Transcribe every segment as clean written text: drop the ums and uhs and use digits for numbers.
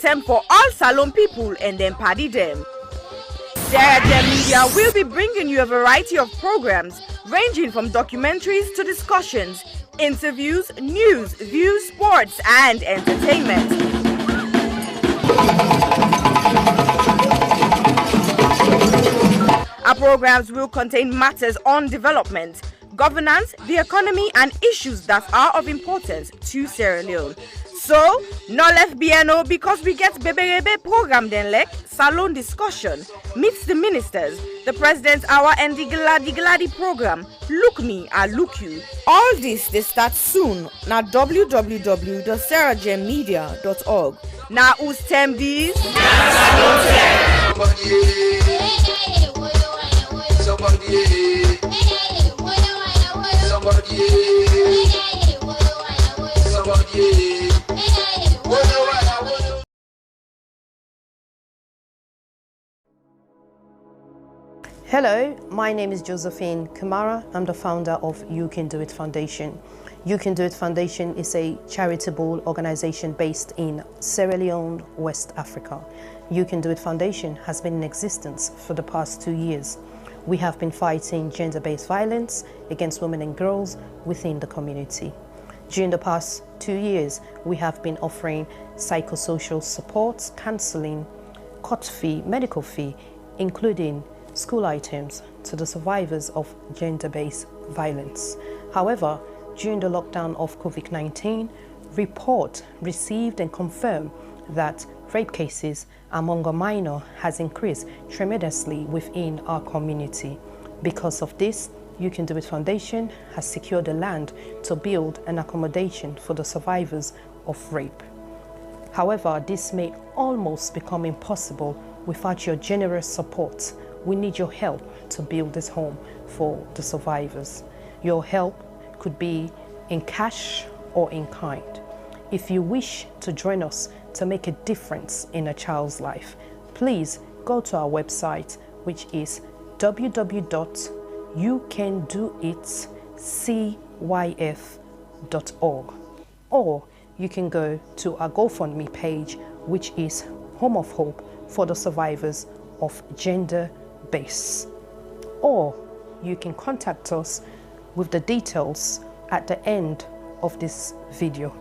item for all Salon people and then party them. Sierra Leone Media will be bringing you a variety of programs ranging from documentaries to discussions, interviews, news, views, sports and entertainment. Our programs will contain matters on development, governance, the economy and issues that are of importance to Sierra Leone. So, no left BNO because we get Bebe program then like Salon discussion, meets the ministers, the president's hour and the Gladi program, Look Me, I Look You. All this they start soon na www.sierragemmedia.org. Now who's tem these? Hello, my name is Josephine Kamara. I'm the founder of You Can Do It Foundation. You Can Do It Foundation is a charitable organization based in Sierra Leone, West Africa. You Can Do It Foundation has been in existence for the past 2 years. We have been fighting gender-based violence against women and girls within the community. During the past 2 years, we have been offering psychosocial support, counseling, court fee, medical fee, including school items to the survivors of gender-based violence. However, during the lockdown of COVID-19, report received and confirmed that rape cases among a minor has increased tremendously within our community. Because of this, You Can Do It Foundation has secured the land to build an accommodation for the survivors of rape. However, this may almost become impossible without your generous support. We need your help to build this home for the survivors. Your help could be in cash or in kind. If you wish to join us to make a difference in a child's life, please go to our website, which is www.youcandoitcyf.org, or you can go to our GoFundMe page, which is Home of Hope for the survivors of gender-based, or you can contact us with the details at the end of this video.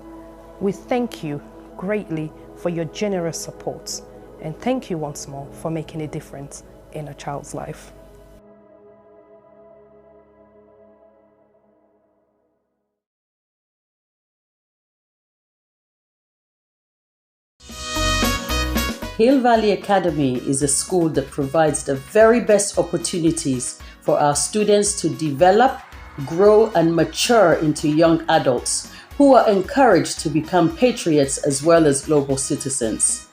We thank you greatly for your generous support, and thank you once more for making a difference in a child's life. Hill Valley Academy is a school that provides the very best opportunities for our students to develop, grow, and mature into young adults who are encouraged to become patriots as well as global citizens.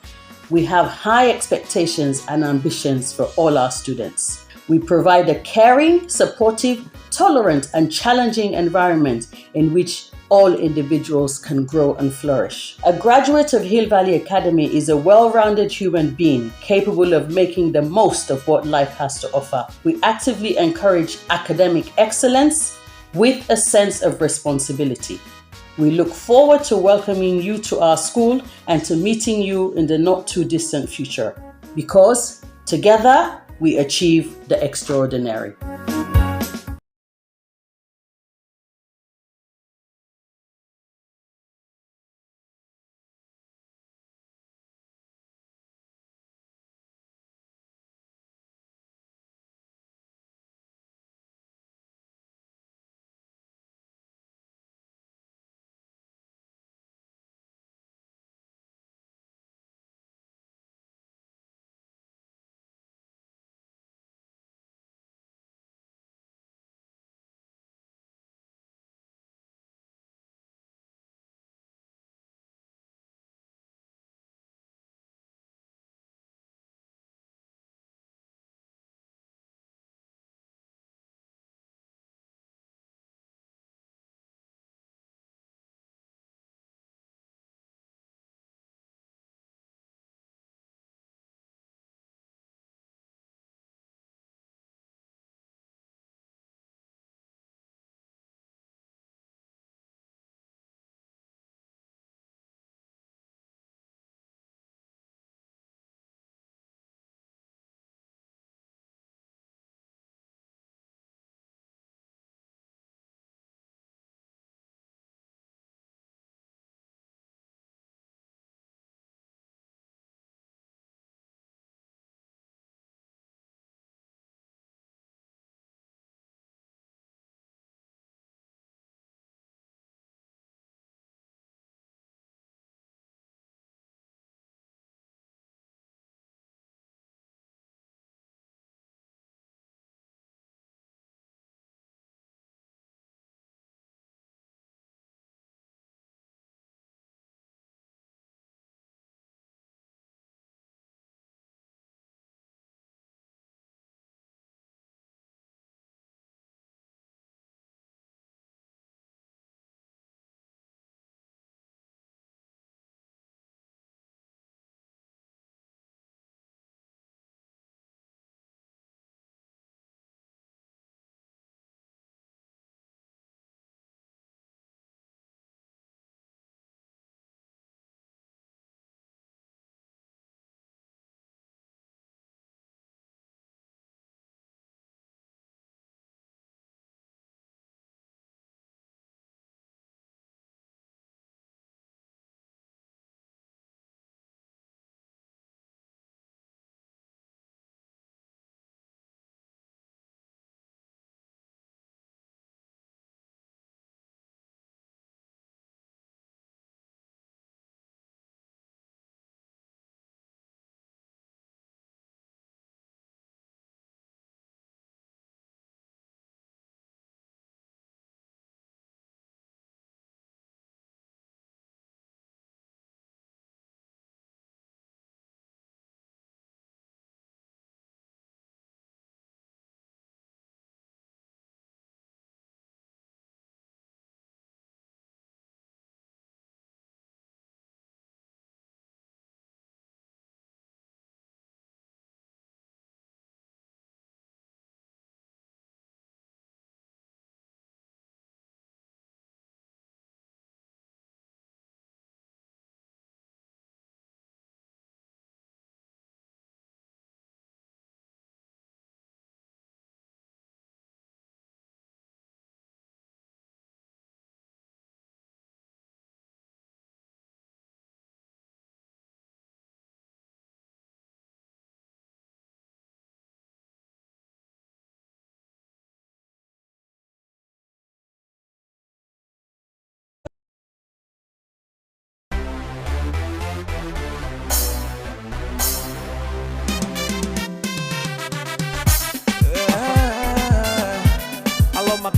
We have high expectations and ambitions for all our students. We provide a caring, supportive, tolerant, and challenging environment in which all individuals can grow and flourish. A graduate of Hill Valley Academy is a well-rounded human being capable of making the most of what life has to offer. We actively encourage academic excellence with a sense of responsibility. We look forward to welcoming you to our school and to meeting you in the not too distant future, because together we achieve the extraordinary.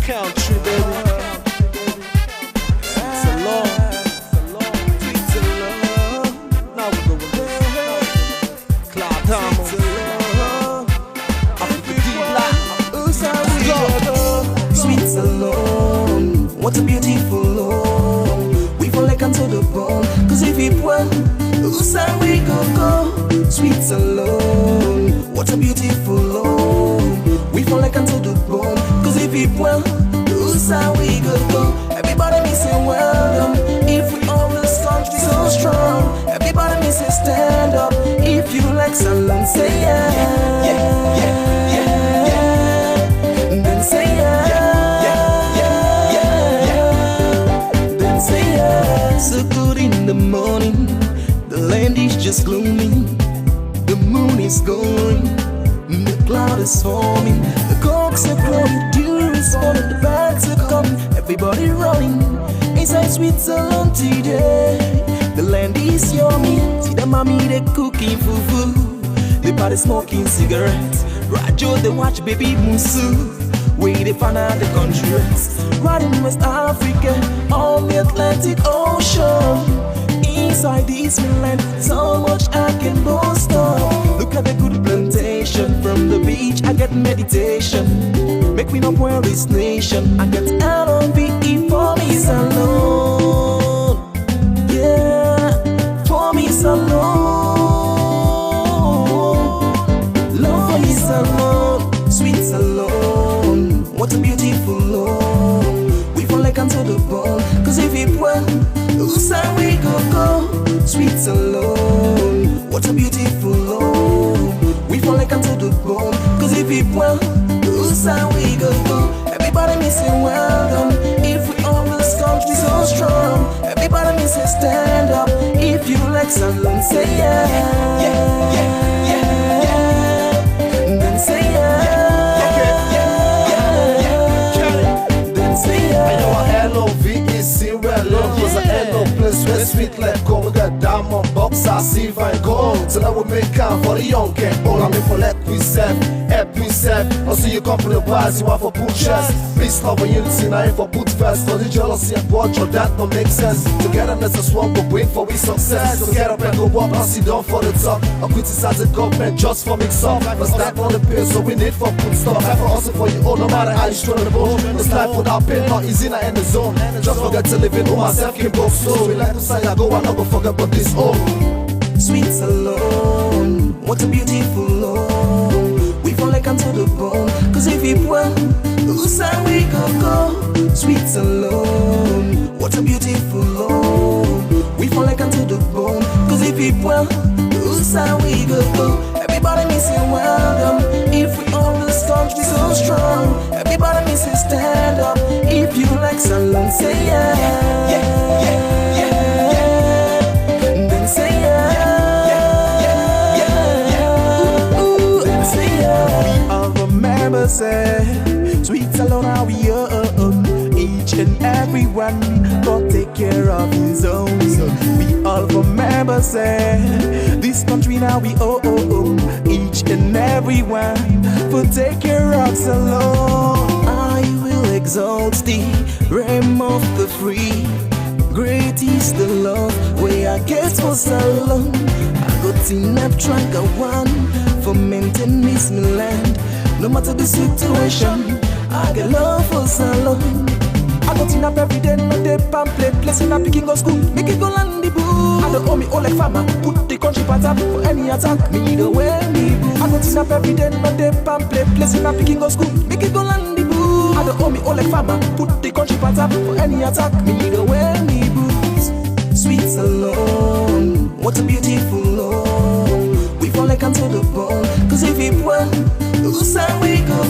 country, baby. Sweet alone. Sweet alone. Now we're going this. Cloud Diamonds. Sweet alone, what a beautiful love. We fall like unto the bone, cause if it were, Insai we go. Sweet alone, what a beautiful love. We fall like unto the bone, cause if it were, Insai we go. Everybody me say well done. If we always country so strong, everybody me say stand up. If you like salon, say yeah, yeah, yeah, yeah, yeah. Then say yeah. So good in the morning, the land is just gloomy, the moon is going, the cloud is forming, the cocks are crowing, dew is falling, the bags are coming, everybody running. Inside Switzerland today, the land is yummy. See the mommy they cooking fufu, the party smoking cigarettes, Rajo they watch baby musu. We they find out the countries right in West Africa, on the Atlantic Ocean. Inside this land, so much I can boast of. Look at the good plantation, from the beach I get meditation. Make me not wear this nation, I get L-O-V-E for me alone. Yeah, for me alone. Love for me alone, sweet alone. What a beautiful love. We fall like unto the bone, cause if it were, Insai we go. Sweet alone. What a beautiful love. We fall like unto the bone, cause if it were, Insai we go. Everybody me say well done. If we always country so strong, everybody me say stand up. If you like salon, say yeah, yeah, yeah, yeah, yeah. Then say yeah. L-O-V-E, Sierra Leone was an no place where sweet like gold. We got diamond box, I silver and gold. So that we make count for the young and old. I mean for let we serve, help we serve. Also you come for the bars, you want for boot chest. Peace, love and unity, now ain't for boot fest. Cause the jealousy and watch or that don't make sense. Togetherness is one, but wait for we success. So get up and go walk, I sit down for the top. I criticize the government just for mix up. But stack on the pill, so we need for put stuff. Have for hustle for you all, no matter how you struggle the boat. This life without pain, not easy, not in the zone. Just forget to live in home, myself can go slow. We like to say I go, I never forget about this all. Sweet alone, what a beautiful love. We fall like unto the bone, cause if it were, Insai we go. Sweet alone, what a beautiful love. We fall like unto the bone, cause if it were, Insai we go. Everybody me say well done. If we always country so strong, everybody me say stand up. If you like salon, say yeah, yeah, yeah, yeah, yeah. Then say yeah, yeah, yeah, yeah. Ooh, then say yeah. We all remember say, sweet alone how we each and every one got take care of his own. We all remember say, this country now we each and every one for take care of alone. I will exalt thee, realm of the free. Great is the love where I get for so long. I got enough track of one for maintain this my land. No matter the situation, I get love for so long. I got enough every day, no day pamphlet. Blessing up picking go school, make it go land the boo. I don't owe me all like farmer, put the country part up for any attack. Me the way me boo. I got enough every day, no day pamphlet. Blessing up picking go school, make it go land the boo. I don't owe me all like farmer, put the country part up for any attack. Me the way me boo. Sweet alone, what a beautiful love. We fall like unto the bone, cause if it were, Insai we go.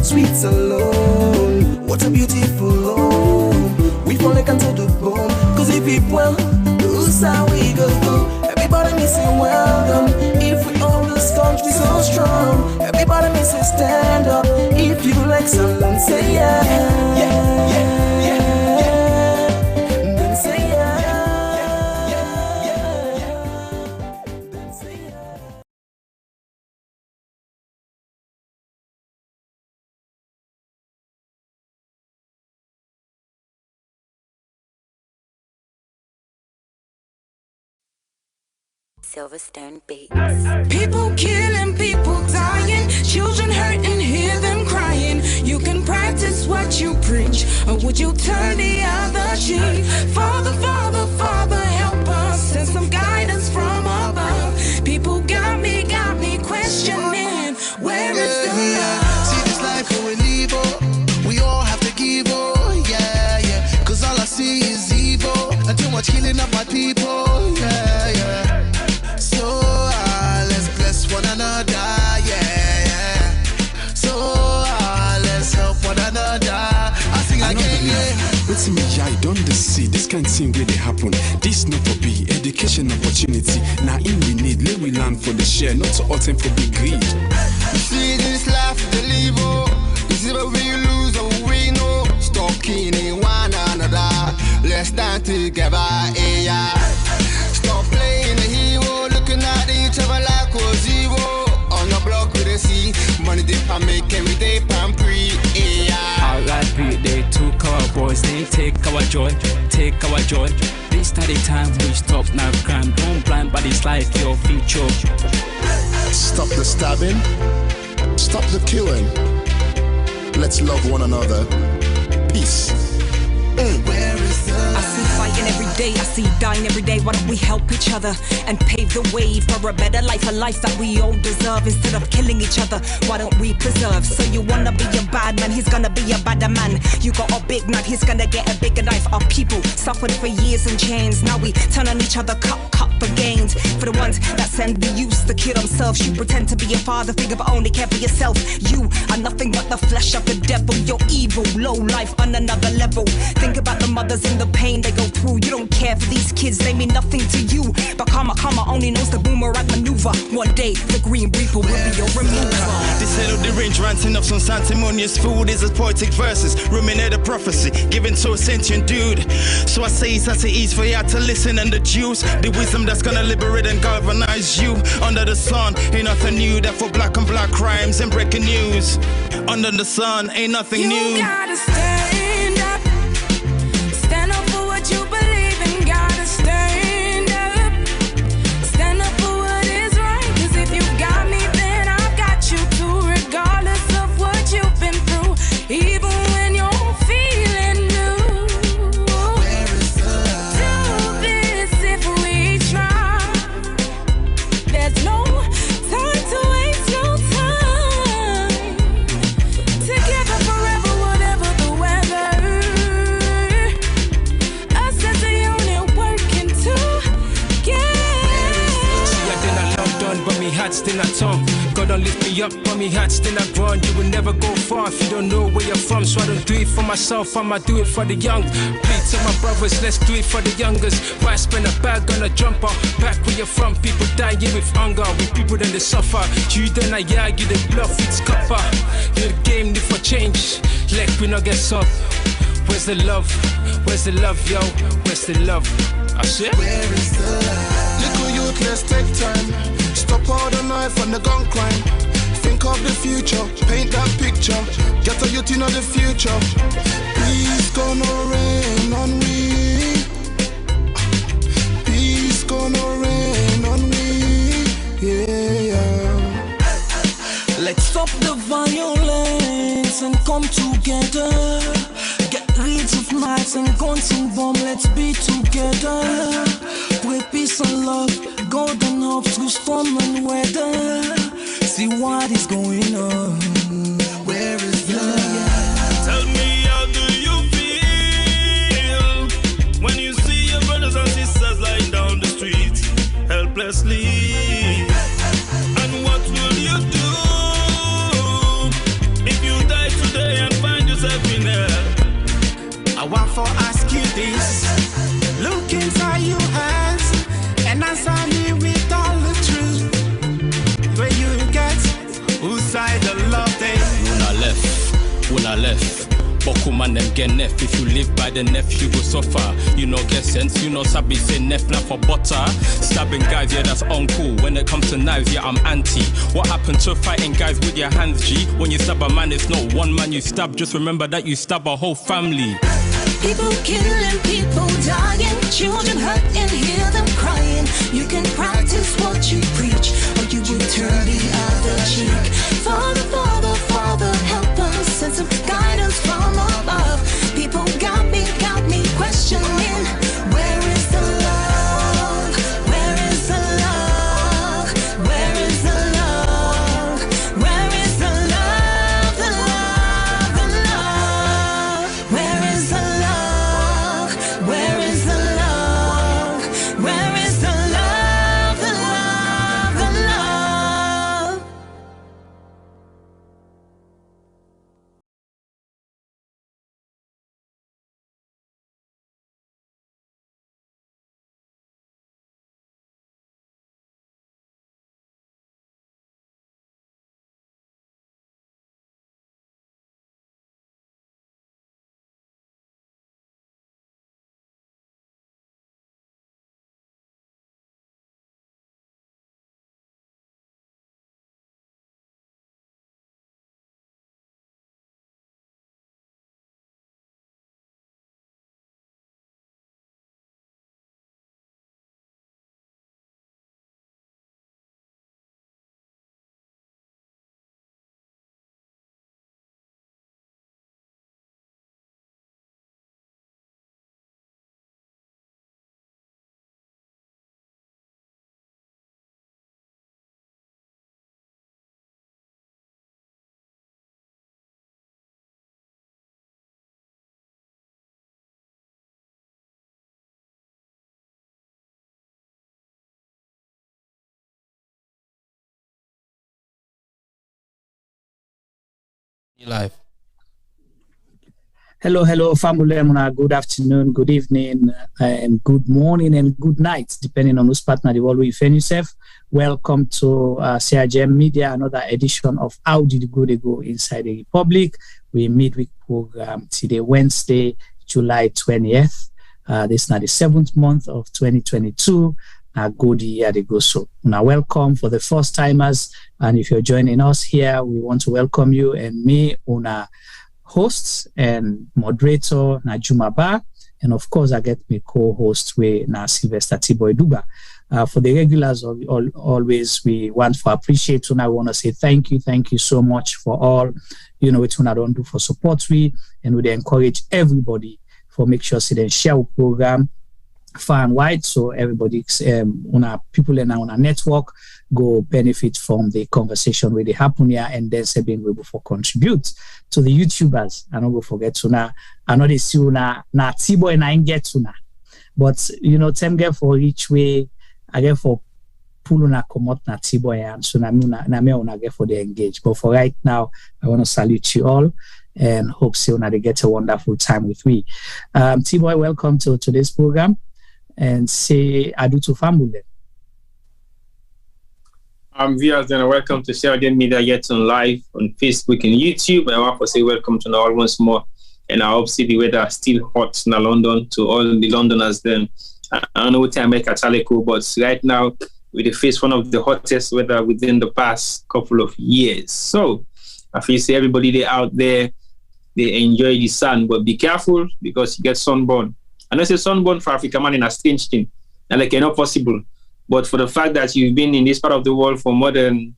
Sweet alone, what a beautiful love. We fall like unto the bone, cause if it were, Insai we go. Everybody me say well done. If we always country so strong, everybody me say stand up. If you like salon, say yeah, yeah, yeah, yeah. Silverstone Beats. People killing, people dying, children hurting, hear them crying. You can practice what you preach, or would you turn the other cheek? Father, Father, Father, help us, send some guidance from above. People got me questioning, where is the love? See this life going evil, we all have to give, oh, yeah, yeah. Cause all I see is evil, and too much killing of my people, yeah, yeah. So let's bless one another, yeah, yeah. So let's help one another. I sing again, yeah. What's me, I don't see this kind of thing where they happen. This not for be education opportunity. Now in we need, let we learn for the share, not to all time for big greed. You see this life, the live, you see where we lose or we know. Stop killing one another, let's stand together, yeah. Stop playing the hero, looking at each other like a zero. On the block with a C, money they pan make every day pan pre, yeah. R.I.P. they took our boys, they take our joy, take our joy. This study time we stop now crime, don't blind but it's like your future. Stop the stabbing, stop the killing. Let's love one another. Peace. Where is the I see fighting every day, I see dying every day. Why don't we help each other and pave the way for a better life, a life that we all deserve? Instead of killing each other, why don't we preserve? So you wanna be a bad man, he's gonna be a badder man. You got a big knife, he's gonna get a bigger knife. Our people suffered for years in chains. Now we turn on each other, cut for gains. For the ones that send the youth to kill themselves, you pretend to be a father figure but only care for yourself. You are nothing but the flesh of the devil. You're evil, low life on another level. Think about the mothers and the pain they go through. You don't care for these kids, they mean nothing to you. But karma only knows the boomerang maneuver. One day the green reaper will be your remover. This head of the range ranting up some sanctimonious food is as poetic verses, ruminate a prophecy given to a sentient dude. So I say it's at ease for you to listen and deduce the wisdom that's gonna liberate and galvanize you. Under the sun ain't nothing new, that for black and black crimes and breaking news. Under the sun ain't nothing new. You gotta stand up, stand up for what you believe in. Gotta stand up for what is right. Cause if you got me, then I've got you too. Regardless of what you've been through, even when you're feeling blue. Where is the Do this if we try. There's no time to waste, no time. Together forever, whatever the weather. Us as a unit working together. See, I did not love done, but me heart still not tongue. God don't lift me up, but me heart still not grown. You will never go far if you don't know where you're from. So I don't do it for myself, I'ma do it for the young. Plead to my brothers, let's do it for the youngers. Why spend a bag on a jumper? Back where you're from, people dying with hunger. With people then they suffer. You then I argue, the bluff, it's copper. You the game need for change, like we not get up. Where's the love? Where's the love, yo? Where's the love? I said, Where is the love? Little youth, let's take time. Stop all the knife and the gun crime. Think of the future, paint that picture. Get a youth in the future. Peace gonna rain on me. Peace gonna rain on me. Yeah. Let's stop the violence and come together. Get rid of knives and guns and bombs, let's be together. With peace and love, golden hopes through storm and weather. See what is going on. Where is the love? Tell me, how do you feel when you see your brothers and sisters lying down the street helplessly? And what will you do if you die today and find yourself in hell? I want to ask you this. Look inside your eyes and answer me with all the truth. Where you get, whose side the love they? When I left. Boku man them get nef. If you live by the nef, you go suffer. You know get sense, you know sabi say nef na for butter. Stabbing guys, yeah that's uncool. When it comes to knives, yeah I'm anti. What happened to fighting guys with your hands, G? When you stab a man, it's not one man you stab. Just remember that you stab a whole family. People killing, people dying, children hurt and hear them crying. You can practice what you preach, or you will turn the other cheek. Father, Father, Father, help us, send some guidance from above. People got me questioning, where is the love? Where is the love? Where is the love? Where is the love? The love, the love. Where is the love? Where is the love? Where is the love? The love, the love. Live. Hello, family. Good afternoon, good evening, and good morning and good night, depending on whose partner the world you find yourself. Welcome to Sierra Media, another edition of How Did It Go Inside the Republic. We midweek program today, Wednesday, July 20th. This is now the 7th month of 2022. Good year they go. So now welcome for the first timers, and if you're joining us here, we want to welcome you and me, Una hosts and moderator Najuma Ba, and of course I get my co-host with na Sylvester Tiboy Duba. For the regulars, always we want to appreciate Una. I want to say thank you so much for all what Una don't do for support we, and we encourage everybody for make sure they share our program far and wide, so everybody, people in our network go benefit from the conversation where they happen here, and then being able to contribute to the YouTubers. I don't go forget to now. I know they see na Tibo and I ain't get to now, but them get for each way. I get for pull na come out na Tibo and so na me una get for the engage. But for right now, I want to salute you all and hope they get a wonderful time with me. Tibo, welcome to today's program. And say adu to family. Viewers, then welcome to Sierra Leone Media yet on live on Facebook and YouTube. I want to say welcome to all once more. And I hope see the weather still hot in London to all the Londoners then. I don't know what time make a chaleco, but right now we face one of the hottest weather within the past couple of years. So I feel say everybody they out there, they enjoy the sun, but be careful because you get sunburn. And I say sunburn for African man in a strange thing, and like not possible. But for the fact that you've been in this part of the world for more than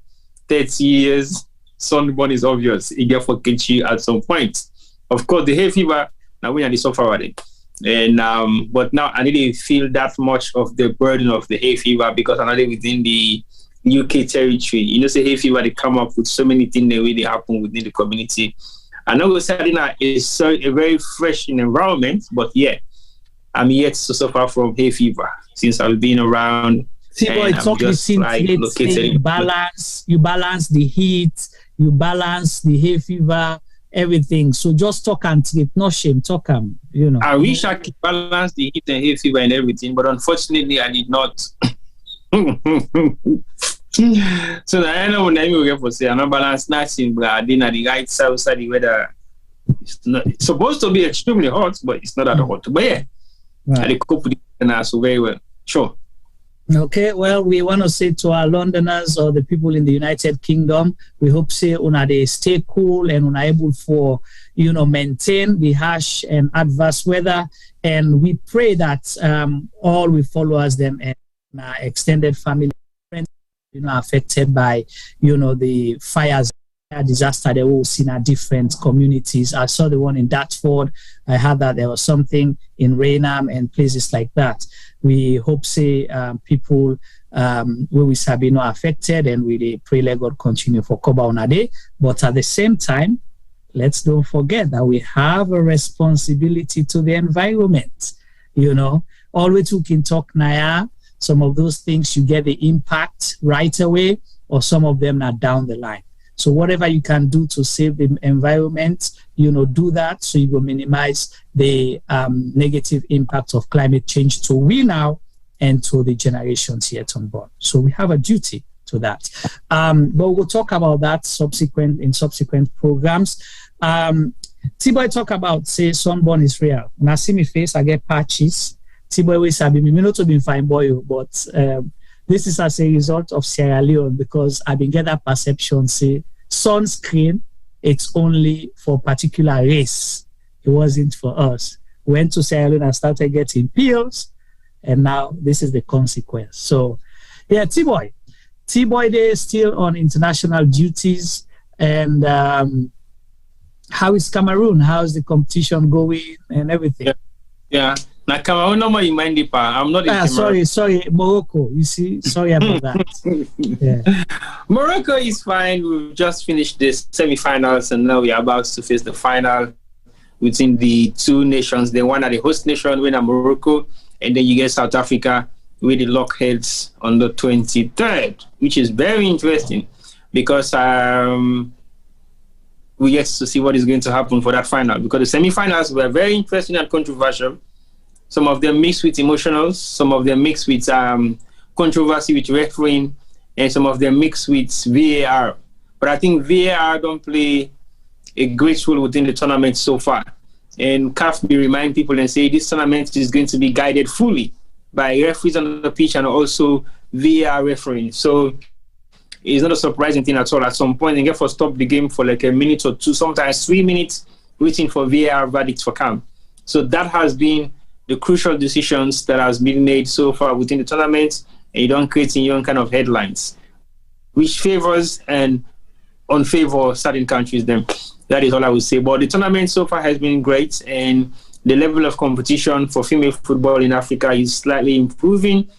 30 years, sunburn is obvious. It get for catch you at some point. Of course, the hay fever now we are the suffer already. And but now I didn't feel that much of the burden of the hay fever because I'm already within the UK territory. Say hay fever they come up with so many things that really happen within the community. I know Salina is a very fresh environment, but yeah. I'm yet to suffer from hay fever since I've been around. It's okay you balance the heat, you balance the hay fever, everything. So just talk and treat, no shame, talk I wish I could balance the heat and hay fever and everything, but unfortunately I did not. So I know when I go for say I'm not balanced nothing, but I didn't at the right side of the weather. It's supposed to be extremely hot, but it's not that hot. But yeah. Right. I cope with it so very well. Sure. Okay, well, we want to say to our Londoners or the people in the United Kingdom, we hope say una they stay cool and una able for, maintain the harsh and adverse weather. And we pray that all we followers them and extended family friends, affected by, the fires, disaster they will see in different communities. I saw the one in Dartford. I heard that there was something in Raynham and places like that. We hope say people will be Sabino affected, and we pray let God continue for Koba on a day. But at the same time, let's don't forget that we have a responsibility to the environment. Always we can talk now. Some of those things you get the impact right away, or some of them are down the line. So whatever you can do to save the environment, do that so you will minimize the negative impact of climate change to we now and to the generations yet unborn. So we have a duty to that. But we'll talk about that in subsequent programs. T-Boy talk about, say, sunburn is real. When I see my face, I get patches. T-Boy will say, me not to be fine boy, but this is as a result of Sierra Leone, because I've been getting that perception, say, sunscreen, it's only for particular race. It wasn't for us. Went to Sierra Leone and started getting pills, and now this is the consequence. So, yeah, T-Boy, they is still on international duties. And how is Cameroon? How's the competition going and everything? Yeah. Now, Cameroon, no more in mind, I'm not in Cameroon. Sorry, Morocco. You see, sorry about that. Yeah. Morocco is fine. We've just finished the semi-finals, and now we are about to face the final within the two nations. The one at the host nation, when Morocco, and then you get South Africa with the Lockheads on the 23rd, which is very interesting because we get to see what is going to happen for that final, because the semi-finals were very interesting and controversial. Some of them mixed with emotionals, some of them mixed with controversy with refereeing, and some of them mixed with VAR. But I think VAR don't play a great role within the tournament so far. And CAF will remind people and say this tournament is going to be guided fully by referees on the pitch and also VAR refereeing. So it's not a surprising thing at all. At some point, they get to stop the game for like a minute or two, sometimes 3 minutes, waiting for VAR verdict for CAF. So that has been the crucial decisions that has been made so far within the tournament, and you don't create your own kind of headlines, which favors and unfavor certain countries. Then that is all I would say. But the tournament so far has been great, and the level of competition for female football in Africa is slightly improving.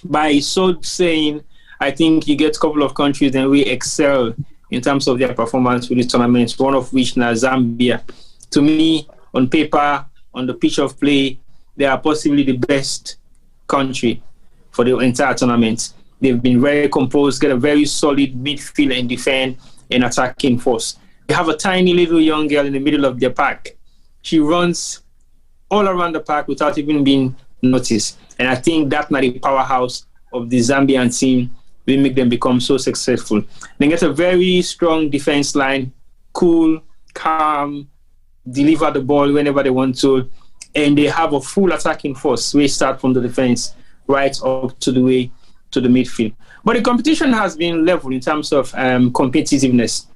By so saying, I think you get a couple of countries that we excel in terms of their performance with this tournament, one of which is Zambia. To me, on paper, on the pitch of play, they are possibly the best country for the entire tournament. They've been very composed, get a very solid midfield and defend and attacking force. They have a tiny little young girl in the middle of their pack. She runs all around the park without even being noticed. And I think that's not the powerhouse of the Zambian team will make them become so successful. They get a very strong defense line, cool, calm, deliver the ball whenever they want to, and they have a full attacking force. We start from the defense right up to the way to the midfield. But the competition has been level in terms of competitiveness.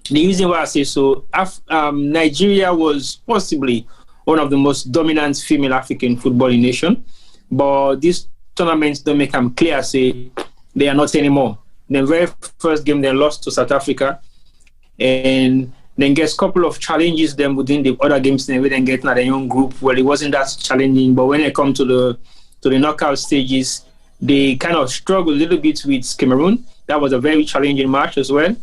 The reason why I say so, Nigeria was possibly one of the most dominant female African footballing nation, but these tournaments don't make them clear, say they are not anymore. The very first game they lost to South Africa, and then gets a couple of challenges them within the other games, and then get another young group. Well, it wasn't that challenging, but when they come to the knockout stages, they kind of struggle a little bit with Cameroon. That was a very challenging match as well.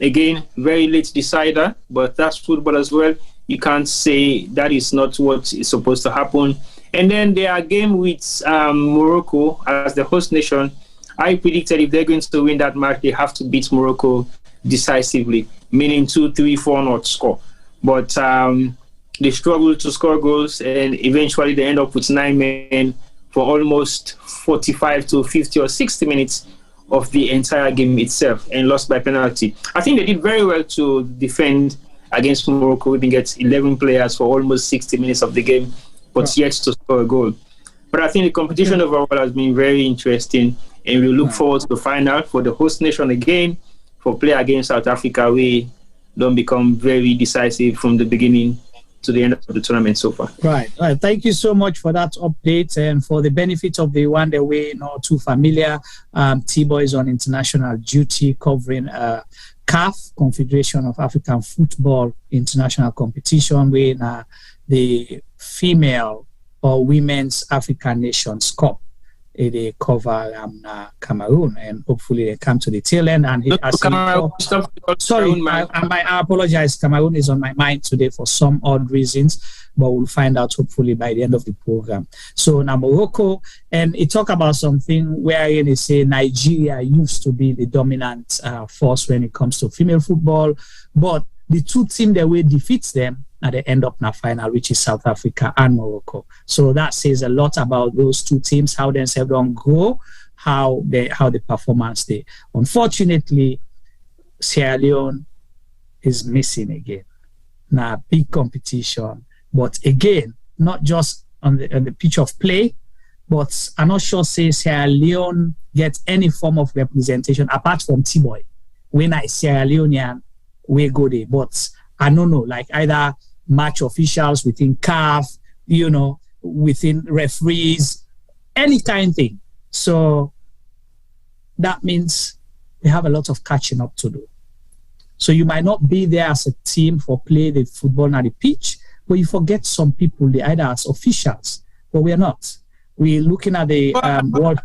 Again, very late decider, but that's football as well. You can't say that is not what is supposed to happen. And then their game with Morocco as the host nation, I predicted if they're going to win that match, they have to beat Morocco decisively, meaning 2, 3, 4 not score. But they struggled to score goals, and eventually they end up with 9 men for almost 45 to 50 or 60 minutes of the entire game itself, and lost by penalty. I think they did very well to defend against Morocco. We get 11 players for almost 60 minutes of the game, but yet to score a goal. But I think the competition overall has been very interesting, and we look forward to the final for the host nation again, for play against South Africa. We don't become very decisive from the beginning to the end of the tournament so far. Right. Thank you so much for that update, and for the benefit of the one that we're not too familiar. T-Boy is on international duty covering CAF, Confederation of African Football International Competition, with the female or Women's African Nations Cup. They cover Cameroon, and hopefully they come to the tail end. And I apologize. Cameroon is on my mind today for some odd reasons, but we'll find out hopefully by the end of the program. So now Morocco, and it talk about something wherein they say Nigeria used to be the dominant force when it comes to female football, but the two teams that will defeat them at the end up in the final, which is South Africa and Morocco. So that says a lot about those two teams, how they don't grow, how the performance they. Unfortunately, Sierra Leone is missing again. Now, big competition, but again, not just on the pitch of play, but I'm not sure say Sierra Leone gets any form of representation apart from T-Boy. When I Sierra Leonean, we go there, but I don't know, like either match officials within CAF, within referees, any kind of thing. So that means they have a lot of catching up to do. So you might not be there as a team for play the football on the pitch, but you forget some people, they either as officials, but we're not. We're looking at the world.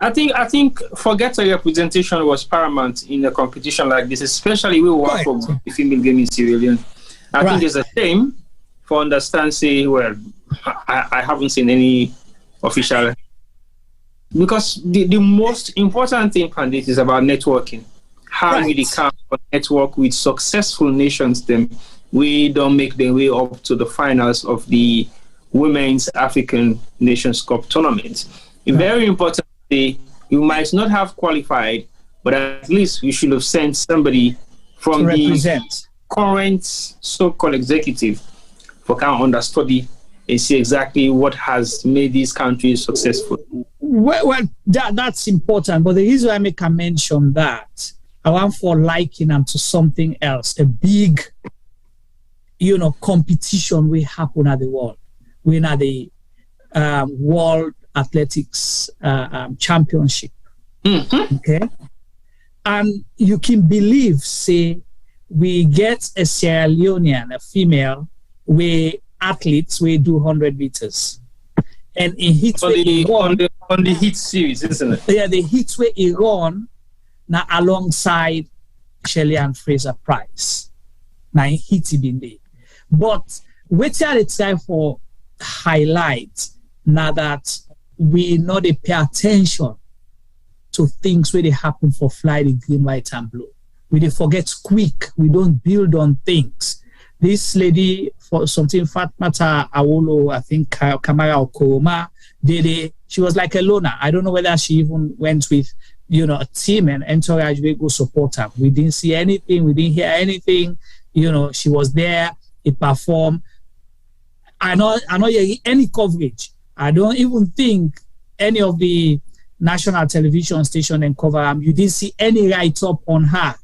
I think forgetting representation was paramount in a competition like this, especially we work for the female game in Sierra Leone. I think there's a shame for understand say, well, I haven't seen any official, because the most important thing on this is about networking. How we can network with successful nations, then we don't make their way up to the finals of the Women's African Nations Cup tournament. Very important. You might not have qualified, but at least we should have sent somebody from the current so-called executive for kind of understudy and see exactly what has made these countries successful. Well, that's important, but the reason I make a mention that, I want for liking them to something else, a big, competition will happen at the world. We're at the World Athletics Championship. Okay, and you can believe, say, we get a Sierra Leonean, a female, where athletes we do 100 meters, and in hit on the heat series, isn't it? Yeah, the hit where Iran now alongside Shelley and Fraser Price. Now in hit been there, but wait till it's time for highlight. Now that we know they pay attention to things where they happen for fly the green, white, and blue. We they forget quick. We don't build on things. This lady, for something, Fatmata Awolo, I think Kamara Okoroma, she was like a loner. I don't know whether she even went with, a team and entourage, we go support her. We didn't see anything. We didn't hear anything. She was there. It performed. I know any coverage. I don't even think any of the national television station and cover you didn't see any write-up on her.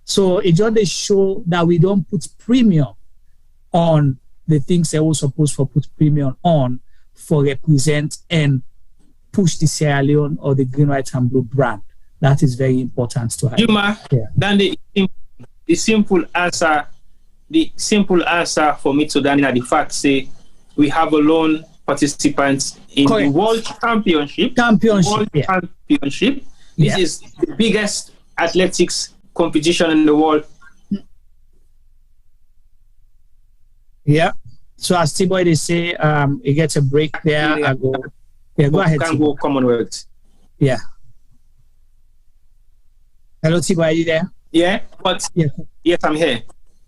So it just show that we don't put premium on the things that we're supposed to put premium on for represent and push the Sierra Leone or the green, white, and blue brand. That is very important to have. Juma, then the simple answer for me to that is the fact say we have a lone participants in the World Championship. This is the biggest athletics competition in the world. Yeah. So as T-Boy they say, he gets a break there. Go ahead. Can go Commonwealth. Yeah. Hello, T-Boy, are you there? Yeah, but yes, I'm here.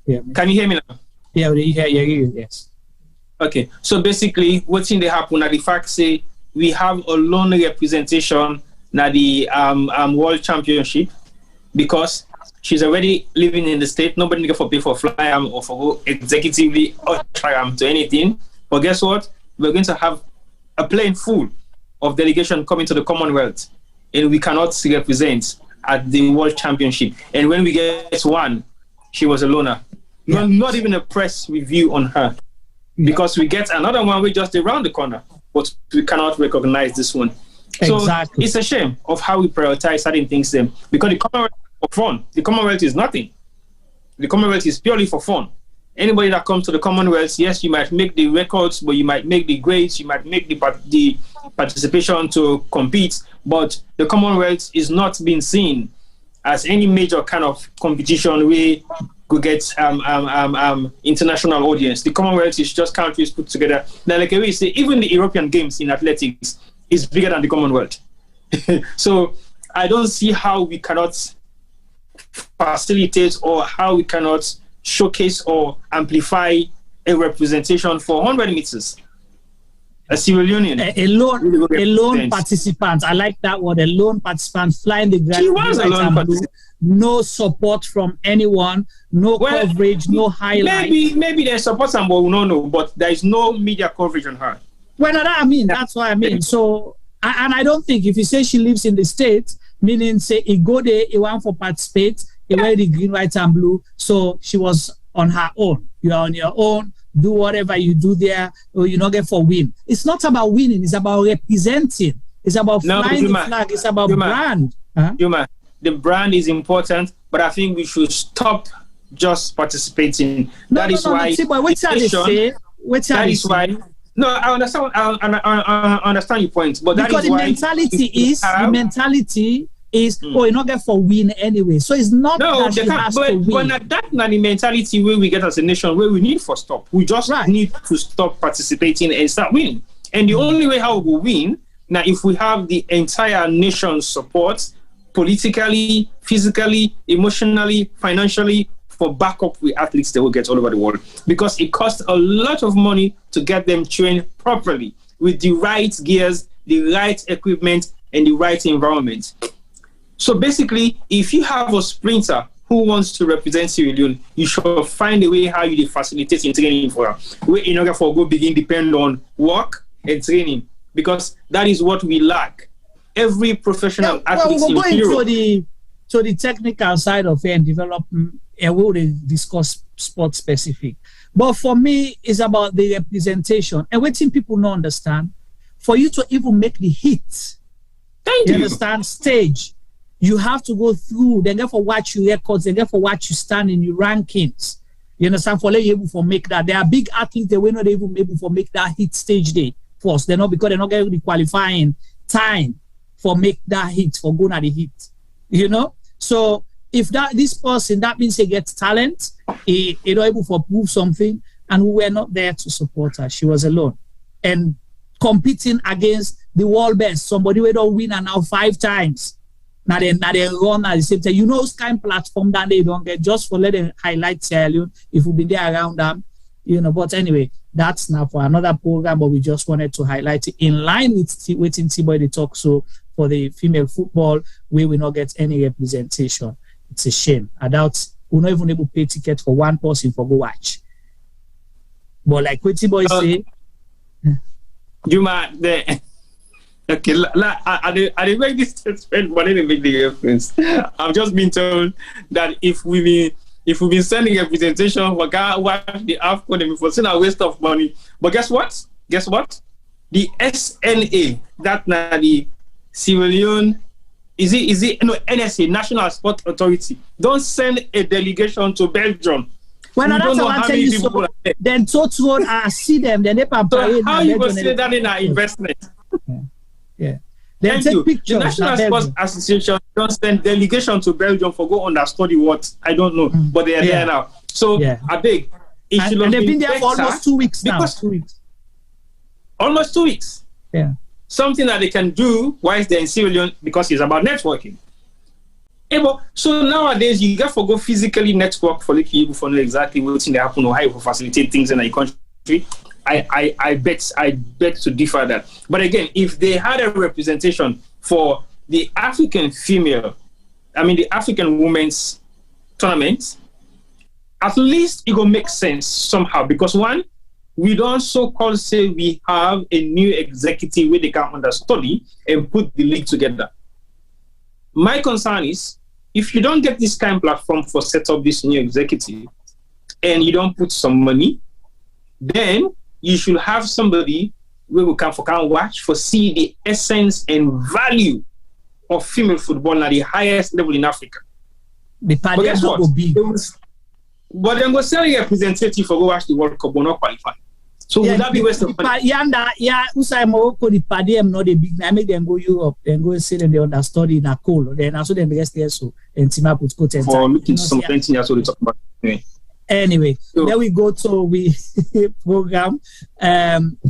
Yeah. Can you hear me now? Yeah, we hear you. Yes. Okay, so basically, what's in the happen now? The fact say we have a lone representation now the World Championship because she's already living in the state. Nobody need for pay for fly or for go executively or try to anything. But guess what? We're going to have a plane full of delegation coming to the Commonwealth, and we cannot represent at the World Championship. And when we get one, she was a loner. Yeah. Not even a press review on her. Because we get another one, we just around the corner, but we cannot recognize this one. Exactly. So it's a shame of how we prioritize certain things then. Because the Commonwealth is for fun. The Commonwealth is nothing. The Commonwealth is purely for fun. Anybody that comes to the Commonwealth, yes, you might make the records, but you might make the grades, you might make the participation to compete, but the Commonwealth is not being seen as any major kind of competition where we get international audience. The Commonwealth is just countries put together. Now, like we say, even the European Games in athletics is bigger than the Commonwealth. So I don't see how we cannot facilitate or how we cannot showcase or amplify a representation for 100 meters. A Sierra Leone. A lone participant. I like that word. A lone participant flying the ground. She was a lone participant. No support from anyone. No coverage. No highlight. Maybe there's support, but we don't know. But there is no media coverage on her. Well, that's what I mean. So, and I don't think if you say she lives in the States, meaning say he go there, he want for participate, he wear the green, white, and blue. So she was on her own. You are on your own. Do whatever you do there, or you not get for win. It's not about winning. It's about representing. It's about flying the flag. It's about brand. The brand is important, but I think we should stop just participating. That is why. No, I understand. I understand your point, but that because is why the mentality is you not get for win anyway. So it's not that she has to win. But that's not the mentality where we get as a nation where we need for stop. We just need to stop participating and start winning. And the only way how we will win now if we have the entire nation's support, politically, physically, emotionally, financially, for backup with athletes that will get all over the world. Because it costs a lot of money to get them trained properly with the right gears, the right equipment, and the right environment. So basically, if you have a sprinter who wants to represent Sierra Leone, you should find a way how you facilitate in training for her. Where in order for go begin depend on work and training, because that is what we lack. Every professional athlete we'll go into the technical side of it and development, and we'll discuss sport specific. But for me, it's about the representation. And what people don't understand, for you to even make the hit, you understand, stage, you have to go through, they get for watch your records, they get for watch you stand in your rankings. You understand? For you able to make that. There are big athletes that were not even able to make that hit stage day first. They're not because they're not getting the qualifying time for make that hit, for going at the hit. You know? So if this person, that means he gets talent, he not able to prove something, and we were not there to support her. She was alone. And competing against the world best, somebody who don't win and now 5 times. Now they run at the same time. You know, this kind of platform that they don't get just for letting highlight Sierra Leone if we've been there around them, you know. But anyway, that's now for another program, but we just wanted to highlight it in line with waiting T-Boy the talk. So for the female football, we will not get any representation. It's a shame. I doubt we're not even able to pay ticket for one person for go watch. But like what T-Boy say, Juma, okay, I didn't make this statement, but I didn't make the reference. I've just been told that if we've been sending a presentation for God watch the AFCON and we've seen a waste of money. But guess what? The SNA, that now the Sierra Leone, NSA, National Sport Authority, don't send a delegation to Belgium. Well, that's what I'm telling you. So, then total, I see them. Then they so how you going to say that in our investment? Yeah. Thank you. The National Sports Association don't send delegation to Belgium for go understudy what I don't know, but they are there now. So I beg. And they've been there for almost 2 weeks now. Almost 2 weeks. Yeah. Something that they can do whilst they're in Sierra Leone because it's about networking. So nowadays you got to go physically network for you for know exactly what's in the happen or how you facilitate things in your country. I bet to differ that. But again, if they had a representation for the African the African women's tournament, at least it will make sense somehow. Because one, we don't so-called say we have a new executive where they can understudy and put the league together. My concern is, if you don't get this kind of platform for set up this new executive and you don't put some money, then you should have somebody where we can watch for see the essence and value of female football at the highest level in Africa. But guess what? But then go sell a representative for go watch the World Cup, but not qualify. So would that be waste of money? Usai Morocco, the Padem, not a big name, make them go Europe and go sit and they understudy in a cool. Then also them rest there so and Tima put coat and for looking some 20 years old to talk about. Anyway, then we go to we program.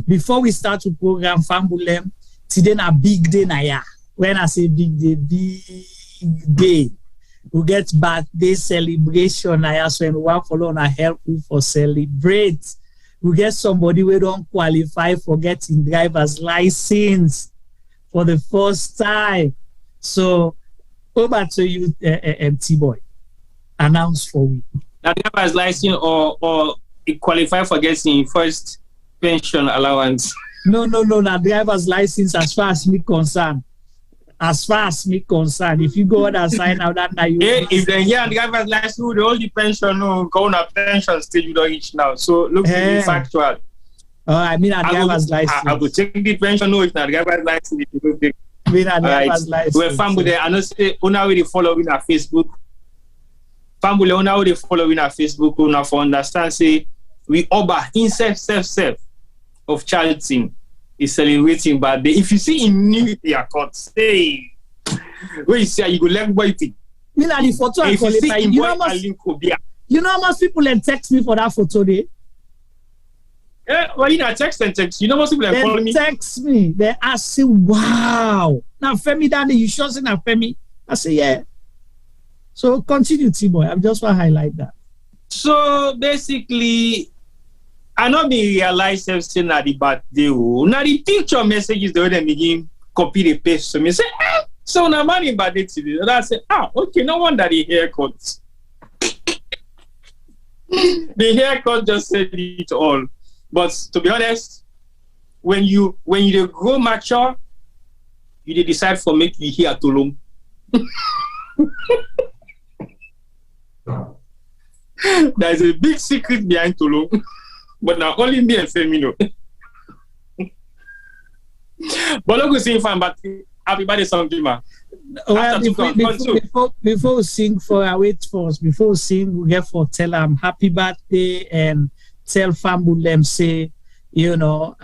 Before we start to program Fambulem, today a big day na ya. When I say big day, we get birthday celebration na ya. So we want follow and help you for celebrate. We get somebody we don't qualify for getting driver's license for the first time. So over to you, T-Boy. Announce for we. Now, driver's license or qualify for getting first pension allowance? No. Now, driver's license as far as me concerned. As far as me concerned, if you go on and sign out that now you. Hey, if they hear driver's license, the only pension no go on a pension still you don't reach now. So look really factual. I mean a driver's license. I will take the pension no, it's not driver's license if you don't take. I mean a driver's license. We're family there. I know say una we following our Facebook. Family una we following our Facebook. Una for understand say we over in self of charity. Is celebrating bad day. If you see in New Year court, say where you say you go left boy thing. Me na the photo I qualify. You know how much people then text me for that photo day? Yeah, well you know text. You know how much people then call me? Text me. They ask wow. Now Femi Daddy, you sure say now Femi? I say yeah. So continue, T-Boy. I just want to highlight that. So basically I not be realize everything at the birthday. Now the picture messages the way they begin copy the paste to me. Say, so now money birthday today. And I say, okay, no wonder the haircut. The haircut just said it all. But to be honest, when you grow mature, you decide for make you here too long. There is a big secret behind Tulum. But now only me and Femino. But look, we sing fine, but happy birthday song, Jima. Well, before we sing for our wait first, before we sing, we get for tell them happy birthday and tell Fambulem say, you know,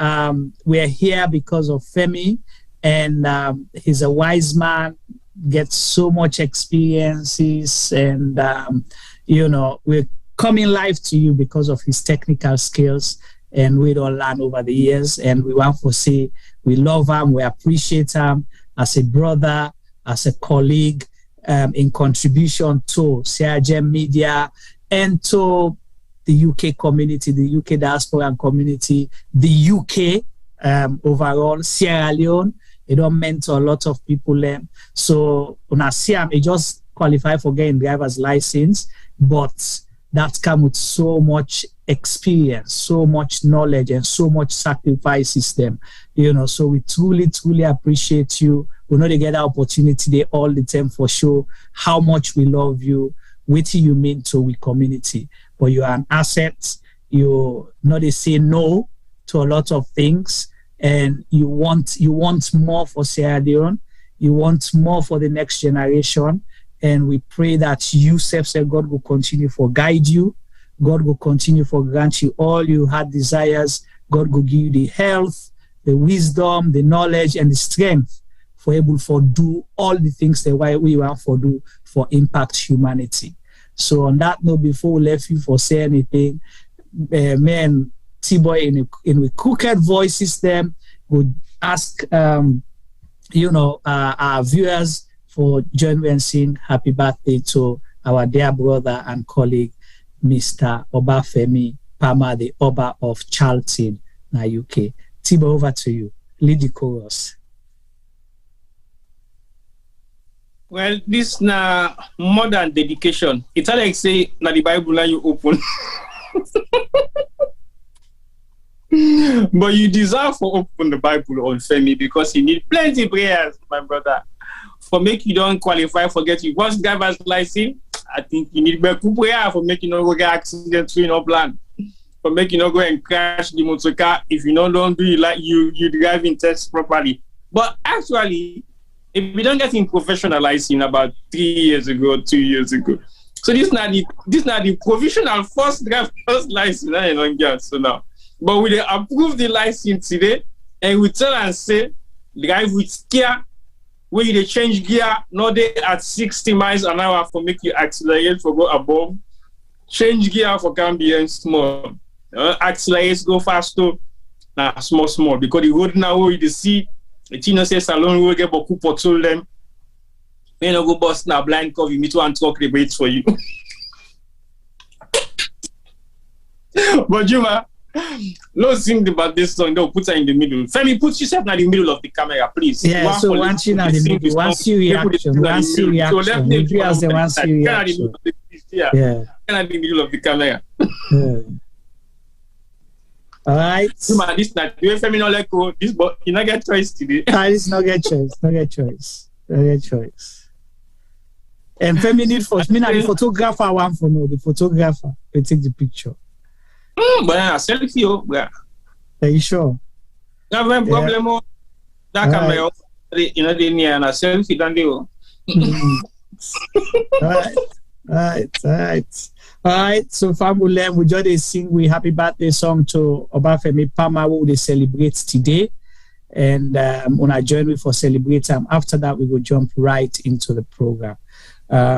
we're here because of Femi and he's a wise man, gets so much experiences and, you know, we're coming live to you because of his technical skills and we don't learn over the years and we want to say we love him, we appreciate him as a brother, as a colleague, in contribution to Sierra Leone media and to the UK community, the UK diaspora community, the UK overall, Sierra Leone. It don't mentor a lot of people there. So when I see him, he just qualify for getting driver's license, but that comes with so much experience, so much knowledge, and so much sacrifices them. You know, so we truly, truly appreciate you. We know they get that opportunity there all the time for sure. How much we love you, what you mean to we community. But you are an asset. You know they say no to a lot of things, and you want more for Sierra Leone. You want more for the next generation. And we pray that you, God will continue for guide you. God will continue for grant you all you had desires. God will give you the health, the wisdom, the knowledge, and the strength for able for do all the things that we want for do for impact humanity. So on that note, before we let you for say anything, me and T-Boy in a crooked voice system would ask, you know, our viewers for join me and sing happy birthday to our dear brother and colleague, Mr. Obafemi Pama, the Oba of Charlton, na UK. Tibo, over to you. Lead the chorus. Well, this na more than dedication. It's like say na the Bible na you open. But you deserve for open the Bible on Femi because you need plenty prayers, my brother. For make you don't qualify for get you first driver's license, I think you need better prayer for make you not go get accident in your plan. For make you not go and crash the motor car if you don't do it like you driving test properly. But actually, if you don't get in professional license about 3 years ago, 2 years ago. So this not the provisional first driver's license I don't get so now. But we approve the license today and we tell and say drive with care. Where you change gear, not they at 60 miles an hour for make you accelerate for go above. Change gear for can be small. Accelerate go faster. Nah, small. Because the road now where you see, the say salon will get beaucoup potol them. When you go bust now blind curve, you meet one truck they wait for you. But Juma, no think about this song, they'll put her in the middle. Femi, put yourself in the middle of the camera, please. Yeah, so once you know the middle, once you reaction, we do as the once you reaction. Yeah. Can I be in the middle of the camera? All right. Man, this not you Femi no let go. This but you not get choice today. This not get choice. And Femi need first. Me na the photographer one for no. The photographer will take the picture. But I selfie bro. Are you sure? No problem. That camera you know the near and a selfie done do. All right. So family, we just sing we happy birthday song to Obafemi Pama who they celebrate today. And when I join me for celebrate time, after that we will jump right into the program.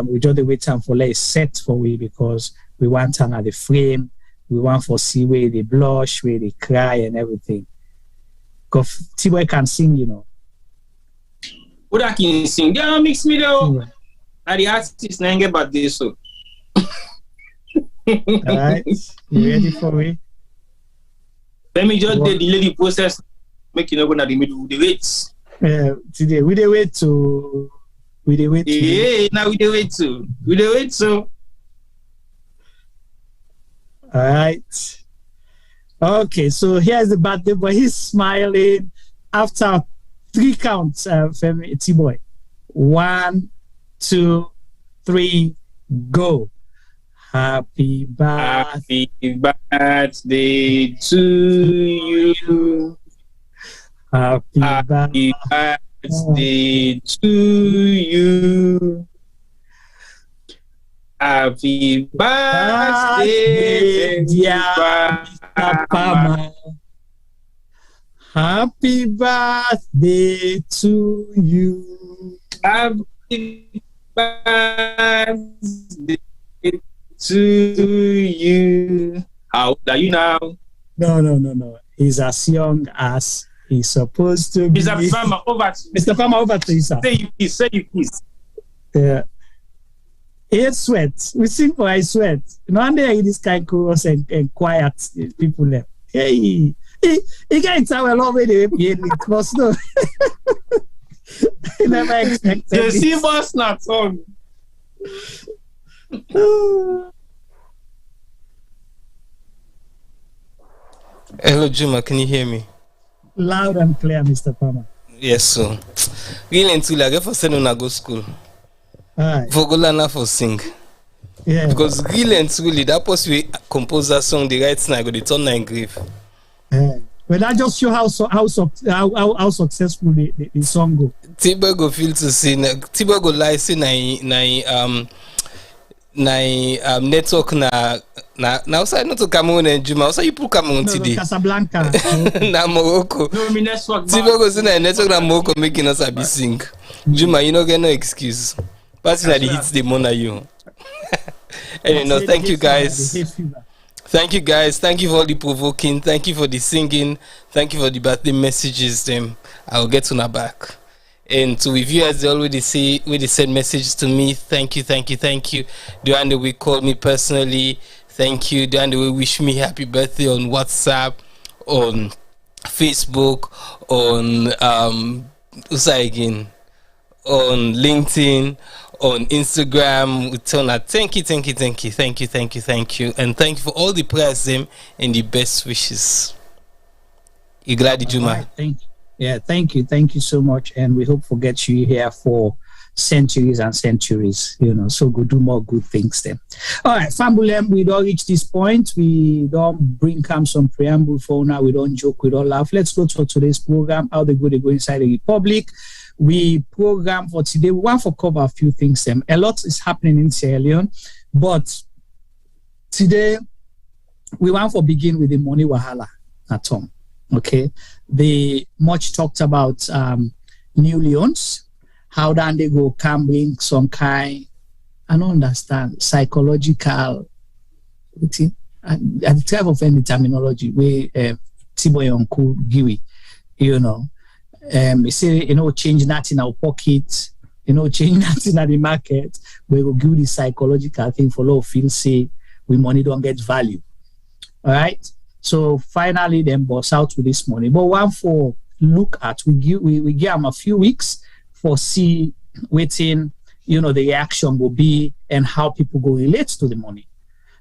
We just wait time for let set for we because we want time at the frame. We want for see where they blush, where they cry and everything. Because T-Boy can sing, you know. Who that can sing? They don't mix me though. And the artist na get about this so. All right, you ready for me? Let me just delay the process. Make you not go to the middle. The wait. Today we dey wait to. Yeah, now we dey wait to. All right. Okay, so here's the birthday boy. He's smiling after 3 counts. Femi T-Boy. 1, 2, 3, go. Happy birthday to you. Happy birthday to you. Happy birthday, dear Mr. Pama. Happy birthday to you. Happy birthday to you. How old are you now? No. He's as young as he's supposed to be. Mr. Pama, over to you. Mr. Pama, over to you, sir. Say you please. Yeah. He sweat. We sing for I sweat. No wonder this kind of chorus and quiet people left. Hey, he can't tell a lot of the because no. He never expected. The Seabass not song. Hello, Juma. Can you hear me? Loud and clear, Mr. Palmer. Yes, sir. Really, until I get for send on go school. For go learn for sing. Yeah. Because really and truly, that was we compose that song the right now. I got the turn nine grave. But that just show how successful the song go. Tibo go feel to see. Tibo go lie say network na outside not to Cameroon and Juma. Also you put Cameroon today. Casablanca. Na Morocco. No, me network. Tibo go say na network na Morocco making us be sing. Juma, you no get no excuse. But that the hits the money you. Anyway, no, thank you guys. Thank you guys. Thank you for all the provoking. Thank you for the singing. Thank you for the birthday messages. I'll get to my back. And to reviewers, they already say when they send messages to me. Thank you. The one that we call me personally. Thank you. The one that we wish me happy birthday on WhatsApp, on Facebook, on on LinkedIn, on Instagram. We tell her thank you, and thank you for all the prayers and the best wishes. Igladi Juma. Right, thank you so much, and we hope to get you here for centuries and centuries, so go do more good things then. All right, Fambulem, we don't reach this point. We don't bring some preamble for now. We don't joke, we don't laugh. Let's go to today's program, how they go inside the Republic. We program for today. We want to cover a few things. A lot is happening in Sierra Leone, but today we want to begin with the money wahala at home. Okay, the much talked about new Leones. How then they can bring some kind, I don't understand, psychological, at the type of any terminology, where Tiboy Uncle Giwi, we say, change nothing in our pocket, change nothing in the market, we will give the psychological thing for low feel say we money don't get value. All right. So finally, them boss out with this money. But one for look at, we give them a few weeks for see waiting, the reaction will be and how people go relate to the money.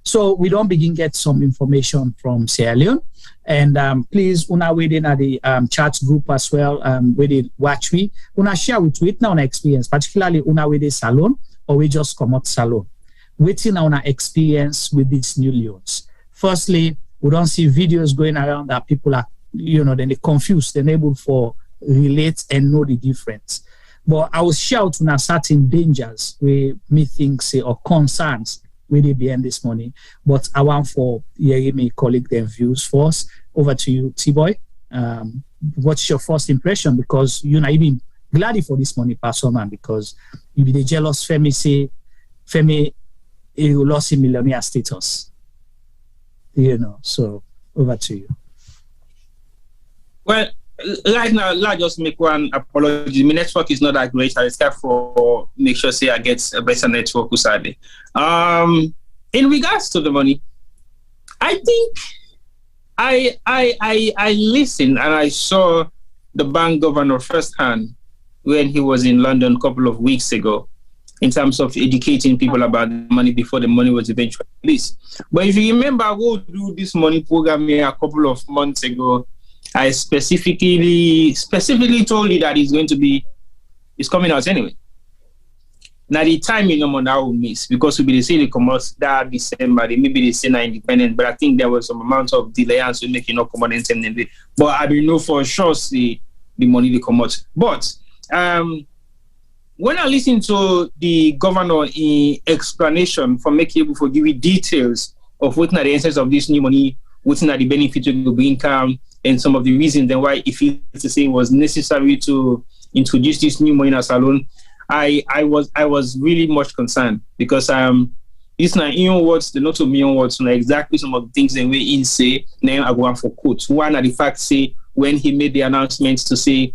So we don't begin get some information from Sierra Leone. And please, una waiting at the chat group as well, where they watch we, una share with now experience, particularly una with the salon or we just come out salon. Waiting on our experience with these new Leones. Firstly, we don't see videos going around that people are, then they confused, they're able for relate and know the difference. But I will shout on certain dangers where me think say or concerns where they behind this money. But I want for me colleague their views first. Over to you, T-Boy. What's your first impression? Because you're not even glad for this money, man, because you be the jealous Femi say Femi you lost in millionaire status. So over to you. Well, right now, let's just make one apology. My network is not that great. I start for make sure say I get a better network sadly. In regards to the money, I think I listened and I saw the bank governor firsthand when he was in London a couple of weeks ago in terms of educating people about the money before the money was eventually released. But if you remember, I go through this money program here a couple of months ago. I specifically told you that it's coming out anyway. Now the timing that will miss because we be the say they come out that December, they maybe they say not independent, but I think there was some amount of delay and so make it not come out in. But I will know for sure see the money they come out. But when I listen to the governor in explanation for making able to give you details of what are the essence of this new money, what are the benefits of the income, and some of the reasons then why it feels to say it was necessary to introduce this new money in a salon, I was really much concerned because these are in words, the not of me words, exactly some of the things that we in say. Now I go on for quotes. One are the facts say when he made the announcements to say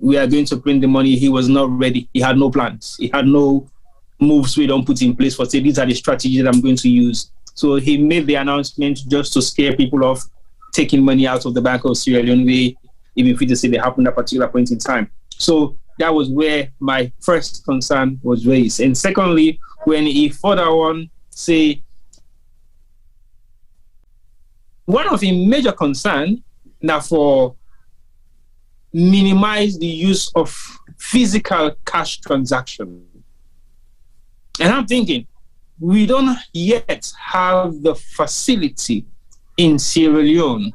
we are going to print the money, he was not ready. He had no plans. He had no moves we don't put in place for say these are the strategies that I'm going to use. So he made the announcement just to scare people off taking money out of the Bank of Sierra Leone, even if we just say they happened at a particular point in time. So that was where my first concern was raised. And secondly, when he further on say, one of the major concern now for minimize the use of physical cash transaction. And I'm thinking, we don't yet have the facility in Sierra Leone,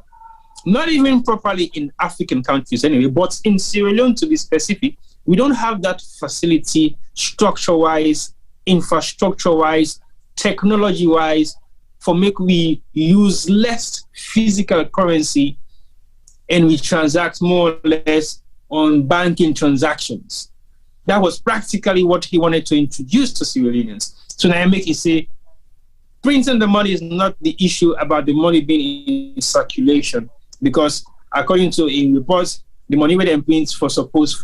not even properly in African countries anyway, but in Sierra Leone to be specific, we don't have that facility structure-wise, infrastructure-wise, technology-wise, for make we use less physical currency and we transact more or less on banking transactions. That was practically what he wanted to introduce to Sierra Leoneans. So now I make it say, printing the money is not the issue about the money being in circulation, because according to in reports, the money we then print for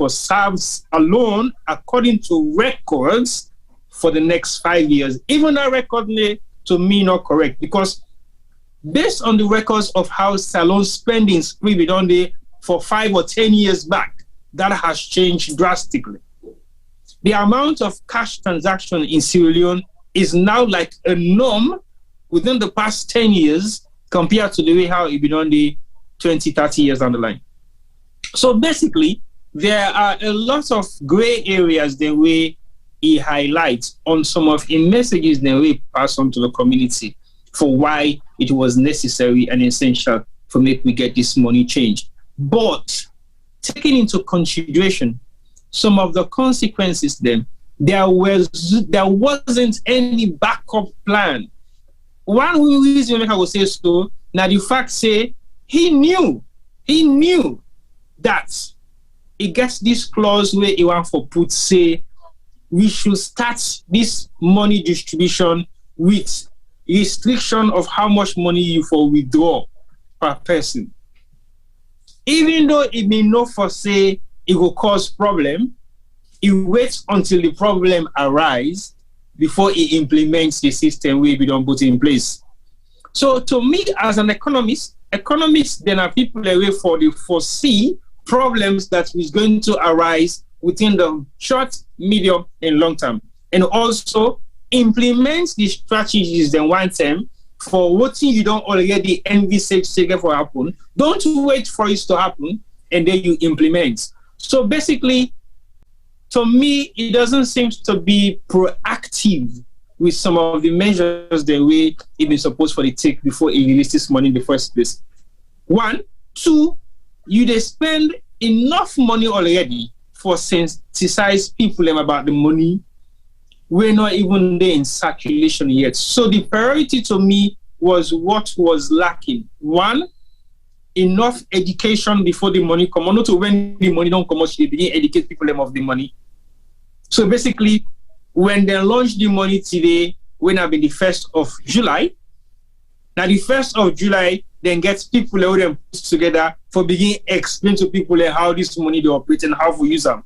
serves alone, according to records, for the next 5 years. Even that record may to me not correct, because based on the records of how salon spending spree be done there for 5 or 10 years back, that has changed drastically. The amount of cash transaction in Sierra Leone is now like a norm within the past 10 years compared to the way how it been done there 20, 30 years down the line. So basically, there are a lot of gray areas the way he highlights on some of the messages the way pass on to the community for why it was necessary and essential for make we get this money changed. But taking into consideration some of the consequences then, there wasn't any backup plan. One reason I would say so, now the fact say he knew that he gets this clause where he want for put say we should start this money distribution with restriction of how much money you for withdraw per person. Even though it may not foresee it will cause problem, he waits until the problem arise before he implements the system we don't put in place. So to me, as an economists then are people away for the foresee problems that is going to arise within the short, medium, and long term, and also implement the strategies then one time for what you don't already envisage for happen. Don't wait for it to happen and then you implement. So basically, to me, it doesn't seem to be proactive with some of the measures the way it is supposed for the take before it releases money in the first place. 1, 2, they spend enough money already for sensitize people about the money. We're not even there in circulation yet. So the priority to me was what was lacking. 1, enough education before the money come on. Not to when the money don't come out, they begin educate people of the money. So basically, when they launch the money today, when have been the 1st of July, now the 1st of July, then gets people all them put together for begin explain to people how this money they operate and how we use them.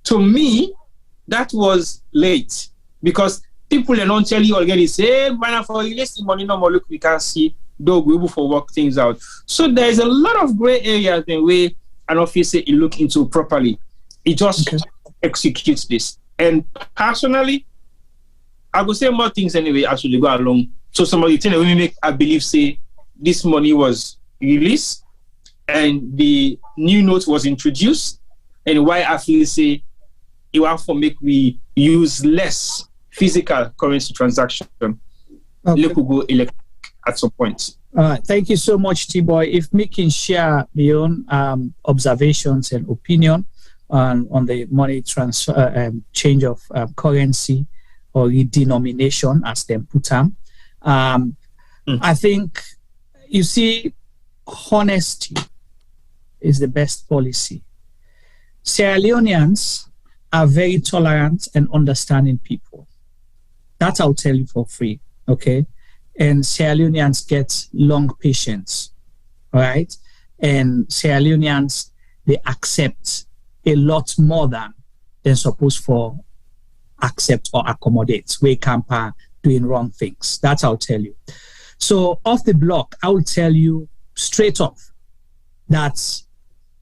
To me, that was late because people are not telling you already say, man, for release the money, no more look, we can see, though we able for work things out. So there's a lot of gray areas the way an officer you look into properly. It just executes this. And personally, I would say more things anyway as we go along. So some of the things that we make, I believe, say this money was released and the new note was introduced, and why I feel say you want to make we use less physical currency transaction. Look, we go electronic at some point. All right, thank you so much, T-Boy. If me can share my own observations and opinion on the money transfer change of currency or redenomination, as them put them. I think, you see, honesty is the best policy. Sierra Leoneans are very tolerant and understanding people. That I'll tell you for free, okay? And Sierra Leoneans get long patience, all right? And Sierra Leoneans, they accept a lot more than supposed for accept or accommodate. We camper doing wrong things. That I'll tell you. So off the block, I will tell you straight off that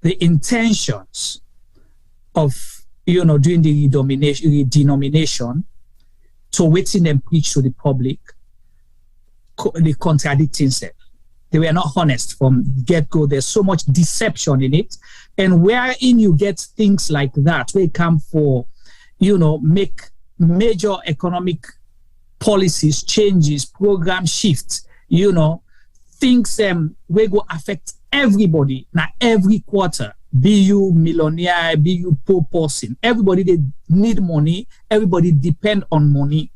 the intentions of doing the redenomination to waiting and preach to the public, they contradict themselves. They were not honest from get-go. There's so much deception in it. And wherein you get things like that, where it come for, make major economic policies, changes, program shifts, things will go affect everybody. Now, every quarter, be you millionaire, be you poor person, everybody, they need money. Everybody depend on money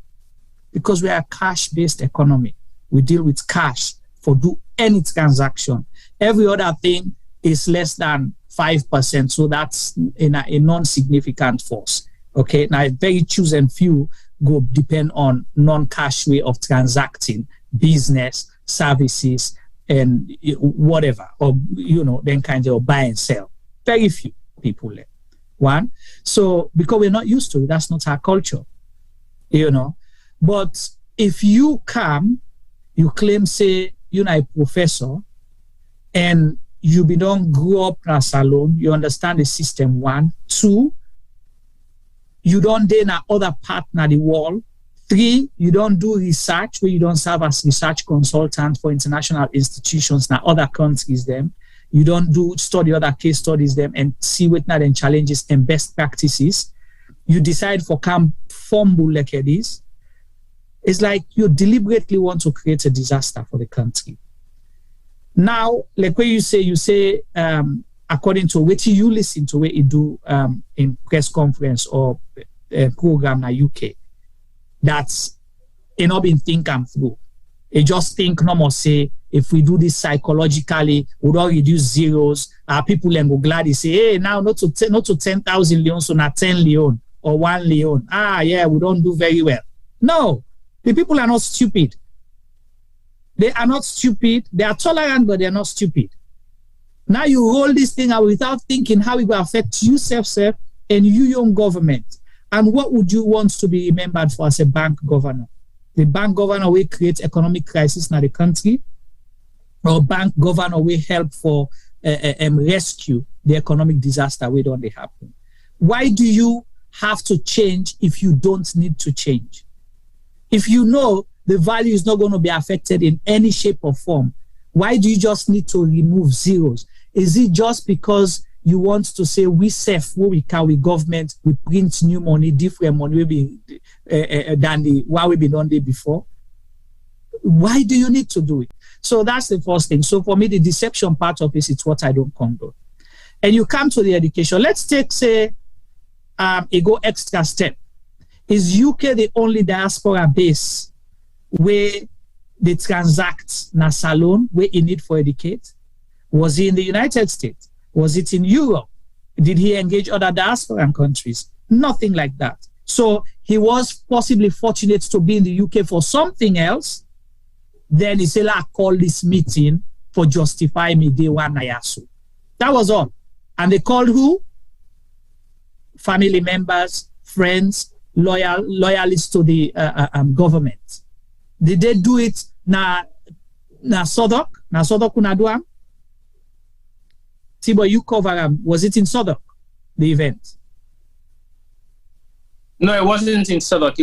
because we are a cash-based economy. We deal with cash for do any transaction. Every other thing is less than 5%, so that's in a non-significant force. Okay, now very chosen few go depend on non-cash way of transacting business, services, and whatever, or then kind of buy and sell. Very few people there. One, so because we're not used to it, that's not our culture, But if you come, you claim, say, you're a professor, and you don't grow up as alone, you understand the system, 1. 2, you don't dare na other part of the world, 3, you don't do research where you don't serve as research consultant for international institutions now other countries them. You don't do study other case studies them and see what now then challenges and best practices. You decide for camp fumble like this. It's like you deliberately want to create a disaster for the country. Now, like when you say according to what you listen to what you do in press conference or program in the UK, that's not been thinking through. You just think no more say, if we do this psychologically, we don't reduce zeros, people then go glad they say, hey, now not to 10,000 Leone, so not 10 Leone or 1 Leone. Yeah, we don't do very well. No, the people are not stupid. They are not stupid. They are tolerant, but they are not stupid. Now you roll this thing out without thinking how it will affect you, self, and you, young government. And what would you want to be remembered for as a bank governor? The bank governor will create economic crisis in the country, or bank governor will help for rescue the economic disaster where don't they happen. Why do you have to change if you don't need to change? If you know the value is not going to be affected in any shape or form, why do you just need to remove zeros? Is it just because you want to say we save what we can with government, we print new money, different money than the what we've been done there before? Why do you need to do it? So that's the first thing. So for me, the deception part of it is what I don't condone. And you come to the education. Let's take, say, a go extra step. Is UK the only diaspora base where they transact na salon, where in need for educate? Was he in the United States? Was it in Europe? Did he engage other diasporan countries? Nothing like that. So he was possibly fortunate to be in the UK for something else. Then he said, I call this meeting for justify me day one Nayasu. That was all. And they called who? Family members, friends, loyalists to the government. Did they do it na Sodok? Na Sodok unaduam? Tibo, you cover them. Was it in Sodok, the event? No, it wasn't in Sodok.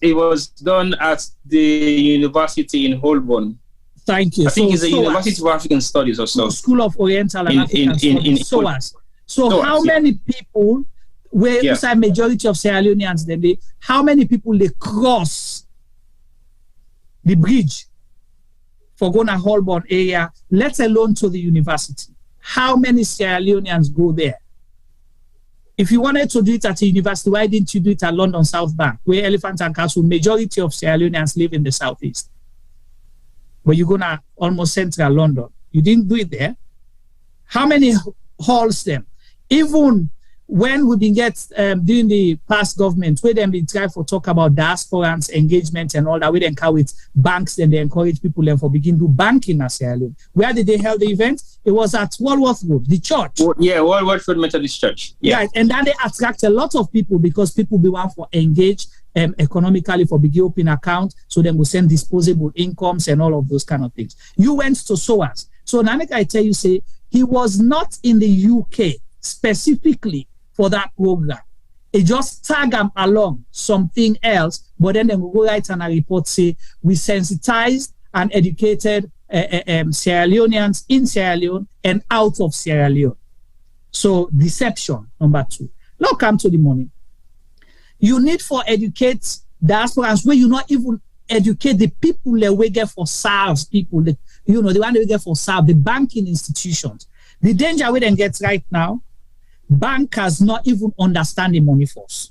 It was done at the university in Holborn. Thank you. I think it's the University of African Studies or so. School of Oriental and African Studies. So how many people, where inside majority of Sierra Leoneans, how many people they cross the bridge for going to Holborn area, let alone to the university? How many Sierra Leoneans go there? If you wanted to do it at a university, why didn't you do it at London South Bank, where Elephant and Castle, majority of Sierra Leoneans live in the southeast? But you're going to almost central London. You didn't do it there. How many halls them? Even when we been during the past government, where them been try for talk about diasporans, engagement and all that, we then come with banks and they encourage people then for begin to banking in Sierra Leone. Where did they hold the event? It was at Walworth Road, the church. Walworth Road Methodist Church. Yeah. Right, and then they attract a lot of people because people be want for engage economically for begin open account, so then we send disposable incomes and all of those kind of things. You went to SOAS. So Nanek, I tell you, say, he was not in the UK specifically for that program. It just tag them along something else, but then they will go write on a report, say, we sensitized and educated Sierra Leoneans in Sierra Leone and out of Sierra Leone. So deception, number 2. Now come to the money. You need for educate diasporans where you not even educate the people that we get for serves people, the one that we get for serve, the banking institutions. The danger we then get right now, bankers not even understand the money force.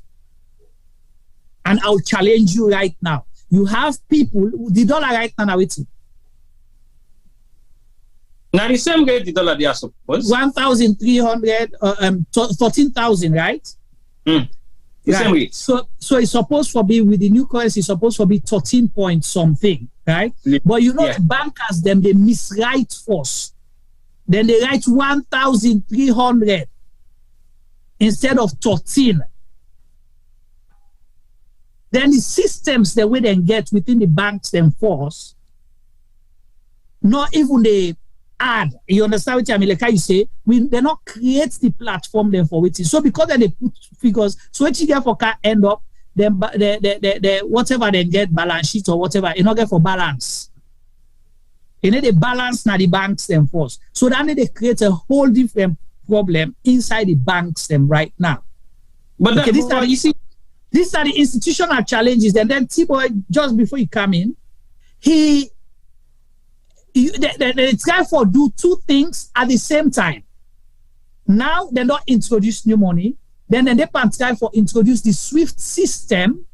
And I'll challenge you right now. You have people, the dollar right now, waiting. Now the same rate the dollar they are supposed. 1,300, 13,000, right? The same rate. So it's supposed to be with the new currency, it's supposed to be 13 point something, right? But the bankers, them they miswrite first. Then they write 1,300 instead of 13. Then the systems that we then get within the banks themselves, not even they add. You understand what I mean? Like how you say, they not create the platform then for waiting. So because then they put figures, so what you get for can end up, then the whatever they get balance sheet or whatever, you not get for balance. You need a balance now the banks them first. So that they create a whole different problem inside the banks them right now. But okay, these are the institutional challenges. And then T-Boy, just before he come in, they try for do two things at the same time. Now they don't introduce new money. Then they can try for introduce the SWIFT system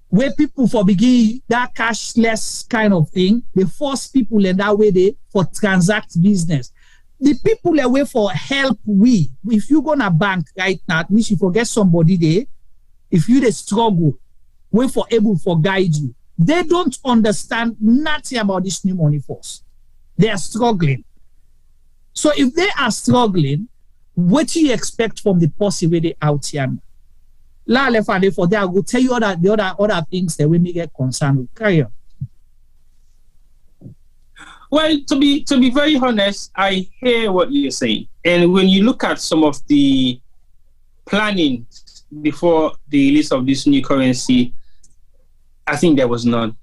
where people for begin that cashless kind of thing. They force people in that way they for transact business. The people away for help if you go to a bank right now, which you forget somebody there, if you they struggle, we for able for guide you. They don't understand nothing about this new money force. They are struggling. So if they are struggling, what do you expect from the possibility out here? La lefande for that, I will tell you other things that we may get concerned with. Carry on. Well, to be very honest, I hear what you're saying. And when you look at some of the planning before the release of this new currency, I think there was none.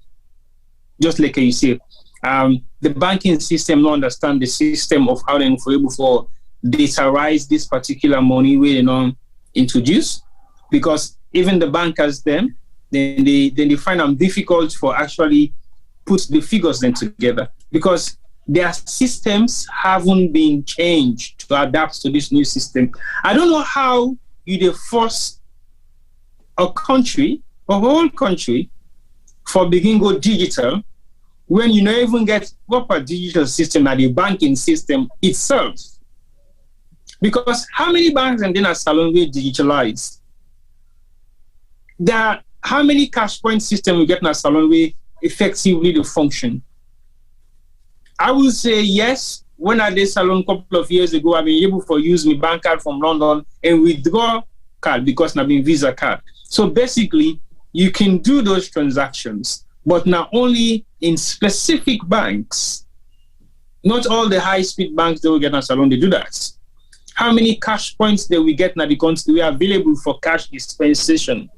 Just like you say, the banking system don't understand the system of how they're able for datarize this particular money we don't introduce, because even the bankers then they find them difficult for actually put the figures then together, because their systems haven't been changed to adapt to this new system. I don't know how you force a whole country for begin go digital when you don't even get proper digital system at the banking system itself. Because how many banks and then are salon way digitalized? How many cash point system we get in a salon way effectively to function? I will say yes. When I did salon a couple of years ago, I've been able to use my bank card from London and withdraw card because I've been Visa card. So basically, you can do those transactions, but not only in specific banks. Not all the high-speed banks that we get in a salon, they do that. How many cash points that we get in the country are available for cash dispensation?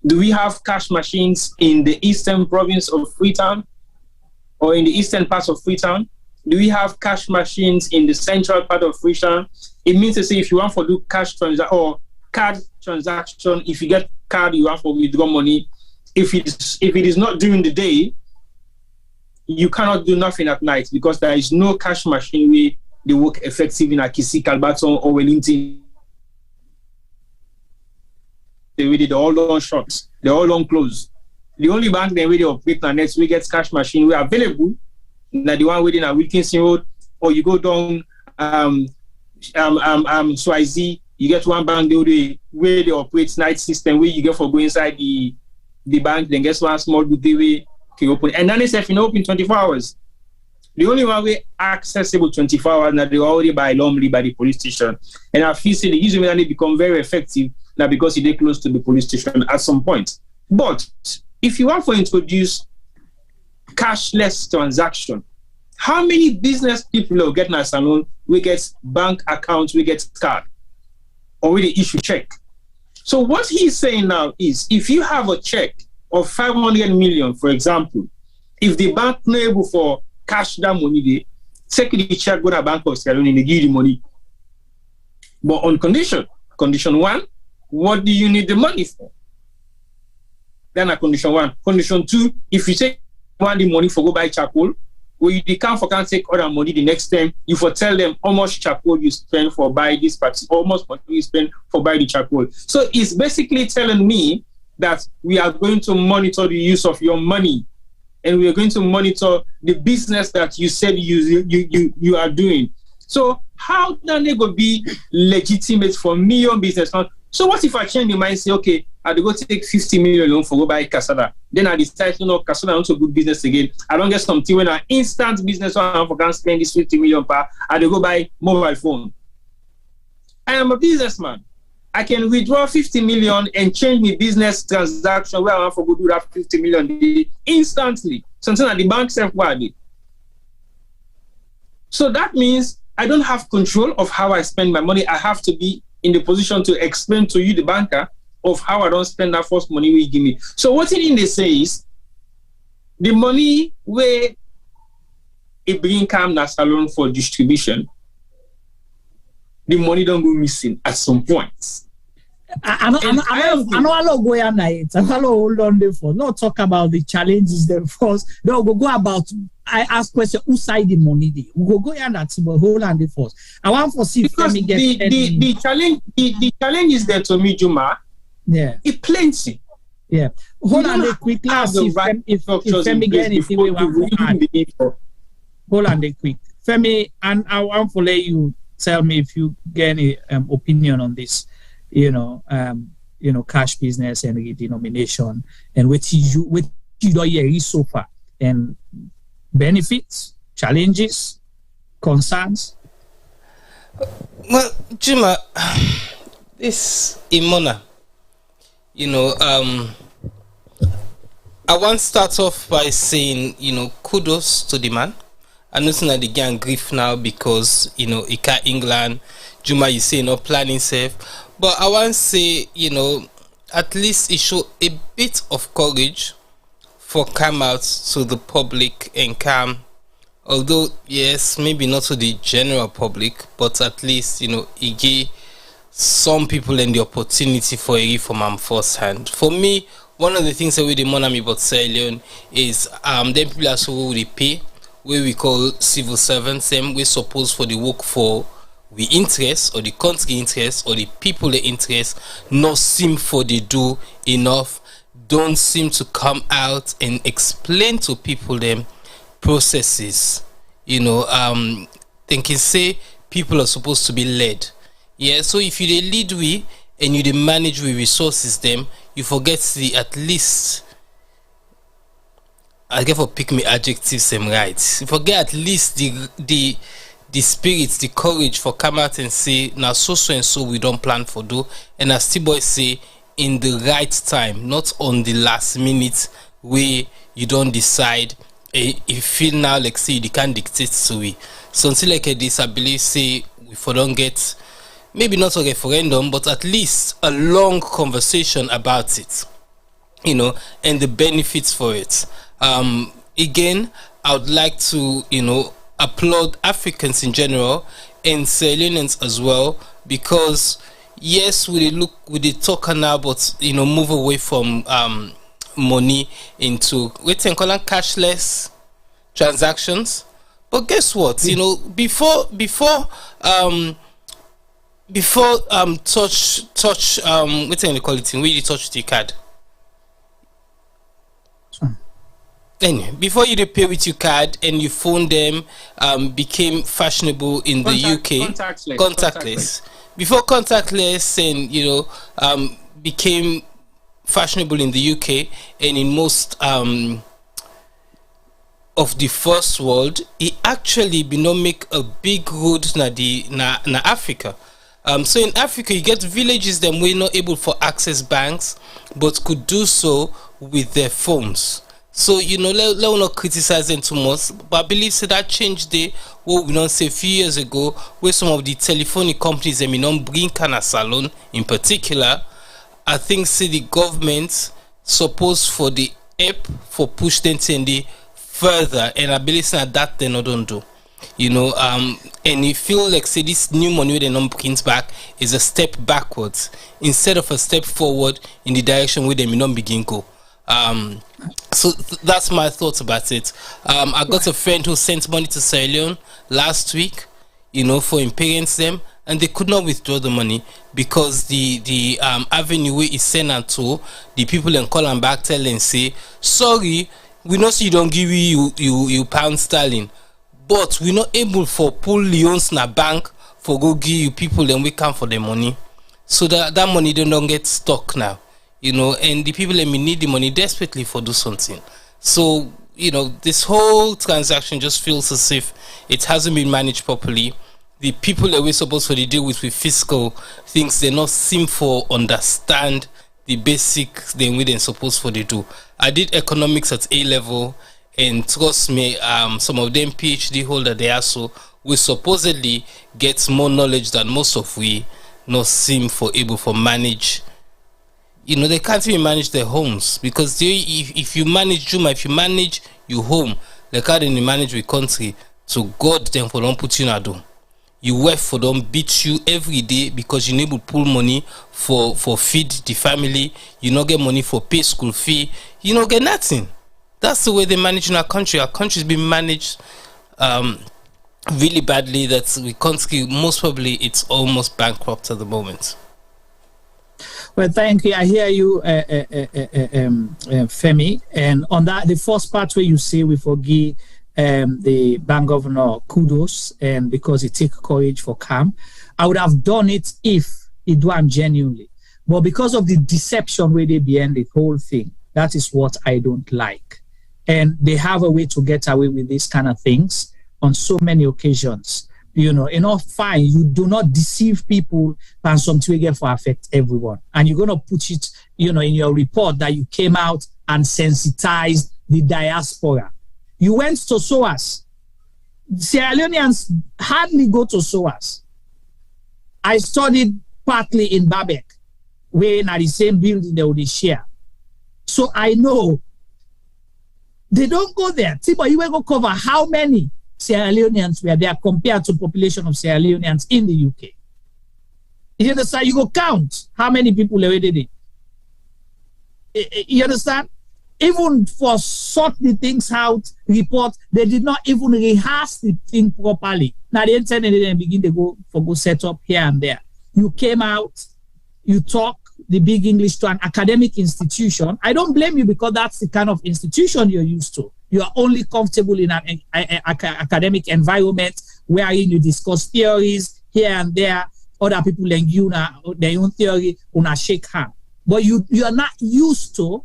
Do we have cash machines in the eastern province of Freetown or in the eastern part of Freetown? Do we have cash machines in the central part of Freetown? It means to say if you want to do cash transaction or card transaction, if you get card, you want to withdraw money. If it is not during the day, you cannot do nothing at night because there is no cash machine where they work effective in Akisi, Calbaton, or Wellington. They're all long shots. They're all long close. The only bank they really operate on next week gets cash machine we are available. That the one within a Wilkinson Road, or you go down Swazi, you get one bank where they operate night system where you get for go inside the bank, then get one small booth way can open. And then they say open 24 hours. The only one way accessible 24 hours now they already by normally by the police station. And I feel they usually become very effective now because they're close to the police station at some point. But if you want to introduce cashless transaction, how many business people will get in a salon, we get bank accounts, we get card, or we issue check? So what he's saying now is if you have a check of 500 million, for example, if the bank not able for cash that money, they take the check, go to Bank of Sierra Leone and they give you the money. But on condition one, what do you need the money for? Then a condition one. Condition two, if you take the money for go buy charcoal, where you can't take other money the next time, you for tell them how much charcoal you spend for buy this party, how much money you spend for buy the charcoal. So it's basically telling me that we are going to monitor the use of your money, and we are going to monitor the business that you said you are doing. So how can they go be legitimate for me on business? So what if I change the mind and say, okay, I go take 50 million loan for go buy Casada. Then I decide, Casada also good business again. I don't get something when I instant business one I can spend this 50 million per, I go buy mobile phone. I am a businessman. I can withdraw 50 million and change my business transaction where I want to go do that 50 million instantly. Something that the bank self-wide. So that means I don't have control of how I spend my money. I have to be in the position to explain to you, the banker, of how I don't spend that first money we give me. So what they say is the money where it bring come na salon for distribution, the money don't go missing at some point. I know go on night. I know hold on there for not talk about the challenges there first. No, go about. I ask question who side the money there. We go on that but hold on there first. I want to see because the challenge is there to me, Juma. Yeah, it plenty. Yeah, hold on there quickly. If Femi get anything we want to add. Hold on there quick, Femi, and I want to let you tell me if you get any opinion on this. Cash business and redenomination, and what you do here so far, and benefits, challenges, concerns. Well, Juma, this Imona, I want to start off by saying, kudos to the man. I'm not saying that the gang grief now because, Ika England, Juma, you say not planning safe. But I want to say, at least it showed a bit of courage for come out to the public and come. Although, yes, maybe not to the general public, but at least, it gave some people the opportunity for a reform firsthand. For me, one of the things that we demand me about Sierra Leone is them people are so we pay, where we call civil servants, them we suppose for the work for we interest or the country interest or the people the interest not seem for they do enough, don't seem to come out and explain to people them processes. Thinking say people are supposed to be led. Yeah, so if you they lead we and you they manage with resources them, you forget the at least I get for pick me adjectives them right. You forget at least the spirit, the courage for come out and say now so and so we don't plan for do, and as still boys say in the right time, not on the last minute where you don't decide. You feel now like say you can't dictate to we. So until like this, I believe say if we don't get maybe not a referendum, but at least a long conversation about it, and the benefits for it. Again, I would like to applaud Africans in general and Sierra Leoneans as well, because yes, we talk now, but move away from money into cashless transactions. But guess what? Before touch what do you call it? Where you touch the card. Anyway, before you pay with your card and you phone them became fashionable in the UK. Contactless. Before contactless and became fashionable in the UK and in most of the first world, it actually not make a big road na Africa. So in Africa you get villages them were not able for access banks but could do so with their phones. So let not criticize them too much, but I believe that changed the what we don't say a few years ago, where some of the telephonic companies they don't bring Kana Salon in particular. I think say the government supposed for the app for push them to further, and I believe that they not don't do. And you feel like say this new money they don't print back is a step backwards instead of a step forward in the direction where they may not begin go. So that's my thoughts about it. I got a friend who sent money to Sierra Leone last week, for his parents them, and they could not withdraw the money because the avenue where is sent and to the people and call them back tell and say sorry, we know you don't give you pound sterling, but we're not able for pull loans na bank for go give you people then we come for the money, so that money don't get stuck now. And the people may need the money desperately for do something. So, this whole transaction just feels as if it hasn't been managed properly. The people that we're supposed to deal with fiscal things, they not seem for understand the basic thing we they're supposed for they do. I did economics at A level, and trust me, some of them PhD holder they are so we supposedly get more knowledge than most of we not seem for able for manage you know, they can't even manage their homes, because if you manage Juma, if you manage your home, they can't even manage the country. So God then for don't put you in a door. You work for them, beat you every day because you need to pull money for feed the family. You not get money for pay school fee. You not get nothing. That's the way they manage in our country. Our country's been managed really badly. That's we country, most probably it's almost bankrupt at the moment. Well, thank you. I hear you, Femi. And on that, the first part where you say we forgive the bank governor kudos, and because he take courage for calm, I would have done it if it done genuinely. But because of the deception where they behind the whole thing, that is what I don't like. And they have a way to get away with these kind of things on so many occasions. You know, enough fine, you do not deceive people and something again for affect everyone. And you're going to put it, you know, in your report that you came out and sensitized the diaspora. You went to SOAS. Sierra Leoneans hardly go to SOAS. I studied partly in Babek, where in the same building they would share. So I know they don't go there. Tibo, you will go cover how many Sierra Leoneans were there compared to population of Sierra Leoneans in the UK. You understand? You go count how many people already did. You understand? Even for sort the things out, report, they did not even rehearse the thing properly. Now the internet then begin to go set up here and there. You came out, you talk the big English to an academic institution. I don't blame you because that's the kind of institution you're used to. You are only comfortable in an academic environment wherein you discuss theories here and there. Other people like you their own theory on shake hand. But you are not used to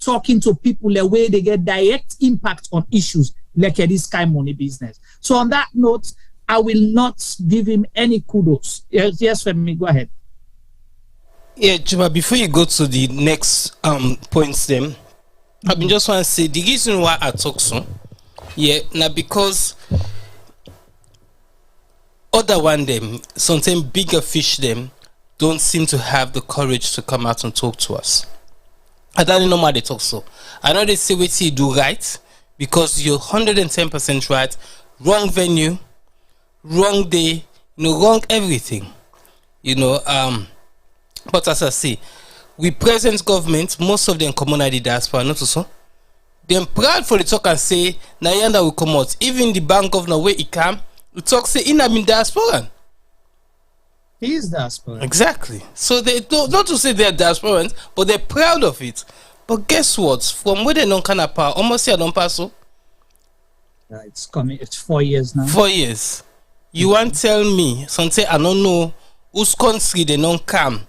talking to people the way they get direct impact on issues like this kind of money business. So on that note, I will not give him any kudos. Yes, Femi, go ahead. Yeah, Juma, before you go to the next points then, I just want to say the reason why I talk so, yeah, now because other one them, sometimes bigger fish them, don't seem to have the courage to come out and talk to us. I don't know why they talk so. I know they say what you do right, because you're 110% right, wrong venue, wrong day, you know, wrong everything. You know, but as I say, we present government, most of them come on at the diaspora, not so. They're proud for the talk and say, Nayanda will come out. Even the bank governor where he come, we talk say, in I'm in diaspora. He is diaspora. Exactly. So they don't, not to say they're diasporans, but they're proud of it. But guess what? From where they don't kind of power, almost here don't pass so. It's coming. It's 4 years now. 4 years. You want to tell me something I don't know whose country they don't come,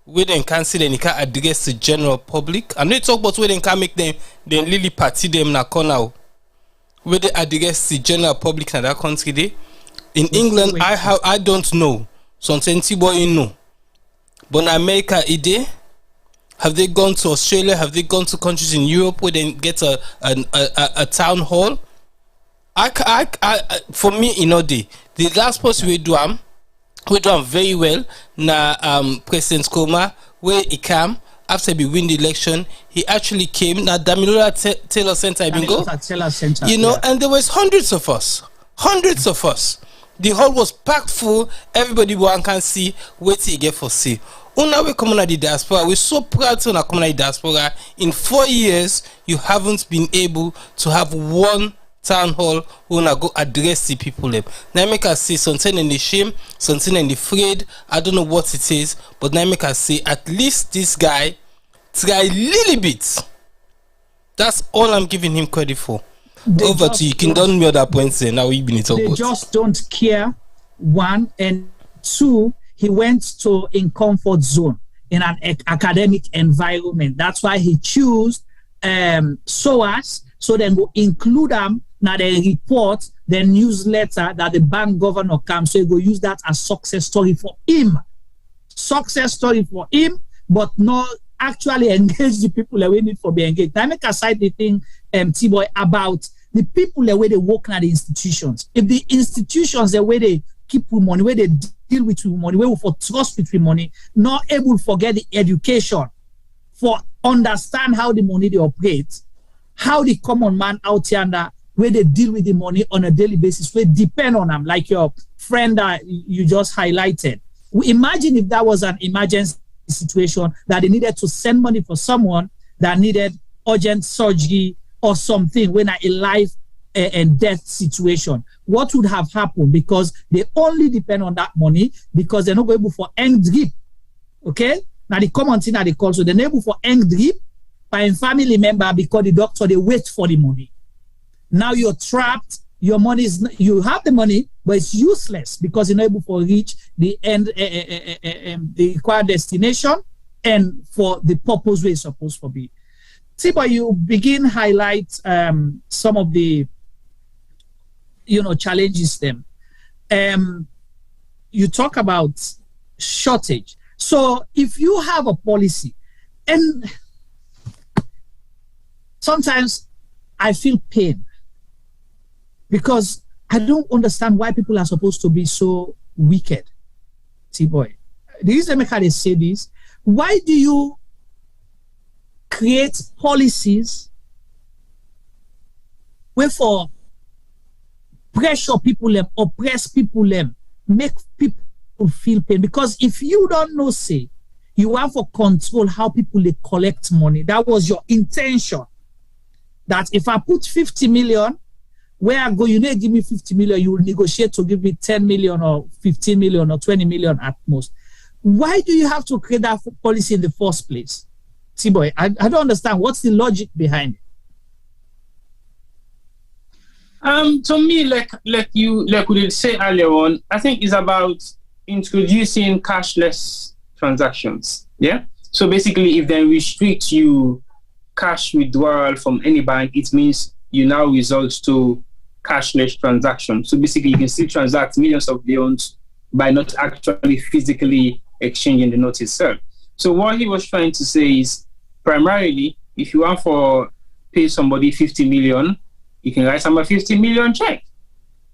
where they can see them, they can address the general public. And they talk about where they can make them, then really party them na corner. Where they address the general public in that country they. In England, I don't know. Something boy you know. But in America, have they gone to Australia? Have they gone to countries in Europe where they get a town hall? For me, you know, the last post we do very well. Na President Koma, where he came after we win the election, he actually came. Na Damilola Taylor Center, you know, and there was hundreds of us. The hall was packed full. Everybody one can see what he get for see. Una we come on the diaspora. We're so proud to come on the diaspora. In 4 years, you haven't been able to have one town hall who na go address the people. Now make us see something in the shame, something in the afraid. I don't know what it is, but now make us see at least this guy try a little bit. That's all I'm giving him credit for. Over to you. Can don't me other points there. Now we've been talking. They just don't care. One and two. He went to in comfort zone in an academic environment. That's why he chose SOAS. So then go include them now the report, the newsletter that the bank governor comes. So he go use that as success story for him. Success story for him, but not actually engage the people that we need for being engaged. I make aside the thing, T-Boy, about the people the way they work at the institutions. If the institutions the way they keep with money, where they deal with money, where we for trust with money, not able to forget the education. for understand how the money they operate, how the common man out here where they deal with the money on a daily basis, where depend on them, like your friend that you just highlighted. Imagine if that was an emergency situation that they needed to send money for someone that needed urgent surgery or something when a life and death situation. What would have happened? Because they only depend on that money because they're not able for end drip. Okay? Now the common thing that they call, so they're able for end drip by a family member because the doctor, they wait for the money. Now you're trapped, your money is, you have the money, but it's useless because you're not able to reach the end, the required destination and for the purpose where it's supposed to be. Tiba, you begin highlight some of the, challenges them. You talk about shortage. So if you have a policy, and sometimes I feel pain because I don't understand why people are supposed to be so wicked. T-boy, the reason they say this, why do you create policies where for pressure people them, oppress people them, make people feel pain? Because if you don't know, say, you have to control how people they collect money. That was your intention. That if I put 50 million, where I go, you need to give me 50 million, you will negotiate to give me 10 million or 15 million or 20 million at most. Why do you have to create that policy in the first place? T-boy, I don't understand. What's the logic behind it? To me, like we did say earlier on, I think it's about introducing cashless transactions. Yeah. So basically, if they restrict you cash withdrawal from any bank, it means you now resort to cashless transactions. So basically, you can still transact millions of leones by not actually physically exchanging the note itself. So what he was trying to say is, primarily, if you want to pay somebody 50 million, you can write some 50 million check.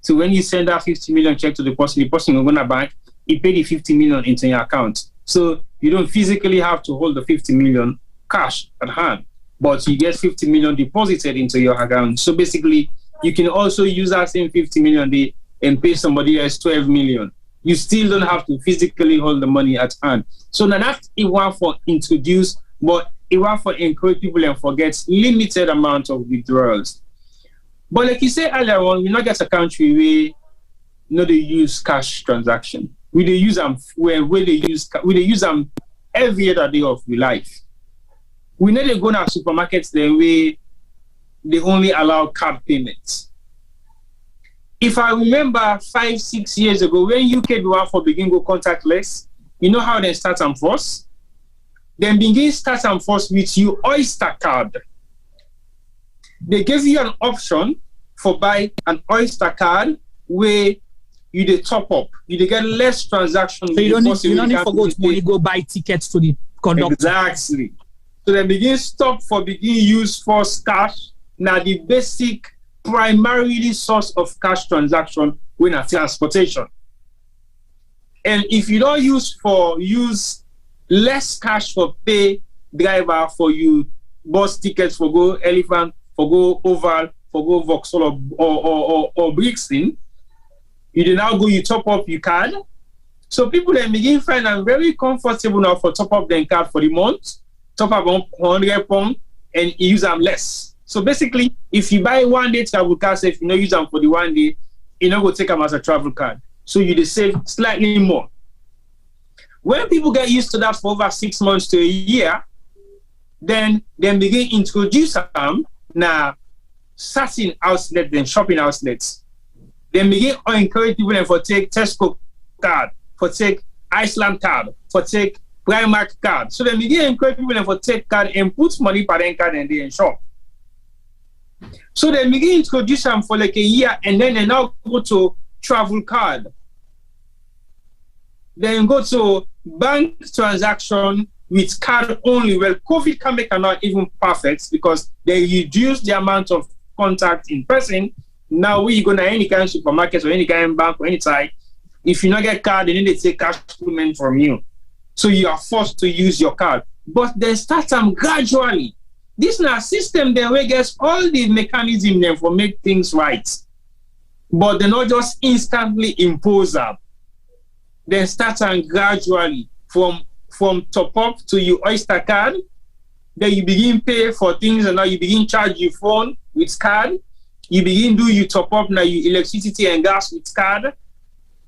So when you send that 50 million check to the person will go to bank, he paid the 50 million into your account. So you don't physically have to hold the 50 million cash at hand, but you get 50 million deposited into your account. So basically, you can also use that same 50 million and pay somebody else 12 million. You still don't have to physically hold the money at hand. So now that's it want for introduce, but it want for encourage people and forget limited amount of withdrawals. But like you said earlier on, we're not just a country where they use cash transaction. We use them we use them every other day of our life. We know they go to supermarkets the way they only allow card payments. If I remember 5-6 years ago, when UK begin go contactless, you know how they start and force? Then begin start and force with you Oyster card. They give you an option for buy an Oyster card where you they top up. You get less transactions. So you don't need to go buy tickets to the conductor. Exactly. So they begin use force cash. Now the basic primarily source of cash transaction when a transportation. And if you don't use less cash for pay driver for you bus tickets for go Elephant, for go Oval, for go Vauxhall or Brixton, you now go, you top up your card. So people then begin find I'm very comfortable now for top up their card for the month, top up £100 and use them less. So basically, if you buy 1 day travel card, if you don't use them for the 1 day, you know go take them as a travel card. So you save slightly more. When people get used to that for over 6 months to a year, then they begin introduce them now certain outlets, then shopping outlets. They begin to encourage people for take Tesco card, for take Iceland card, for take Primark card. So they begin to encourage people for take card and put money per then card and they shop. So they begin to introduce them for like a year and then they now go to travel card. Then go to bank transaction with card only. Well, COVID can make not even perfect because they reduce the amount of contact in person. Now when you go to any kind of supermarket or any kind of bank or any type, if you not get card, they need to take cash payment from you. So you are forced to use your card. but they start them gradually. This is a system that we get all the mechanism there for make things right, but they not just instantly impose them. They start them gradually from top up to your Oyster card. Then you begin pay for things, and now you begin charge your phone with card. You begin do you top up now your electricity and gas with card.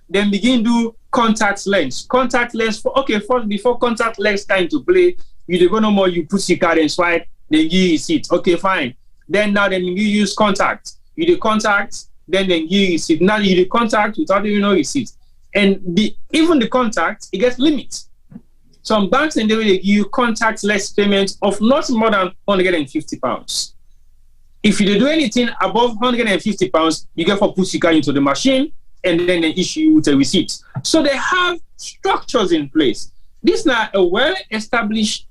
Then begin do contact lens. Contact lens before contact lens time to play, you don't go no more, you put your card and swipe, then give you receipt. Okay, fine. Then you use contact. You do contact, then give you receipt. Now you do contact without even no receipt. And even the contact, it gets limits. Some banks and they will give you contactless payments of not more than £150. If you do anything above £150, you get for put your card into the machine and then they issue you with a receipt. So they have structures in place. This is now a well-established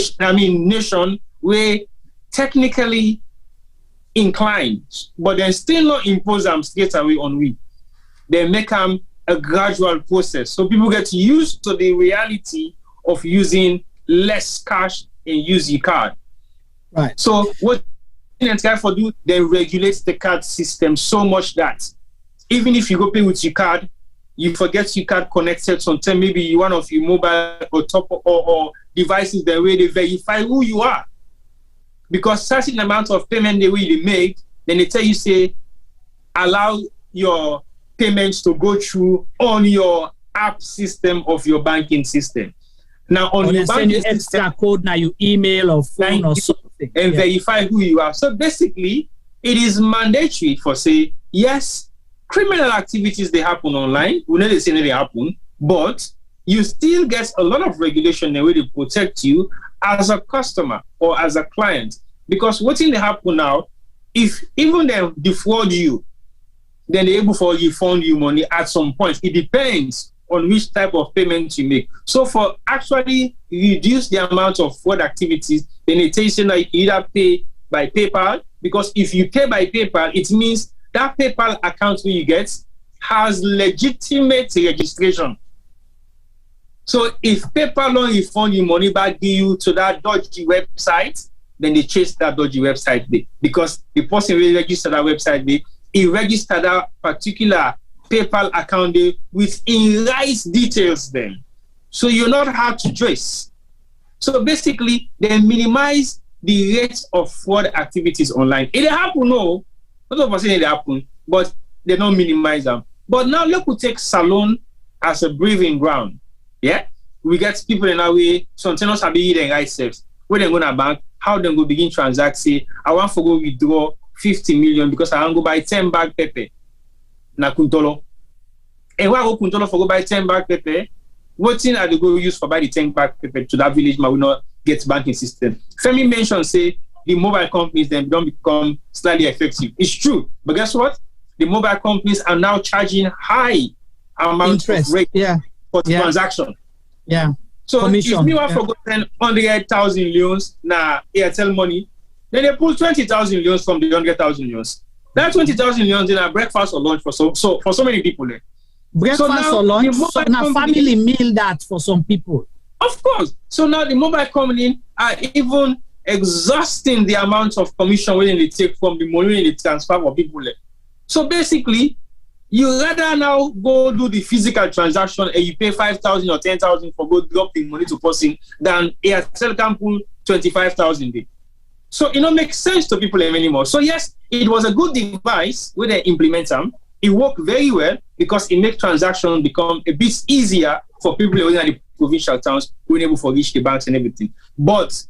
nation where technically inclined, but then still not impose them straight away on we. They make them a gradual process. So people get used to the reality of using less cash and use your card. Right. So what Insai for do, they regulate the card system so much that even if you go pay with your card, you forget your card connected sometimes, maybe one of your mobile or devices, the way they verify who you are. Because certain amount of payment the way they make, then they tell you, say, allow your payments to go through on your app system of your banking system. Now on your banking system, extra code, now you email or phone or something. And verify who you are. So basically, it is mandatory for, say, yes, criminal activities, they happen online. We know they say they happen, but you still get a lot of regulation the way they protect you as a customer or as a client. Because what's in the happen now, if even they defraud you, then they're able to refund you money at some point. It depends on which type of payment you make. So for actually reduce the amount of fraud activities, then it tells you that you can either pay by PayPal, because if you pay by PayPal, it means that PayPal account you get has legitimate registration. So if PayPal don't refund you money back you to that dodgy website, then they chase that dodgy website there. Because the person will register that website there, he registered that particular PayPal account there with in right details then. So you're not hard to trace. So basically, they minimize the rate of fraud activities online. It happen, no. Not of us saying it happen, but they don't minimize them. But now look, we take Salon as a breathing ground. Yeah? We get people in our way, sometimes have been eating right steps. When they go to bank, how they go begin transact, say, I want to go withdraw 50 million because I want to go buy 10 bag pepper. Na Kuntolo. And when I go Kuntolo for go buy 10 bag pepper, what thing are they going to use for buy the 10 bag pepper to that village, but will not get banking system? Femi mentioned, say, the mobile companies then don't become slightly effective. It's true. But guess what? The mobile companies are now charging high amounts of rate for transaction. Yeah. So commission. If me want to go spend 100,000 loans na Airtel money, then they pull 20,000 loans from the 100,000 loans. That 20,000 loans in a breakfast or lunch for so many people. Breakfast or lunch, so now family meal that for some people. Of course. So now the mobile company are even exhausting the amount of commission when they take from the money they transfer for people. So basically, you rather now go do the physical transaction and you pay 5,000 or 10,000 for go drop the money to person than Airtel can pull 25,000 day. So it don't make sense to people anymore. So yes, it was a good device where they implement them. It worked very well because it makes transactions become a bit easier for people living in the provincial towns who are able to reach the banks and everything. But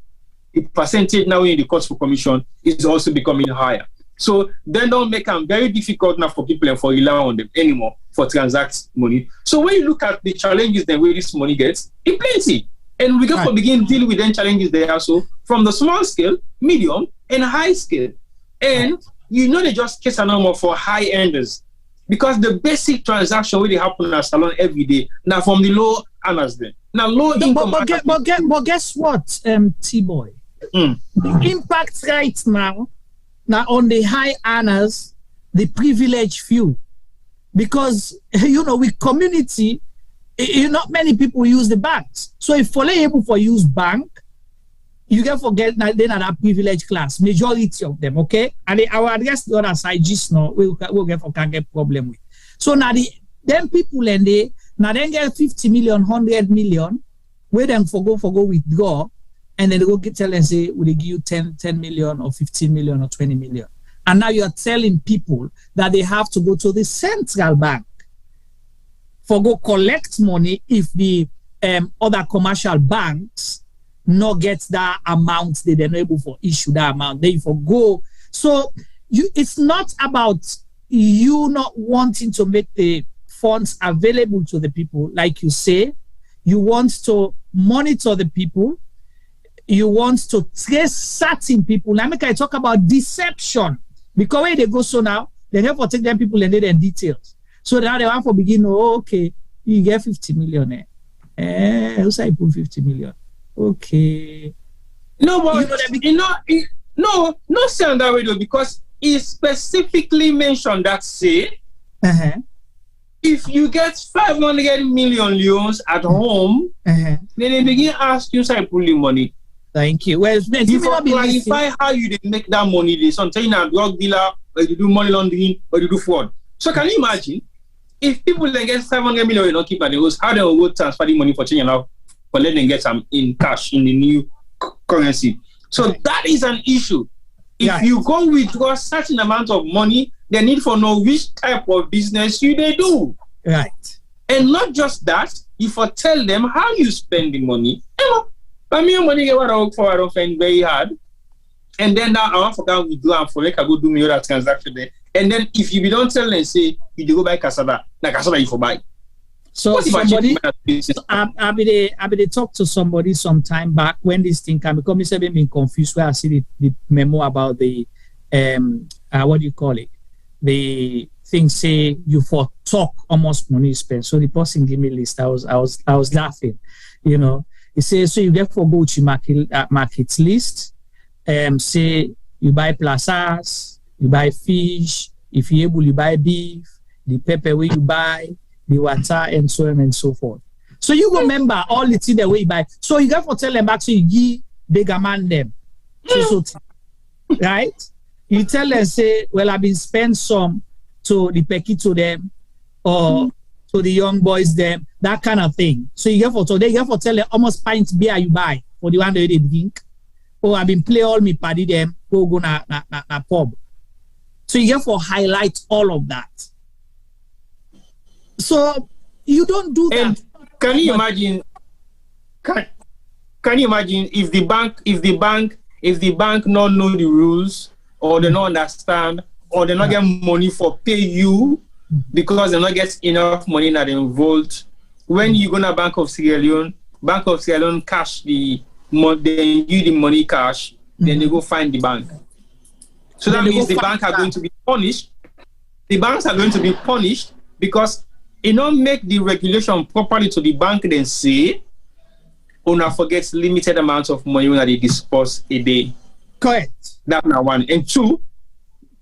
the percentage now in the cost for commission is also becoming higher. So they don't make them very difficult now for people and for rely on them anymore for transact money. So when you look at the challenges that where this money gets, it's plenty. And we got to begin deal with them challenges there also from the small scale, medium, and high scale. And you know they just case a number for high enders. Because the basic transaction really happen at salon every day. Now from the low earners then. Now low income. But guess what, T-Boy? The impact right now on the high earners, the privileged few. Because, with community, Not many people use the banks. So if for able for use bank, you can forget that they're not a privileged class, majority of them, okay? And I will address the other side just now, we'll get for can't get problem with. So now them people and they now then get 50 million, 100 million, where them for go withdraw, and then they go tell and say, will they give you 10 million or 15 million or 20 million? And now you're telling people that they have to go to the central bank for go collect money if the other commercial banks not get that amount, they're not able to issue that amount. They forgo. So it's not about you not wanting to make the funds available to the people, like you say. You want to monitor the people. You want to trace certain people. Now, I talk about deception. Because when they go so now, they have to take them people and then details. So now they want to begin, okay, you get 50 million. Who say put 50 million? Okay. No, but no sound that way though, because it specifically mentioned that say if you get 500 million loans at home, then they begin ask you say pull the money. Thank you. Well, you clarify how you did make that money. Sometimes you're a drug dealer, or you do money laundering, or you do fraud. So can you imagine if people then get 700 million, you don't keep at the house, how they will transfer the money for change now for letting them get some in cash in the new currency? So that is an issue. If you go withdraw a certain amount of money, they need to know which type of business they do. Right. And not just that, you for tell them how you spend the money. But me money get what I work for, I don't find very hard. And then now I want to go withdraw and for make I go do me other transaction there. And then if you don't tell them say you go buy cassava, now cassava you for buy. So somebody, I be talk to somebody some time back when this thing can become been confused where I see the memo about the what do you call it? The thing say you for talk almost money spent. So the person give me a list. I was laughing, you know. It says so you get for go to market list. Say you buy plazas, you buy fish, if you able you buy beef, the pepper where you buy, the water and so on and so forth. So you remember all the things the way you buy. So you got to tell them back so you give bigger man them. So right? You tell them say, well, I've been spent some to the pecky to them or to the young boys them, that kind of thing. So you get for today, you get for tell them almost pint beer you buy for the one that they drink. Or I've been play all me party them, go na pub. So you get for highlight all of that. So you don't do that. And can you imagine? Can you imagine if the bank not know the rules or they not understand or they not get money for pay you because they not get enough money that involved? When you go to Bank of Sierra Leone cash the money, they give the money cash, then they go find the bank. So that means the bank are going to be punished. The banks are going to be punished because it don't make the regulation properly to the bank then say, owner forgets limited amounts of money when they disperse a day. Correct. That's now one. And two,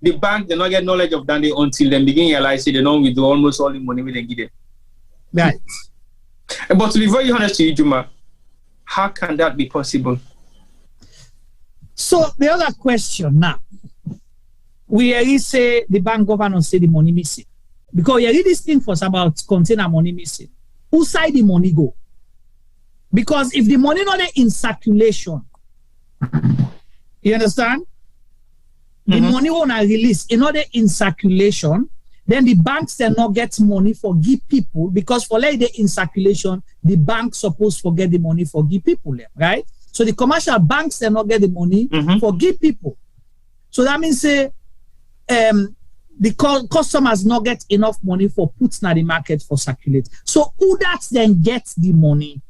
the bank they not get knowledge of that day until they begin realize they don't withdraw almost all the money when they give them. Right. But to be very honest to you, Juma, how can that be possible? So the other question now, we already say the bank governor say the money missing. Because you read this thing for about container money missing. Who side the money go? Because if the money not in circulation, you understand? The money won't release in order in circulation, then the banks will not get money for give people because for like the in circulation, the bank supposed to get the money for give people, right? So the commercial banks will not get the money for give people. So that means say the customers not get enough money for putting at the market for circulate. So who that then gets the money?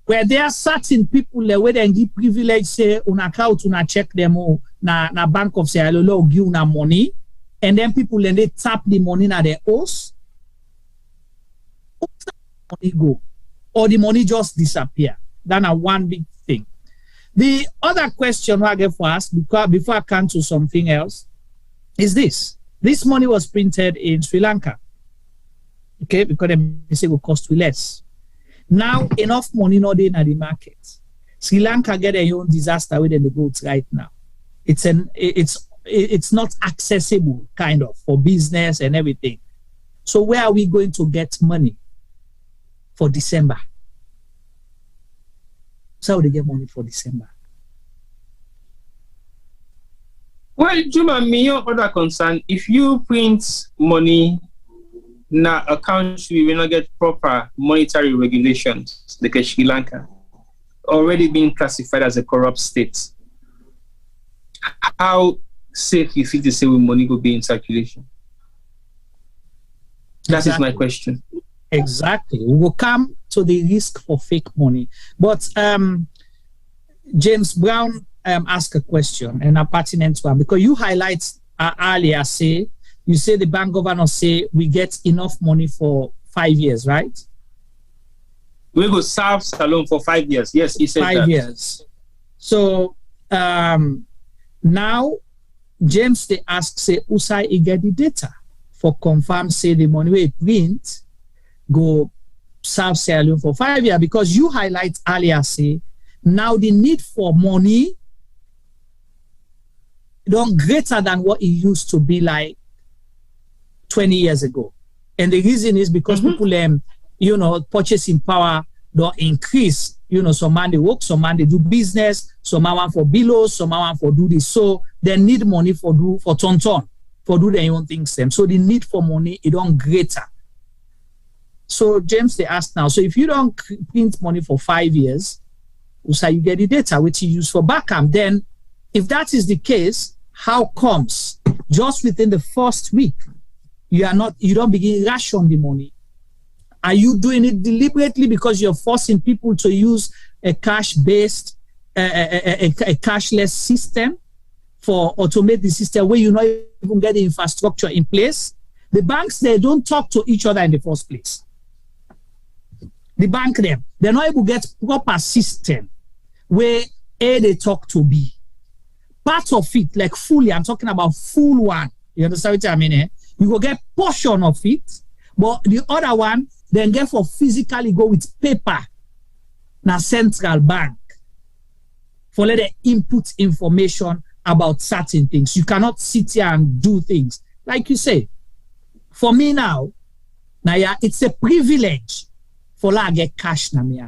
Where there are certain people where they give privilege say on account to check them all na Bank of Sierra Leone give una money and then people then they tap the money na their house. Money go or the money just disappear. That's one big thing. The other question I get for us before I come to something else is this. This money was printed in Sri Lanka. Okay, because they say will cost you less. Now, enough money not in the market. Sri Lanka get their own disaster within the goods right now. It's not accessible kind of for business and everything. So where are we going to get money for December? So how do they get money for December? Well, Juma, me your other concern, if you print money now a country will not get proper monetary regulations, like Sri Lanka, already being classified as a corrupt state, how safe you feel to say when money will be in circulation? That is my question. Exactly. We will come to the risk for fake money. But James Brown asked a question, and a pertinent one, because you highlight earlier, you say the bank governor say we get enough money for 5 years, right? We go serve Salon for 5 years. Yes, he said 5 years. So now James they ask say Usai he get the data for confirm say the money we print go serve Sierra Leone for 5 years, because you highlight earlier say now the need for money don't greater than what it used to be like 20 years ago. And the reason is because people purchasing power don't increase. Some man they work, some man they do business, some man want for bills, some man want for do this. So they need money for do their own things them. So the need for money it don't greater. So James they ask now, so if you don't print money for 5 years, so you get the data which you use for backup. Then if that is the case, how comes just within the first week you don't begin ration the money? Are you doing it deliberately because you're forcing people to use a cash-based, a cashless system for automate the system where you not even get the infrastructure in place? The banks, they don't talk to each other in the first place. The bank, they're not able to get proper system where A, they talk to B. Part of it, like fully, I'm talking about full one. You understand what I mean? You go get portion of it, but the other one, then get for physically go with paper. Now central bank. For let them input information about certain things. You cannot sit here and do things. Like you say, for me now, it's a privilege for I get cash na me.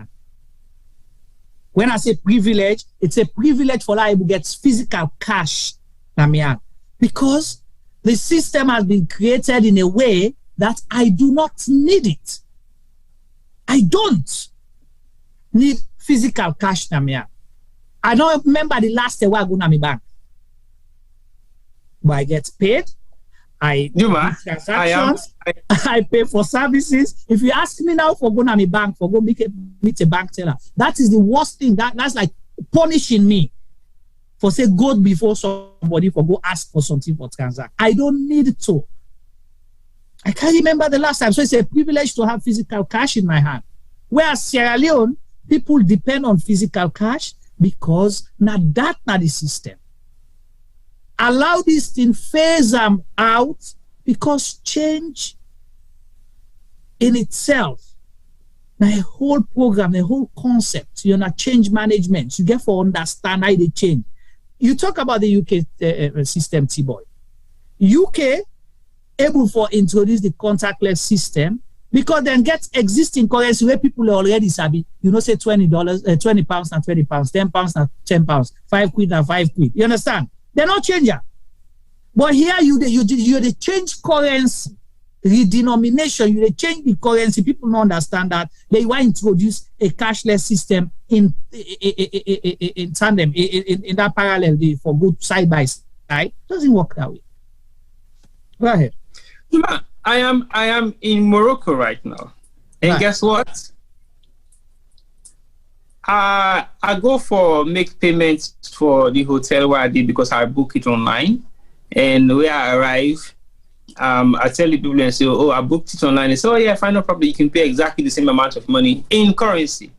When I say privilege, it's a privilege for I to get physical cash na me. Because the system has been created in a way that I do not need it. I don't need physical cash na me. I don't remember the last time I go to my bank. But I get paid. I do transactions. I pay for services. If you ask me now for go to my bank, for go meet a bank teller, that is the worst thing. That's like punishing me for say go before somebody for go ask for something for transact. I don't need to. I can't remember the last time. So it's a privilege to have physical cash in my hand. Whereas Sierra Leone, people depend on physical cash because not the system. Allow this thing phase them out, because change in itself, the whole program, the whole concept, change management, you get for understand how they change. You talk about the UK system, T-Boy. UK able for introduce the contactless system because then get existing currency where people are already sabi. Say $20, 20 pounds and 20 pounds, 10 pounds and 10 pounds, 5 quid and 5 quid. You understand? They're not changing. But here you they change currency, redenomination, you they change the currency. People don't understand that. They want to introduce a cashless system in tandem, in that parallel for good side by side. Doesn't work that way. Go ahead. I am in Morocco right now. And right. Guess what? I go for make payments for the hotel where I did because I book it online. And where I arrive, I tell the people and say, oh, I booked it online. They say, oh yeah, fine, no problem. You can pay exactly the same amount of money in currency.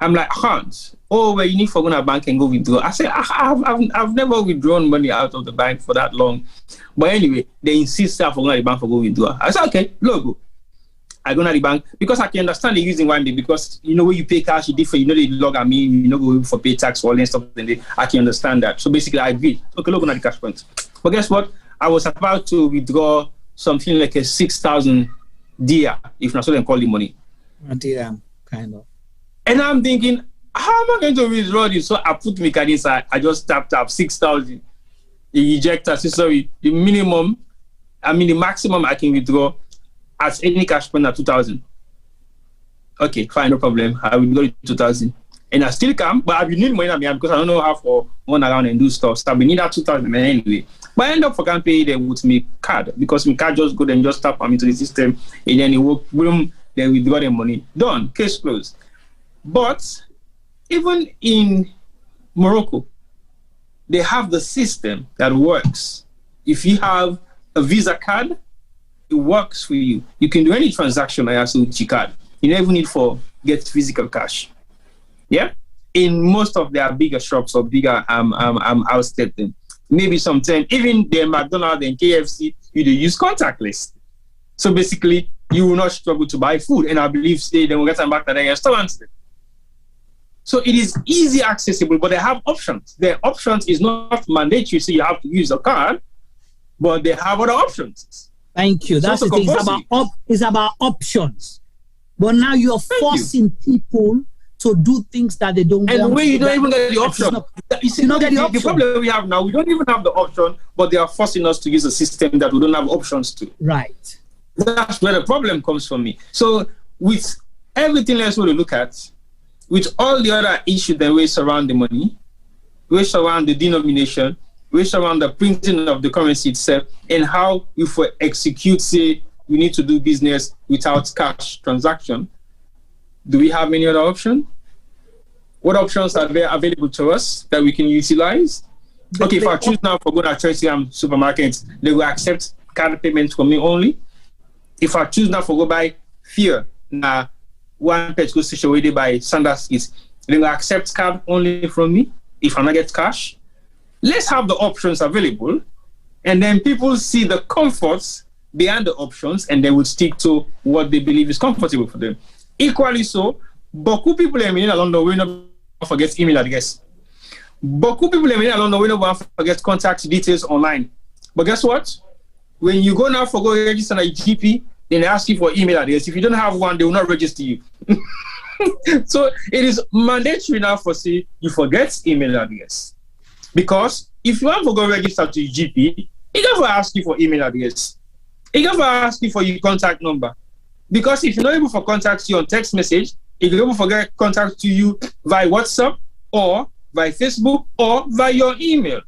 I'm like, Hans, oh, well, you need to go to a bank and go withdraw. I said, I've never withdrawn money out of the bank for that long. But anyway, they insist that I go to the bank for go withdraw. I said, okay, logo. I go to the bank because I can understand the reason why. Because you know when you pay cash, you different. You know they log at me. You know go for pay tax or all that stuff. And I can understand that. So basically, I agree. Okay, look at the cash point. But guess what? I was about to withdraw something like a 6,000 dia, if not so they call the money. Dirham, kind of. And I'm thinking, how am I going to withdraw this? So I put my card inside. I just tapped 6,000. The ejector, sorry, the maximum I can withdraw at any cash point at 2,000. Okay, fine, no problem. I will go to 2,000. And I still come, but I will need money because I don't know how to run around and do stuff. So I will need that 2,000 anyway. But I end up for can't pay them with my card because my card just go and just tap into the system and then it will boom, then withdraw the money. Done, case closed. But even in Morocco, they have the system that works. If you have a Visa card, it works for you. You can do any transaction with your card. You don't even need to get physical cash. Yeah? In most of their bigger shops or bigger outlet, maybe sometimes, even the McDonald's and KFC, you do use contactless. So basically, you will not struggle to buy food. And I believe they will get them back to their restaurants. So it is easy accessible, but they have options. Their options is not mandatory, so you have to use a card, but they have other options. Thank you. That's the thing. It's about options. But now you're forcing people to do things that they don't want. And when you don't even get the option. The problem we have now, we don't even have the option, but they are forcing us to use a system that we don't have options to. Right. That's where the problem comes from me. So with everything else we look at, with all the other issues that we surround the money, we surround the denomination, we surround the printing of the currency itself, and how if we execute, say, we need to do business without cash transaction, do we have any other option? What options are there available to us that we can utilize? Okay, if I choose now for going to Chelsea supermarkets, they will accept card payments from me only. If I choose now for go buy Fear, now one petrol station where they buy Sanders is, they will accept card only from me if I not get cash. Let's have the options available, and then people see the comforts behind the options, and they will stick to what they believe is comfortable for them. Equally so, beaucoup people in London will not forget email address. Beaucoup people in London will not forget contact details online. But guess what? When you go now for go register at a GP, then they ask you for email address. If you don't have one, they will not register you. So it is mandatory now for say you forget email address. Because if you want to go register to your GP, he can ask you for email address. He can ask you for your contact number. Because if you're not able to contact you on text message, he can able to get contact to you via WhatsApp or via Facebook or via your email.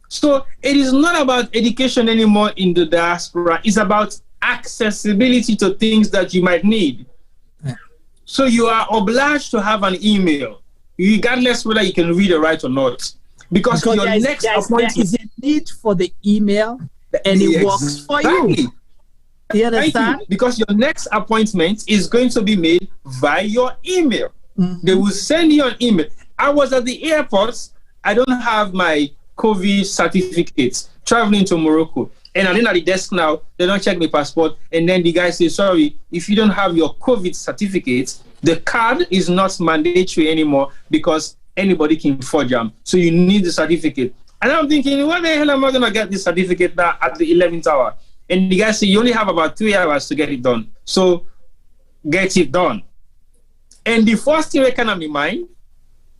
So it is not about education anymore in the diaspora. It's about accessibility to things that you might need. So you are obliged to have an email, regardless whether you can read or write or not. Because your next appointment... There is a need for the email and it works for you. You understand? Because your next appointment is going to be made via your email. Mm-hmm. They will send you an email. I was at the airport. I don't have my COVID certificates traveling to Morocco. And I'm in at the desk now. They don't check my passport. And then the guy says, sorry, if you don't have your COVID certificate, the card is not mandatory anymore because anybody can forge them. So you need the certificate. And I'm thinking, what the hell am I going to get this certificate now at the 11th hour? And the guy said, you only have about 3 hours to get it done. So get it done. And the first thing that came to my mind,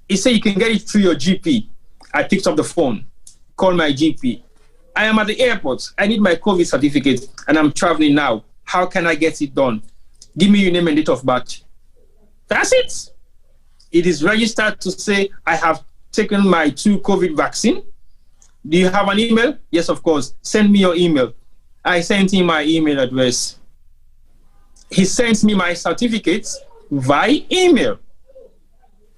he said you can get it through your GP. I picked up the phone, called my GP. I am at the airport. I need my COVID certificate and I'm traveling now. How can I get it done? Give me your name and date of birth. That's it. It is registered to say I have taken my 2 COVID vaccine. Do you have an email? Yes, of course. Send me your email. I sent him my email address. He sent me my certificates via email.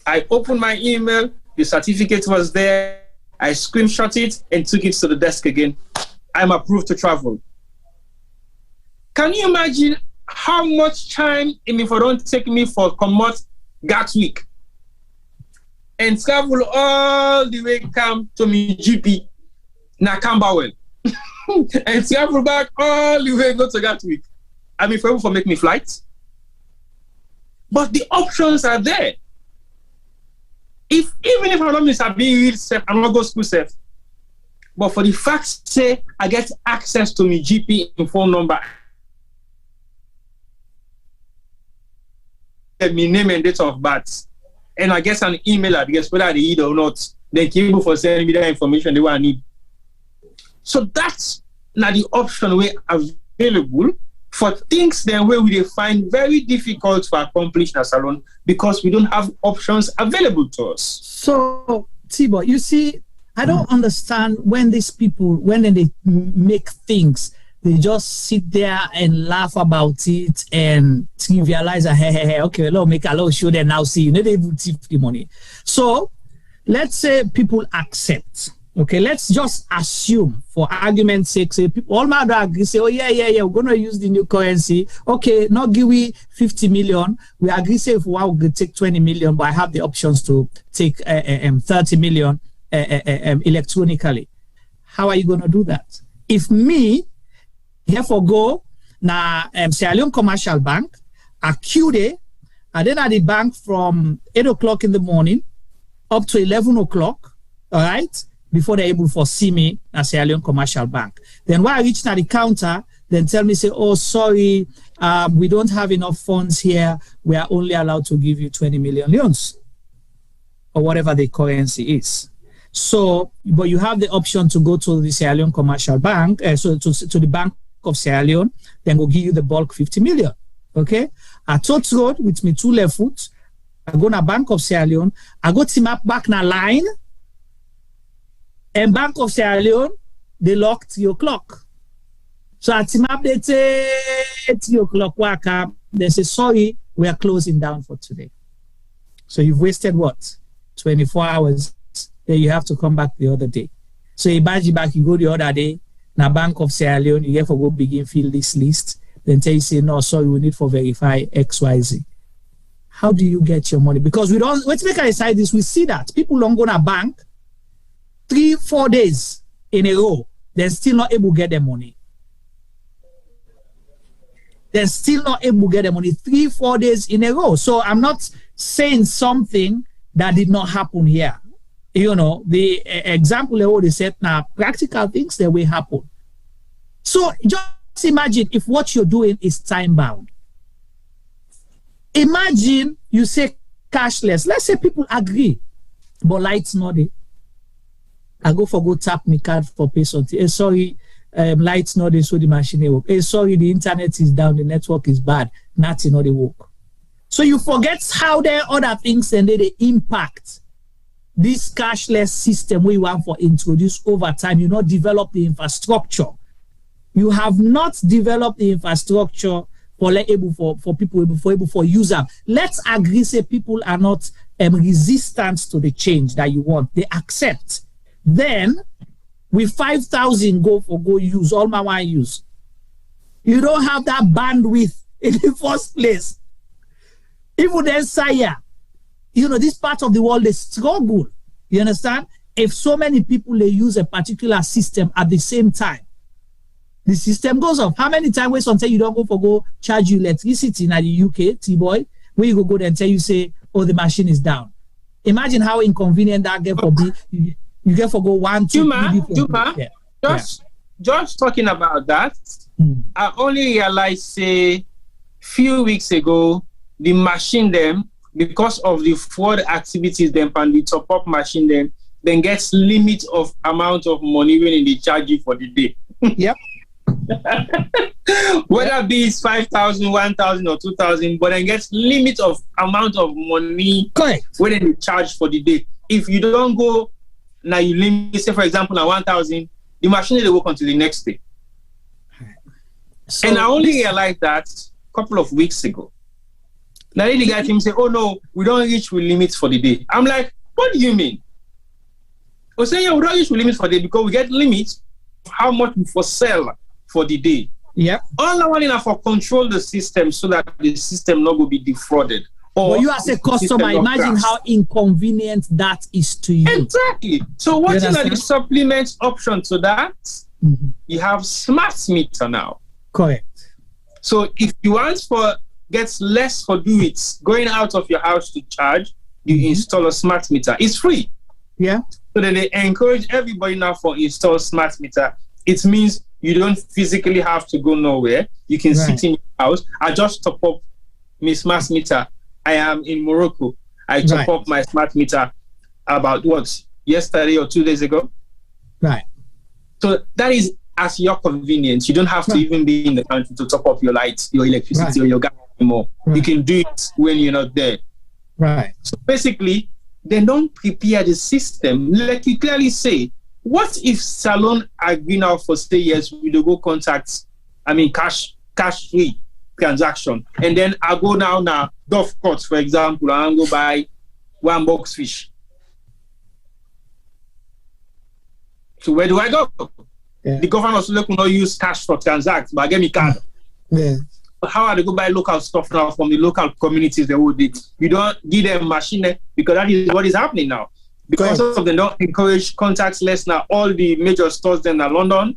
I opened my email. The certificate was there. I screenshot it and took it to the desk again. I'm approved to travel. Can you imagine how much time if I don't take me for Commot Gatwick and travel all the way come to me GP na Camberwell and travel back all the way go to Gatwick? I mean, for make me flights. But the options are there. Even if I'm not Mr. being safe, I'm not go school safe. But for the fact say I get access to my GP and phone number, my name and date of birth, and I get an email address, whether they need or not, they keep for sending me that information they want need. So that's not the option we available for things then where we find very difficult to accomplish in a salon because we don't have options available to us. So, Tibo, you see, I don't understand when these people, when they make things, they just sit there and laugh about it and trivialize and hey, okay, let's show them now, see, they will take the money. So, let's say people accept. Okay, let's just assume, for argument's sake, say people all might agree, say, oh yeah, we're gonna use the new currency. Okay, not give we 50 million. We agree, say if we will take 20 million, but I have the options to take 30 million electronically. How are you gonna do that? If me, therefore go na Sierra Leone Commercial Bank, a QD, and then at the bank from 8 o'clock in the morning up to 11 o'clock, all right? Before they're able to see me at Sierra Leone Commercial Bank. Then when I reach at the counter, then tell me, say, oh, sorry, we don't have enough funds here. We are only allowed to give you 20 million leones or whatever the currency is. So, but you have the option to go to the Sierra Leone Commercial Bank, to the Bank of Sierra Leone, then we'll give you the bulk 50 million. Okay? At Tots Road with me 2 left foot, I go to Bank of Sierra Leone, I go to map back na line, and Bank of Sierra Leone, they lock 3 o'clock. So at Timap, they say 3 o'clock, they say, sorry, we are closing down for today. So you've wasted what? 24 hours. Then you have to come back the other day. So imagine back, you go the other day, now Bank of Sierra Leone, you have to go begin fill this list. Then tell you, say, no, sorry, we need for verify XYZ. How do you get your money? Because we don't, let's make a decide this, we see that people don't go to bank 3-4 days in a row, they're still not able to get their money. They're still not able to get their money 3-4 days in a row. So I'm not saying something that did not happen here. You know, the example they said now, practical things that will happen. So just imagine if what you're doing is time bound. Imagine you say cashless. Let's say people agree, but lights not there. I go tap my card for pay something. Hey, sorry, lights not there, so the machine work. Hey, sorry, the internet is down, the network is bad, nothing not they work. So you forget how there are other things and they impact this cashless system we want for introduce over time. You not develop the infrastructure. You have not developed the infrastructure for people able for user. Let's agree, say people are not resistant to the change that you want. They accept. Then, with 5,000 go use, all my one use. You don't have that bandwidth in the first place. Even then, Sire, you know, this part of the world, they struggle. You understand? If so many people, they use a particular system at the same time, the system goes off. How many times until you don't go charge you electricity in the UK, T-boy, where you go there and tell you, say, oh, the machine is down. Imagine how inconvenient that get for be. You get for go 1, 2, Juma, just talking about that, I only realized, say, few weeks ago, the machine them, because of the fraud activities them and the top-up machine them, then gets limit of amount of money when they charge you for the day. Yep. Whether be it's 5,000, 1,000 or 2,000, but then gets limit of amount of money when they charge for the day. If you don't go, now you limit, say for example, now 1,000, the machine they work until the next day. So and I only realized that a couple of weeks ago. Now the guy came and say, oh no, we don't reach with limits for the day. I'm like, what do you mean? I was saying, yeah, we don't reach with limits for the day because we get limits of how much we for sell for the day. Yeah. All I want is for control the system so that the system not will be defrauded. But you as a customer, imagine how inconvenient that is to you. Exactly. So what is the supplement option to that? You have smart meter now. Correct. So if you want for gets less for do it, going out of your house to charge, you install a smart meter. It's free. Yeah. So then they encourage everybody now for install smart meter. It means you don't physically have to go nowhere. You can sit in your house. I just top up my smart meter. I am in Morocco. I top up my smart meter about yesterday or 2 days ago. Right. So that is at your convenience. You don't have to even be in the country to top up your lights, your electricity, or your gas anymore. You can do it when you're not there. Right. So basically, they don't prepare the system. Like you clearly say, what if Salon agree now for say yes, we do go cash-free transaction, and then I go now Dove Court, for example, and go buy one box fish. So where do I go? Yeah. The government will not use cash for transact, but I get me card. Yeah. How are they go buy local stuff now from the local communities? They would you don't give them machine because that is what is happening now. Because of them don't encourage contactless now. All the major stores then are London,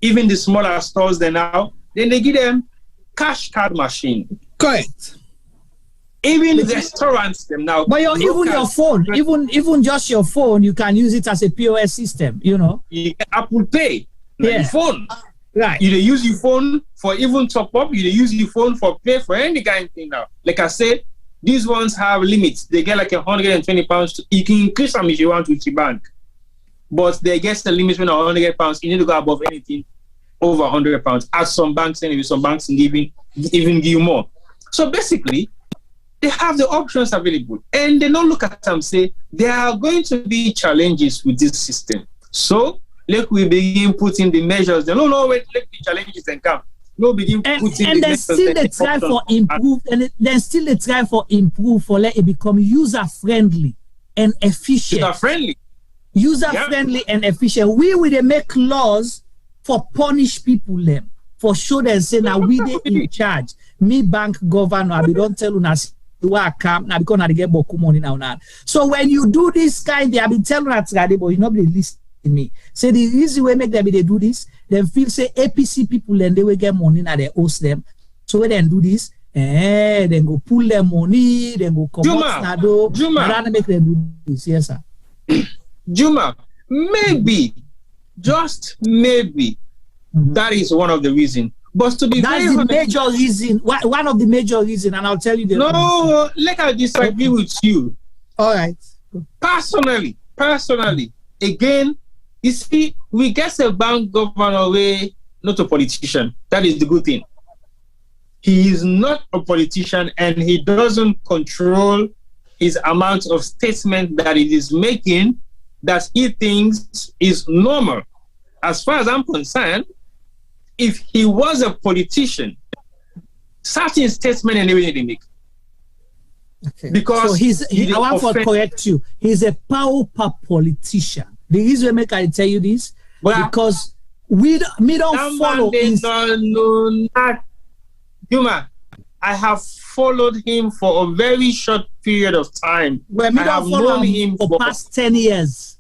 even the smaller stores then now. Then they give them cash card machine. Correct. Even the restaurants them now. But even your phone, even just your phone, you can use it as a POS system. You know. You can Apple Pay. Your phone. Right. You use your phone for even top up. You use your phone for pay for any kind of thing now. Like I said, these ones have limits. They get like £120. You can increase them if you want with your bank. But they get the limit when £100. You need to go above anything over £100. At some banks, anyway, some banks even give you more. So basically, they have the options available. And they don't look at them and say, there are going to be challenges with this system. So let we begin putting the measures. No, wait, let the challenges then come. No, begin putting and the then measures. Still they try for improve, and then still they try for improve for let it become user friendly and efficient. User friendly and efficient. We will make laws for punish people them for sure. They say now we they in charge. Me bank governor, I don't tell you do I come now because I get boku money now. So when you do this kind, they have been telling us that but you not be listening me. Say the easy way make them they do this, then feel say APC people and they will get money now they host them. So when they do this, then go pull their money, then go come out Juma, make them do this. Yes, sir. Juma, maybe, just maybe, that is one of the reasons. But to be that's the major reason. One of the major reasons, and I'll tell you the no, let I disagree with you. All right. Personally, again, you see, we get a bank governor way, not a politician. That is the good thing. He is not a politician and he doesn't control his amount of statement that he is making that he thinks is normal. As far as I'm concerned, if he was a politician, certain statement and everything they make. Okay. Because I want to correct you. He's a power politician. The reason I tell you this, because me don't follow. Juma, I have followed him for a very short period of time. Well, me don't follow him for past 10 years.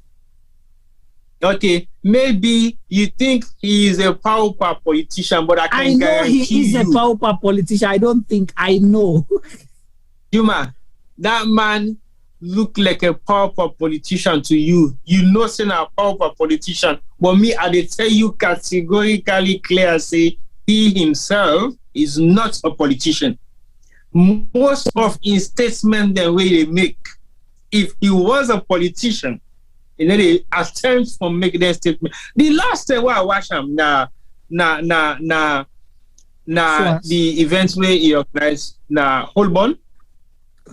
Okay, maybe you think he is a power politician, but I know he is a power politician. I don't think I know. Juma, that man look like a power politician to you. You know, saying a power politician, but me, I dey tell you categorically clear, say he himself is not a politician. Most of his statements, the way they make, if he was a politician, you know, they attempt for making that statement. The last time I watched him, the events where he organized, Holborn.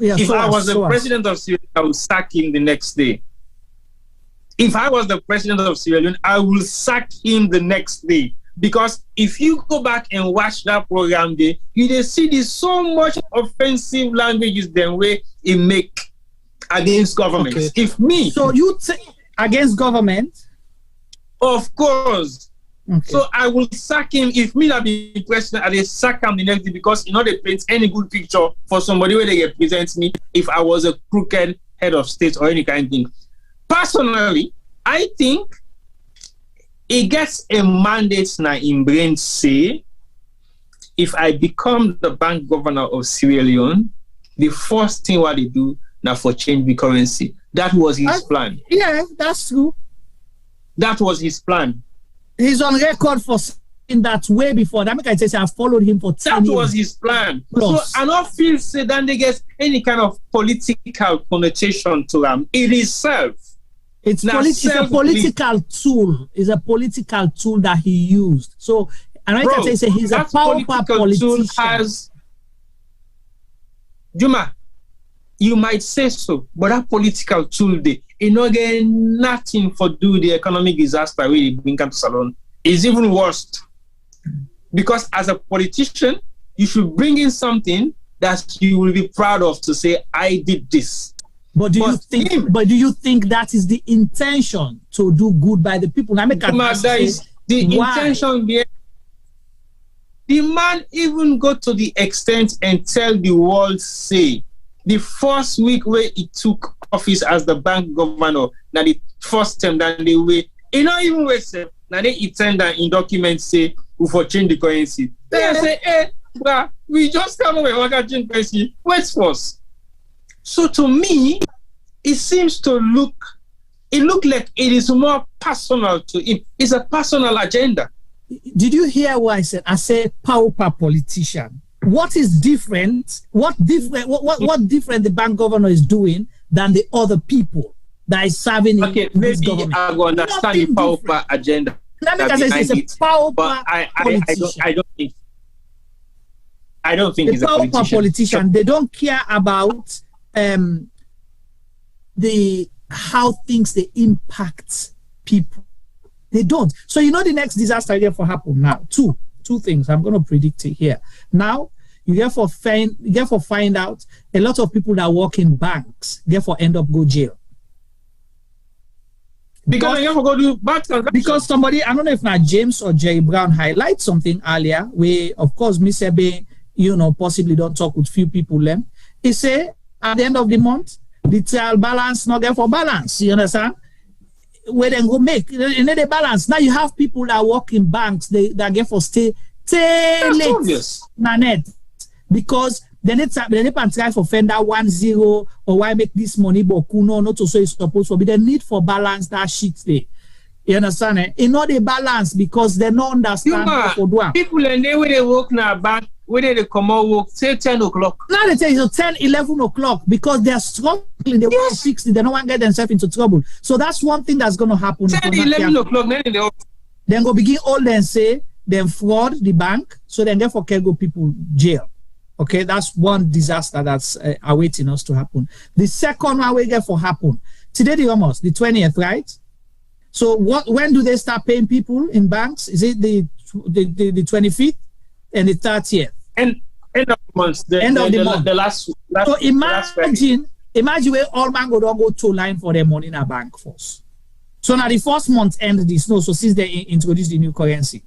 Yeah, if I was the president of Sierra Leone, I would sack him the next day. If I was the president of Sierra Leone, I will sack him the next day. Because if you go back and watch that program there, you see there's so much offensive languages the way he make against government. Okay. So you against government? Of course. Okay. So I will sack him. If me not be president, I will sack him the next day because you know they paint any good picture for somebody where they represent me if I was a crooked head of state or any kind of thing. Personally, I think it gets a mandate now in brain say if I become the bank governor of Sierra Leone, the first thing what they do now for change the currency. That was his plan. Yeah, that's true. That was his plan. He's on record for saying that way before. That make I say I followed him for 10 years. That was his plan. Plus. So I don't feel say that they get any kind of political connotation to them. It is self. It's a political tool. It's a political tool that he used. So and I can say he's a powerful politician. Juma, you might say so, but that political tool, it not get nothing for do the economic disaster we bring to Salon. It's even worse. Because as a politician, you should bring in something that you will be proud of to say, I did this. But do you think that is the intention to do good by the people? Intention there. The man even go to the extent and tell the world, say, the first week where he took office as the bank governor, now the first time that they wait, he not even wait, now they attend that in documents say, we for change the currency. They say, hey, bruh, we just come over and change currency. Wait for us. So to me, it seems to look like it is more personal to him. It's a personal agenda. Did you hear what I said? I said power politician. What is different? What different the bank governor is doing than the other people that is serving in this government? I will understand the power agenda. It's a power politician. I don't think he's a politician. They don't care about how things they impact people. They don't. So you know the next disaster again for happen now. Two things I'm going to predict it here. Now you therefore find out a lot of people that work in banks therefore end up go jail. Because somebody, I don't know if not James or Jerry Brown highlight something earlier where of course Mr. B, possibly don't talk with few people them. He say at the end of the month the trial balance not get for balance. You understand? Where they go make the balance. Now you have people that work in banks, that get for stay late because they need to try for fender 1-0 or why make this money but kuno not to so it's supposed to be the need for balance that shit there. You understand? It's not a balance because they don't understand people and they when they work in a bank, when they come out work, say 10 o'clock. Now they tell you 10, 11 o'clock because they're struggling, they want to fix it, they don't want to get themselves into trouble. So that's one thing that's going to happen. 10, 11 o'clock, then go begin all then say, then fraud the bank, so then therefore can go people jail. Okay, that's one disaster that's awaiting us to happen. The second one we get for happen. Today the 20th, right? So when do they start paying people in banks? Is it the 25th and the 30th? End of the month. The last. So imagine where all man go to line for their money in a bank first. So now the first month end this so since they introduced the new currency,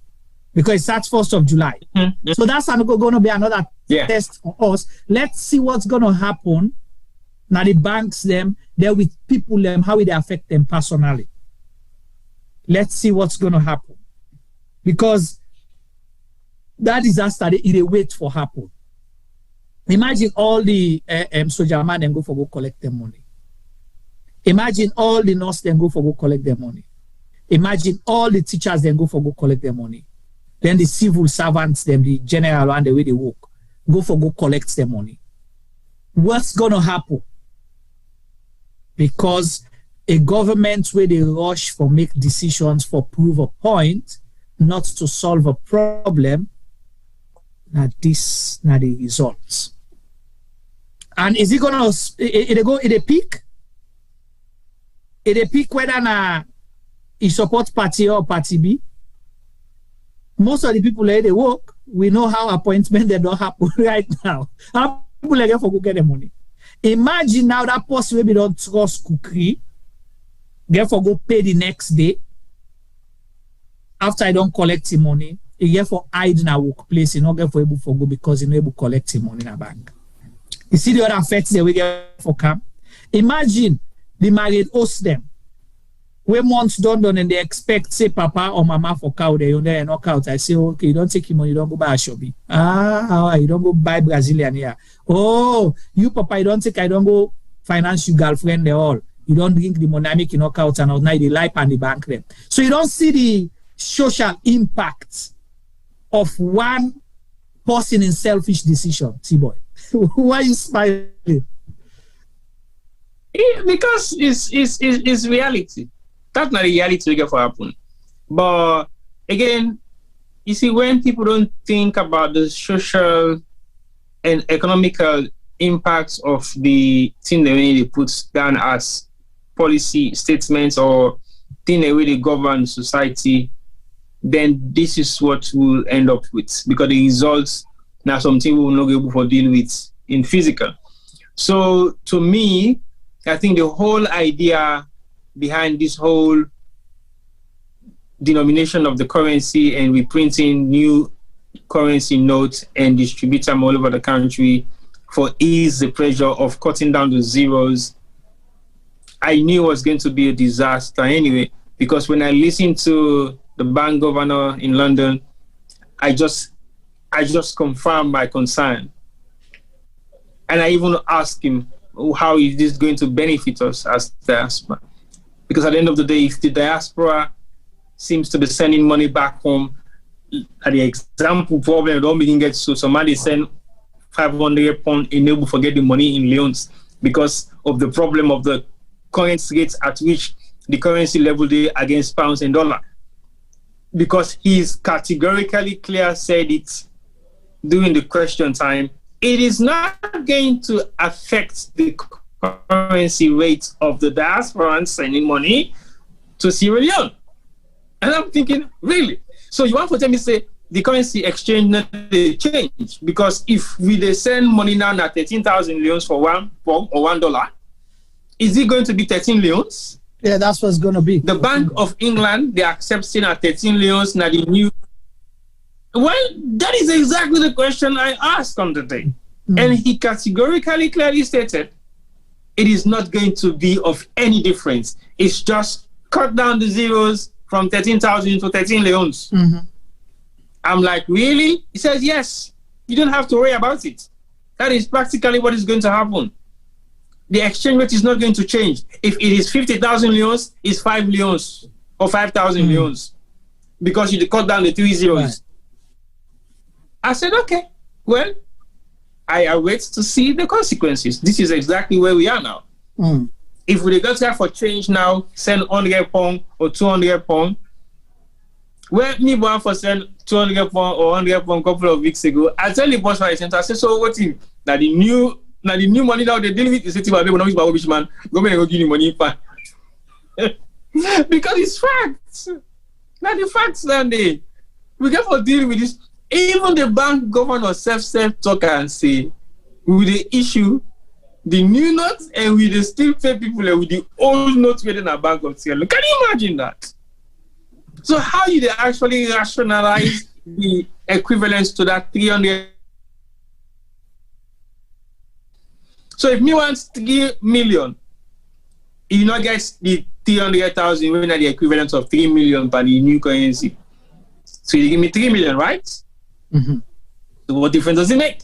because it starts 1st of July. Mm-hmm. So that's going to be another test for us. Let's see what's going to happen. Now the banks they're with people how will they affect them personally. Let's see what's going to happen, because that disaster they wait for happen. Imagine all the soldier man then go collect their money. Imagine all the nurse then go collect their money. Imagine all the teachers then go collect their money. Then the civil servants, them the general and the way they work, go collect their money. What's going to happen? Because a government where they rush for make decisions for prove a point, not to solve a problem, now this now the results. And is it gonna it a peak? It a peak whether na it support party or party B? Most of the people where they work, we know how appointment they don't happen right now. How people like for go get the money. Imagine now that person maybe don't trust cookery, therefore go pay the next day. After I don't collect the money, you get for hide in a workplace, you not get for able for go because you not able to collect the money in a bank. You see the other effects that we get for camp. Imagine the married host them. when months done and they expect, say, papa or mama for cow, they knock out. I say, okay, you don't take him on, you don't go buy a shopping. You don't go buy Brazilian here. Oh, you papa, you don't take, I don't go finance your girlfriend, they all. You don't drink the money, make you knock out and all night, the life and the bank them. So you don't see the social impact of one person in selfish decision, T-boy. Why are you smiling? Because it's reality. That's not a reality we get for happen. But again, you see, when people don't think about the social and economical impacts of the thing they really put down as policy statements or thing they really govern society, then this is what we'll end up with, because the results now something we will not be able to deal with in physical. So to me, I think the whole idea behind this whole denomination of the currency and reprinting new currency notes and distribute them all over the country for ease the pressure of cutting down the zeros, I knew it was going to be a disaster anyway, because when I listened to the bank governor in London, I just confirmed my concern. And I even asked him, how is this going to benefit us as diaspora? Because at the end of the day, if the diaspora seems to be sending money back home, at the example problem, don't begin get so somebody send £500 enable forget the money in Leones because of the problem of the current rates at which the currency level day against pounds and dollar. Because he's categorically clear said it during the question time, it is not going to affect the currency rate of the diaspora sending money to Sierra Leone. And I'm thinking, really? So you want to tell me, say, the currency exchange not change? Because if we send money now at 13,000 leones for $1, is it going to be 13 leones? Yeah, that's what's going to be. The Bank of England, they are accepting at 13 leones, now the new. Well, that is exactly the question I asked on the day. And he categorically clearly stated, it is not going to be of any difference. It's just cut down the zeros from 13,000 to 13 leones. I'm like, really? He says, yes. You don't have to worry about it. That is practically what is going to happen. The exchange rate is not going to change. If it is 50,000 leones, it's 5 leones or 5,000 leones because you cut down the 3 zeros. Right. I said, okay, well, I await to see the consequences. This is exactly where we are now. If we got there for change now, send £100 or £200, where me want for send £200 or £100 a couple of weeks ago, I tell the boss right center, I say, so what thing? Now the new money now they deal with is man, go and go give you money because it's facts. Now the facts that we get for deal with this. Even the bank governor self talk and say, with the issue, the new notes and we the still pay people with the old notes within a bank of Sierra Leone. Can you imagine that? So how you they actually rationalize the equivalence to that 300? So if me wants 3 million, you not get the 300,000 when the equivalent of 3 million by the new currency. So you give me 3 million, right? So what difference does it make?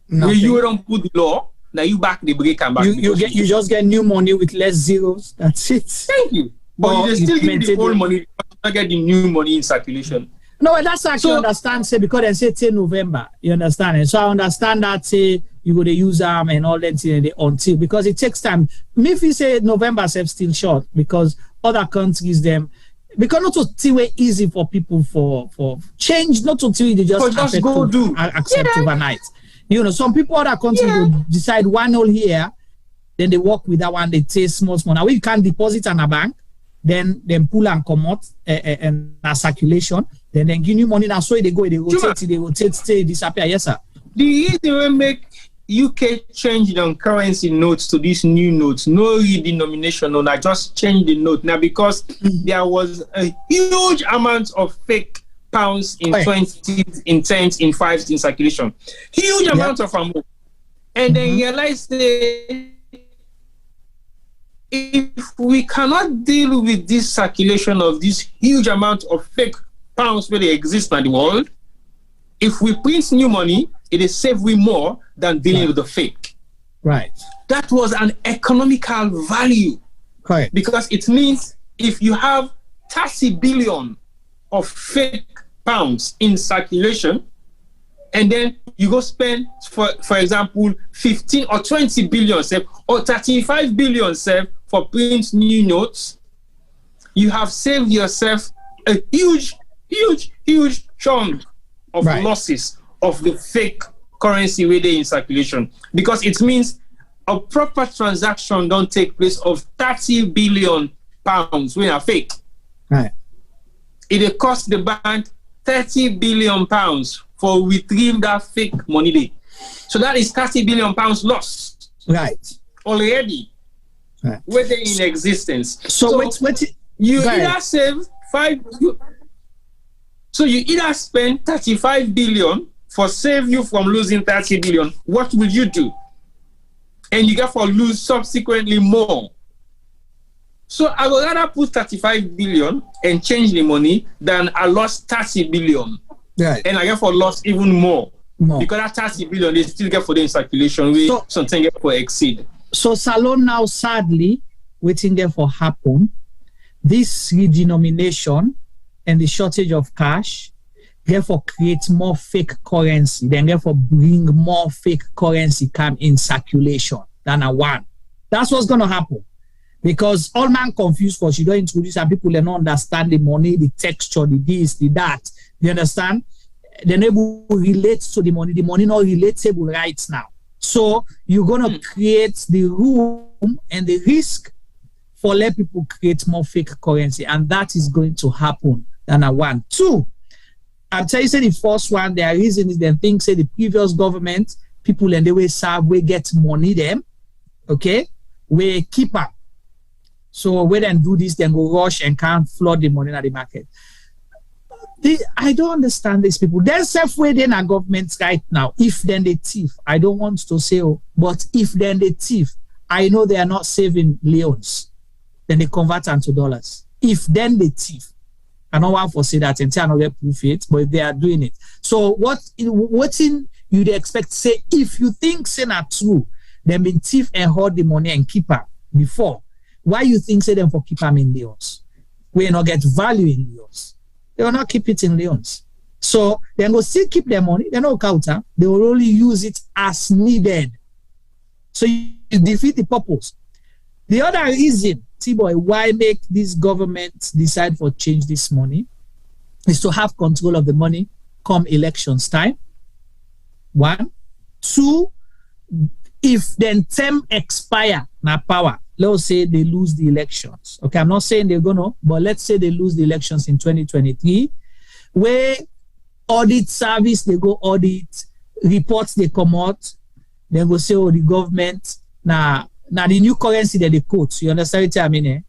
When you don't put the law, now you back the break and back. You just get new money with less zeros. That's it. Thank you. But you still get the old money, you don't get the new money in circulation. No, that's actually understand, say, because they say till November. You understand? And so I understand that, say, you go to use them and all that until, because it takes time. Me, if you say November, still short, because other countries, them, because not to easy for people for change, not to they just go do accept overnight. You know, some people other countries will decide 1 hole here, then they work with that one, they take small. Now we can deposit in a bank, then pull and come out and circulation, then give you money now, so they rotate, stay, disappear. Yes, sir. The easy way make UK change the currency notes to these new notes, no redenomination, no, I just change the note now because there was a huge amount of fake pounds in 20s, in 10s, in 5s in circulation. Huge amount of amount. And then realize if we cannot deal with this circulation of this huge amount of fake pounds where they exist in the world, if we print new money, it is save we more than dealing with the fake. Right. That was an economical value. Correct. Because it means if you have 30 billion of fake pounds in circulation, and then you go spend, for example, 15 or 20 billion or 35 billion for print new notes, you have saved yourself a huge chunk of losses of the fake currency where they in circulation. Because it means a proper transaction don't take place of 30 billion pounds when are fake. Right. It cost the bank 30 billion pounds for retrieve that fake money there. So that is 30 billion pounds lost. Right. Already. Right. Whether in existence. So you either save 5 billion. So you either spend 35 billion for save you from losing 30 billion. What will you do? And you get for lose subsequently more. So I would rather put 35 billion and change the money than I lost 30 billion. Right. And I get for lost even more. Because that 30 billion they still get for the in circulation we something get for exceed. So Salon now sadly waiting there for happen. This redenomination and the shortage of cash therefore create more fake currency, then therefore bring more fake currency come in circulation than a one. That's what's gonna happen. Because all man confused for you don't introduce and people they don't understand the money, the texture, the this, the that. You understand? They're able to relate to the money not relatable right now. So you're gonna create the room and the risk for let people create more fake currency, and that is going to happen than a one. Two, I'm telling you, the first one, their reason is they think say the previous government, people and they will serve, we get money them, okay? We keep up. So we then do this, then go rush and can't flood the money in the market. I don't understand these people. There's self-way in our governments right now. If then they thief, I don't want to say, but if then they thief, I know they are not saving leons. Then they convert them to dollars. If then they thief, I don't want to say that until I don't proof it, but if they are doing it. So what in you'd expect, say, if you think say not true, then been thief and hold the money and keep her before. Why you think say them for keep them in leons? We not get value in leons. They will not keep it in leons. So they will still keep their money. They no counter. They will only use it as needed. So you defeat the purpose. The other reason, T-boy, why make this government decide for change this money is to have control of the money come elections time. One. Two, if then term expire na power, let's say they lose the elections. Okay, I'm not saying they're gonna, but let's say they lose the elections in 2023, where audit service, they go audit, reports they come out, they go say, the government, now the new currency that they quote, you understand what I mean? Eh?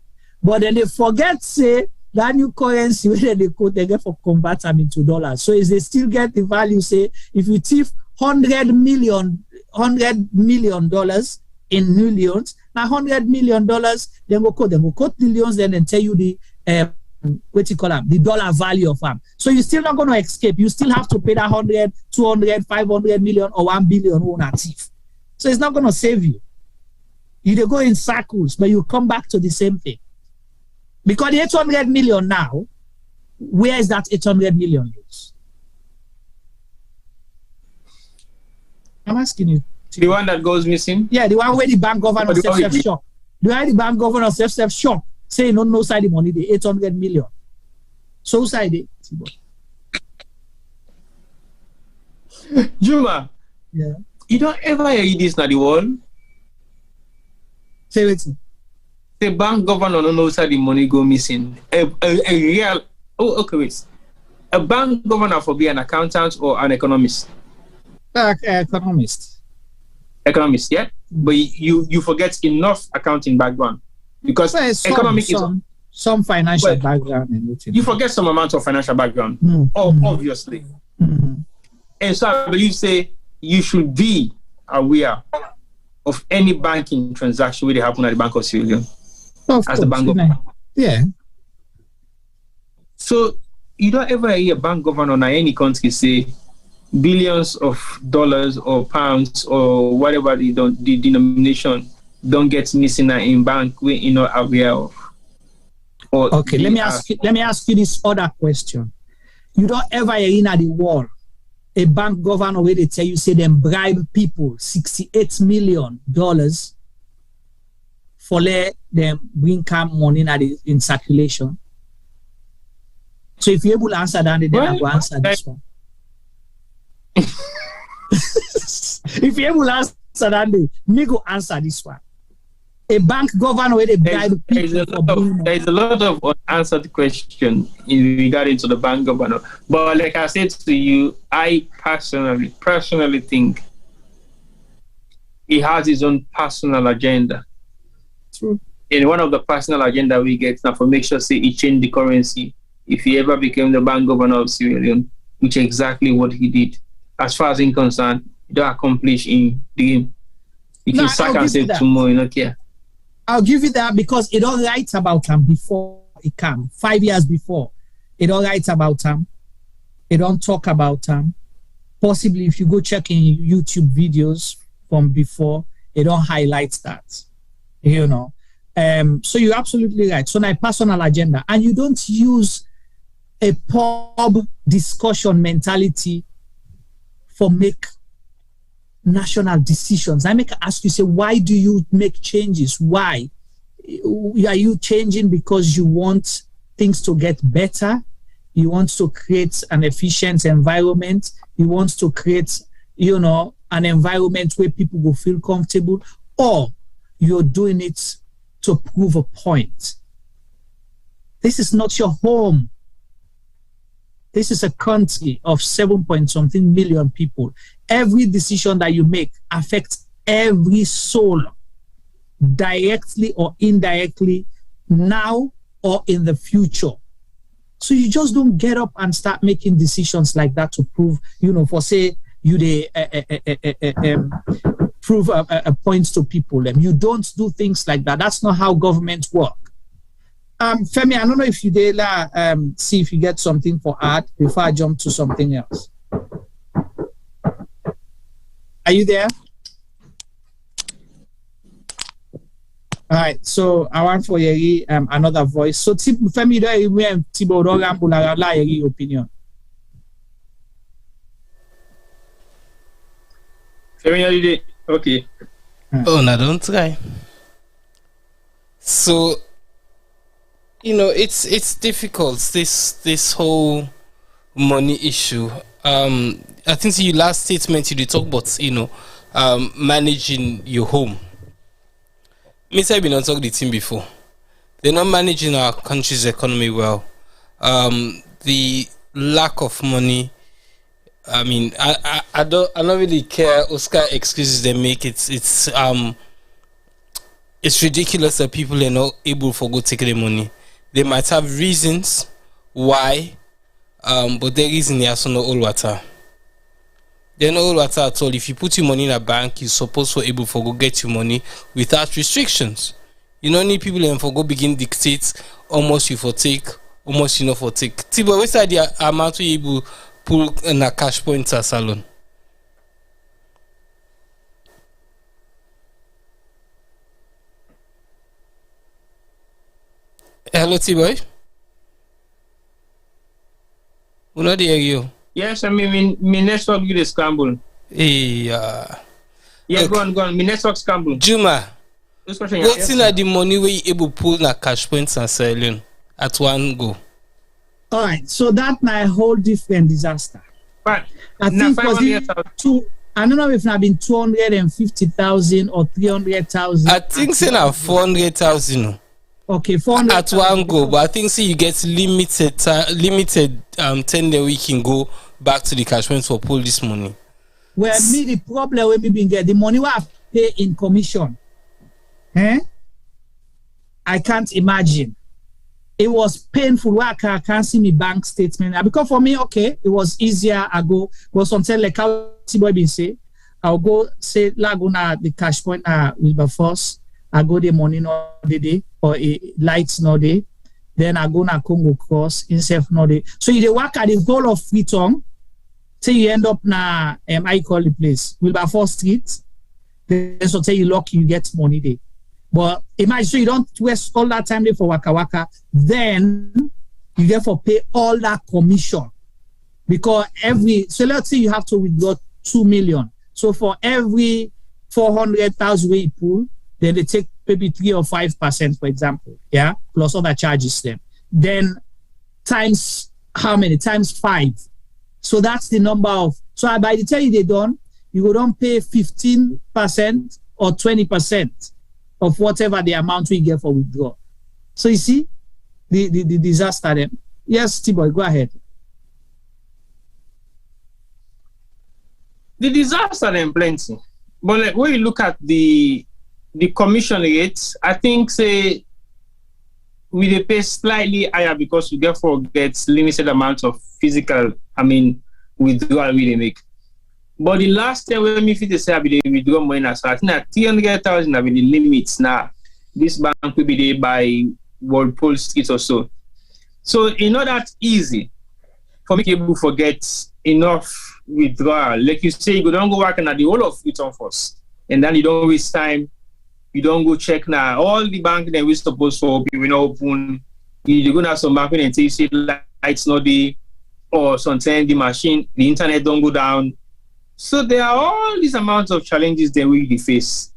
But then they forget, say, that new currency where they quote, they get for convert them into dollars. So is they still get the value, say, if you thief $100 million in new leons, now $100 million, then go quote the leons, then tell you the what you call them, the dollar value of them. So you're still not going to escape. You still have to pay that 100, 200, 500 million or 1 billion on a thief. So it's not going to save you. You go in circles, but you come back to the same thing. Because the 800 million now, where is that 800 million used? I'm asking you. The one that goes missing? Yeah, the one where the bank governor self shock. The one the bank governor self shock, say no side the money, the 800 million. So side it. Juma, yeah. You don't ever hear this in the world? Say it. The bank governor don't know side the money go missing. A real, a bank governor for be an accountant or an economist? Economist, yeah? But you forget enough accounting background. Because economic is some financial background and everything. You forget some amount of financial background, obviously. Mm-hmm. And so I believe, say, you should be aware of any banking transaction where they happen at the Bank of Sierra Leone. as the bank governor. Yeah. So you don't ever hear a bank governor in any country say billions of dollars or pounds or whatever the denomination don't get missing in bank we aware of. Or okay, let me ask you this other question. You don't ever hear in the world a bank governor where they tell you say them bribe people $68 million for let them bring come money in circulation. So if you're able to answer that, then I will answer this one. If you're able to answer that, me go answer this one. A bank governor where they bribe people. There's a lot of unanswered questions regarding to the bank governor. But like I said to you, I personally think he has his own personal agenda. True. And one of the personal agenda we get now for make sure say he changed the currency if he ever became the bank governor of Sierra Leone, which is exactly what he did. As far as I'm concerned, he don't accomplish in the game. You can sack and say tomorrow, you don't care. I'll give you that because it all writes about him before it came. 5 years before, it all writes about him. It don't talk about him. Possibly, if you go check in YouTube videos from before, it don't highlight that. So you're absolutely right. So my personal agenda, and you don't use a pub discussion mentality for make national decisions. I make ask you, say, why do you make changes? Why? Are you changing because you want things to get better? You want to create an efficient environment? You want to create, an environment where people will feel comfortable? Or you're doing it to prove a point? This is not your home. This is a country of 7-point-something million people. Every decision that you make affects every soul, directly or indirectly, now or in the future. So you just don't get up and start making decisions like that to prove, for say you prove a point to people. You don't do things like that. That's not how government work. Femi, I don't know if you did see if you get something for art before I jump to something else. Are you there? All right, so I want for Yeri another voice. So Femi, do opinion. Femi, okay. Oh, no, don't try. So, it's difficult, this whole money issue. I think your last statement you did talk about, managing your home. Maybe I've been on talk the team before. They're not managing our country's economy well. The lack of money. I mean, I don't really care Oscar excuses they make. It's ridiculous that people are not able to go take the money. They might have reasons why, but the reason they are so no all water. They're not all water at all. If you put your money in a bank, you're supposed to be able to go get your money without restrictions. You don't need people and for go begin dictate almost you for take, almost you know for take. Tibo, what's the amount you able pull in a cash point at salon? Hello, T-boy. We not hear you. Yes, I mean, my network is scrambled. Yeah, okay. Go on. My network scrambled. Juma, what's in the money where you able pull na cash points and selling at one go? All right, so that's my whole different disaster. But I think was I don't know if I've been 250,000 or 300,000. I think say now 400,000. Okay, 400 at one go, but I think see you get limited 10 day we can go back to the cash point for pull this money. Well, me the problem when me been get the money what I pay in commission. I can't imagine. It was painful. I can't see my bank statement. Because for me, okay, it was easier. I go was something like how boy been say. I'll go say laguna the cash point Wilberforce. I go the money no the day. or lights no day. Then I go na Congo Cross, Insai no day. So you work at the whole of Freetown, till you end up na I call the place Wilberforce Street. Then so tell you lucky you get money there. But imagine so you don't waste all that time there for waka waka. Then you get for pay all that commission because so let's say you have to withdraw 2 million. So for every 400,000 we pull, then they take maybe 3 or 5%, for example, yeah, plus other charges them. Then times how many? Times 5. So that's the number of. So by the time they're done, you go don't pay 15% or 20% of whatever the amount we get for withdrawal. So you see the disaster then. Yes, T-Boy, go ahead. The disaster then plenty. But like, when you look at the commission rates, I think say we pay slightly higher because we get limited amount of physical, withdrawal we make. But the last time when me fit say I be withdraw money, so I think that 300,000 have been the limits now. This bank will be there by Walpole Street or so. So it's not that easy for me to be able to forget enough withdrawal. Like you say, you don't go working at the whole of Freetown first, and then you don't waste time. You don't go check now. All the bank that we supposed to open, we not open. You go to some bank and say, see lights not there, or sometimes the machine, the internet don't go down. So there are all these amounts of challenges that we face.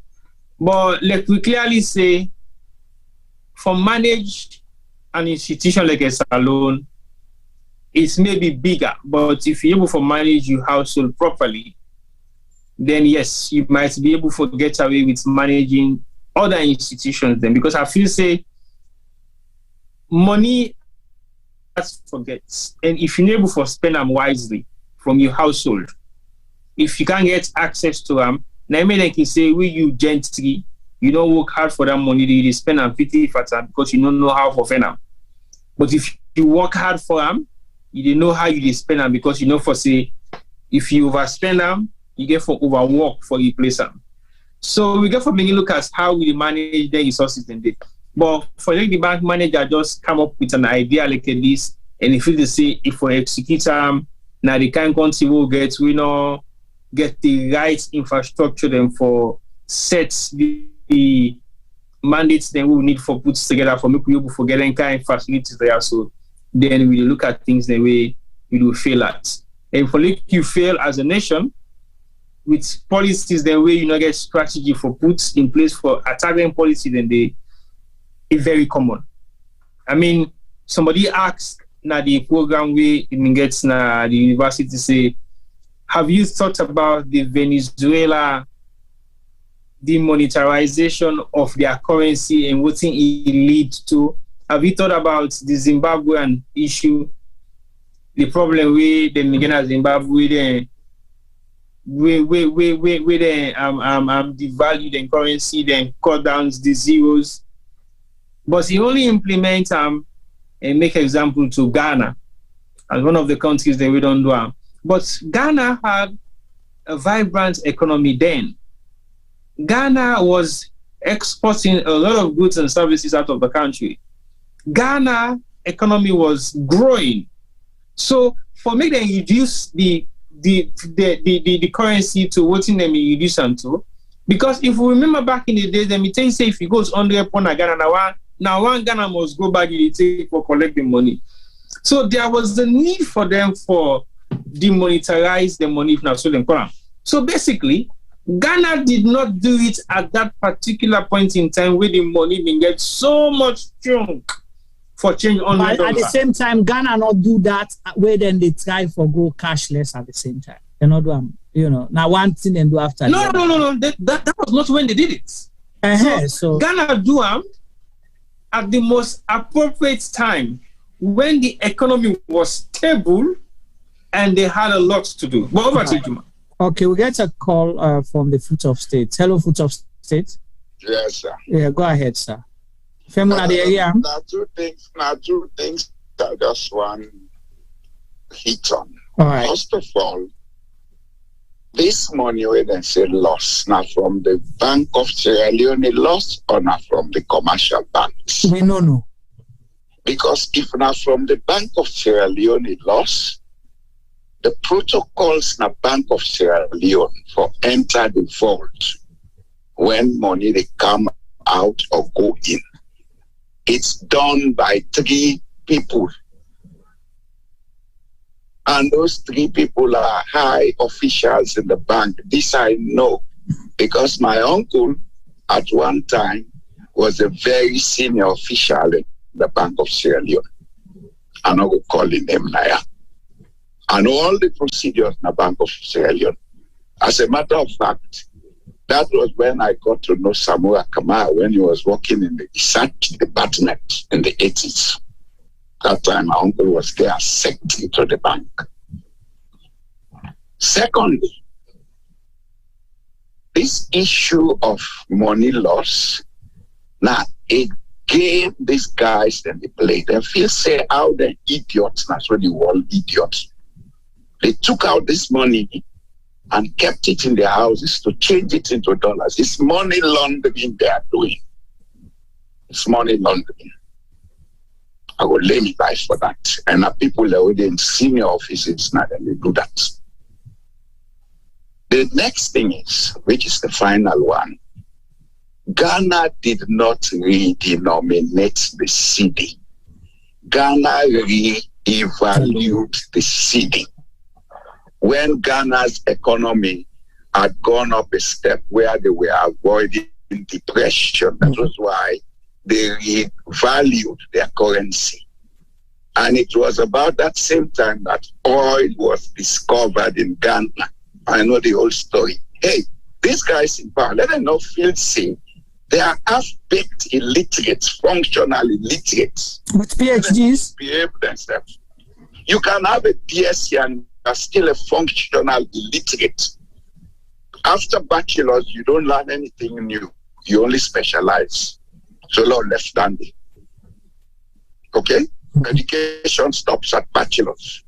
But like we clearly say, for manage an institution like a salon, it's maybe bigger, but if you're able to manage your household properly, then yes, you might be able to get away with managing other institutions then, because I feel say money that's forgets, and if you're able to spend them wisely from your household, if you can't get access to them, now they can say we you gently, you don't work hard for that money, you spend them 50 because you don't know how to spend them. But if you work hard for them, you didn't know how you spend them because you know for say if you overspend them, you get for overwork for replace them. So we get for being look at how we manage the resources in there. But for the bank manager just come up with an idea like this, and if you say if we execute them, now the kind of country will get get the right infrastructure then for set the mandates then we will need for puts together for make we able to get any kind of facilities there. So then we look at things the way we will fail at. And for like you fail as a nation with policies the way you not get strategy for puts in place for attacking policy, then they is very common. Somebody asked na the program we gets na the university say, have you thought about the Venezuela demonetization of their currency and what it leads to? Have you thought about the Zimbabwean issue? The problem with the Nigerian Zimbabwe, we devalue the currency, then cut down the zeros. But he only implement and make example to Ghana as one of the countries that we don't do. But Ghana had a vibrant economy then. Ghana was exporting a lot of goods and services out of the country. Ghana economy was growing. So for me, they reduce the currency to what in them reduce them to. Because if we remember back in the days, then we tell you say if it goes 100 upon a Ghana, now one Ghana must go back in the take for collecting money. So there was the need for them for demonetize the money if not so then. So basically, Ghana did not do it at that particular point in time where the money didn't get so much chunk for change on. But at the same time, Ghana not do that where then they try for go cashless at the same time. They not do now one thing and do after. No. That was not when they did it. So Ghana do at the most appropriate time when the economy was stable and they had a lot to do. But over to Juma. Okay, we get a call from the Foot of State. Hello, Foot of State. Yes, sir. Yeah, go ahead, sir. Now two things I just want hit on. All right. First of all, this money when they say loss, now from the Bank of Sierra Leone loss or not from the commercial banks? We don't know. Because if not from the Bank of Sierra Leone loss, the protocols in the Bank of Sierra Leone for enter the vault when money they come out or go in, it's done by 3 people. And those 3 people are high officials in the bank. This I know because my uncle at one time was a very senior official in the Bank of Sierra Leone. I'm not going to call him name now. I know all the procedures in the Bank of Sierra Leone. As a matter of fact, that was when I got to know Samuel Kamara when he was working in the research department in the 80s. That time my uncle was there as secretary to the bank. Secondly, this issue of money loss, now again, these guys then they play. They feel say how the idiots, that's what you call idiots. They took out this money and kept it in their houses to change it into dollars. It's money laundering they are doing. It's money laundering. I will lay my life for that. And people are already in senior offices now and they do that. The next thing is, which is the final one, Ghana did not redenominate the cedi. Ghana re-evaluated the cedi. When Ghana's economy had gone up a step where they were avoiding depression, that was why they revalued their currency. And it was about that same time that oil was discovered in Ghana. I know the whole story. Hey, these guys in power, let them not feel safe. They are half-baked illiterates, functional illiterates. With PhDs? Behave themselves. You can have a BSc and are still a functional illiterate. After bachelor's, you don't learn anything new. You only specialize. So Lord left-handed. Okay? Education stops at bachelor's.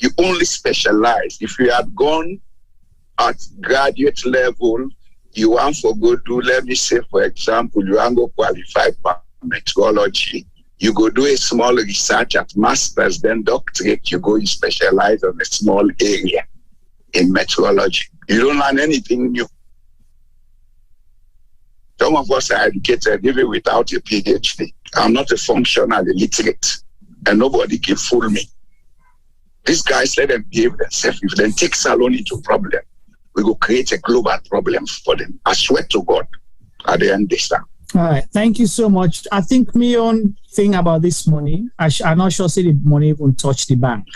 You only specialize. If you had gone at graduate level, you want to go do, let me say, for example, you want to go qualify for meteorology. You go do a small research at master's, then doctorate, you go and specialize on a small area in meteorology. You don't learn anything new. Some of us are educated even without a PhD. I'm not a functional illiterate, and nobody can fool me. These guys, let them behave themselves. If they take Salon into problem, we will create a global problem for them. I swear to God, at the end this time. All right, thank you so much. I think my own thing about this money, I'm not sure say the money even touch the bank.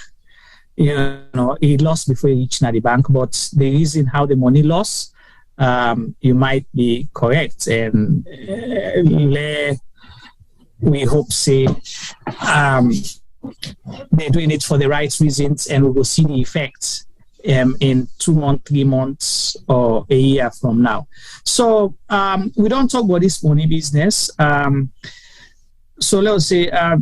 You know, it lost before it reached the bank, but the reason how the money lost, you might be correct. And we hope say they're doing it for the right reasons, and we will see the effects in 2 months, 3 months, or a year from now. So we don't talk about this money business. So let's say, all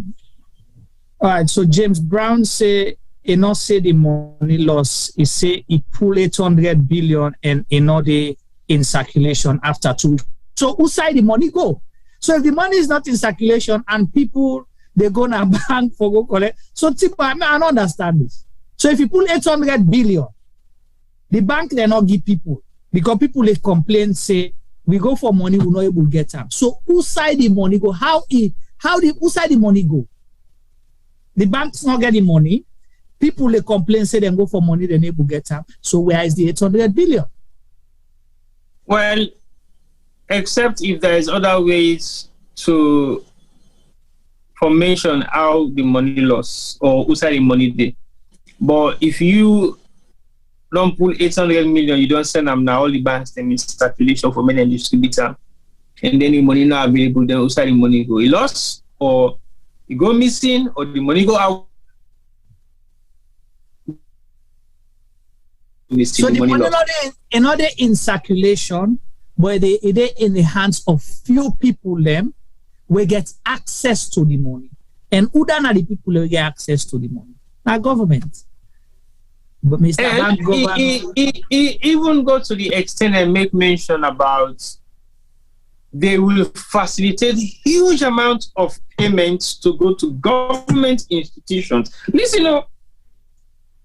right, so James Brown say, he not say the money loss, he say he pull 800 billion and he not in circulation after 2 weeks. So who side the money go? So if the money is not in circulation and people, they go to bank for go collect. So I don't understand this. So if you pull 800 billion, the bank they not give people because people they complain say we go for money we not able to get them. So who side the money go? Who side the money go? The banks not getting money. People they complain say they go for money they not able to get them. So where is the 800 billion? Well, except if there is other ways to mention how the money loss or who side the money did. But if you don't pull 800 million, you don't send them now, all the banks then in circulation for many distributor, and then the money not available, then who side the money go? It lost, or it go missing, or the money go out. So the money not in circulation, but they in the hands of few people them will get access to the money. And who are the people who get access to the money? Our government. But Mr. And Bank Governor, he even go to the extent and make mention about they will facilitate huge amounts of payments to go to government institutions. Listen,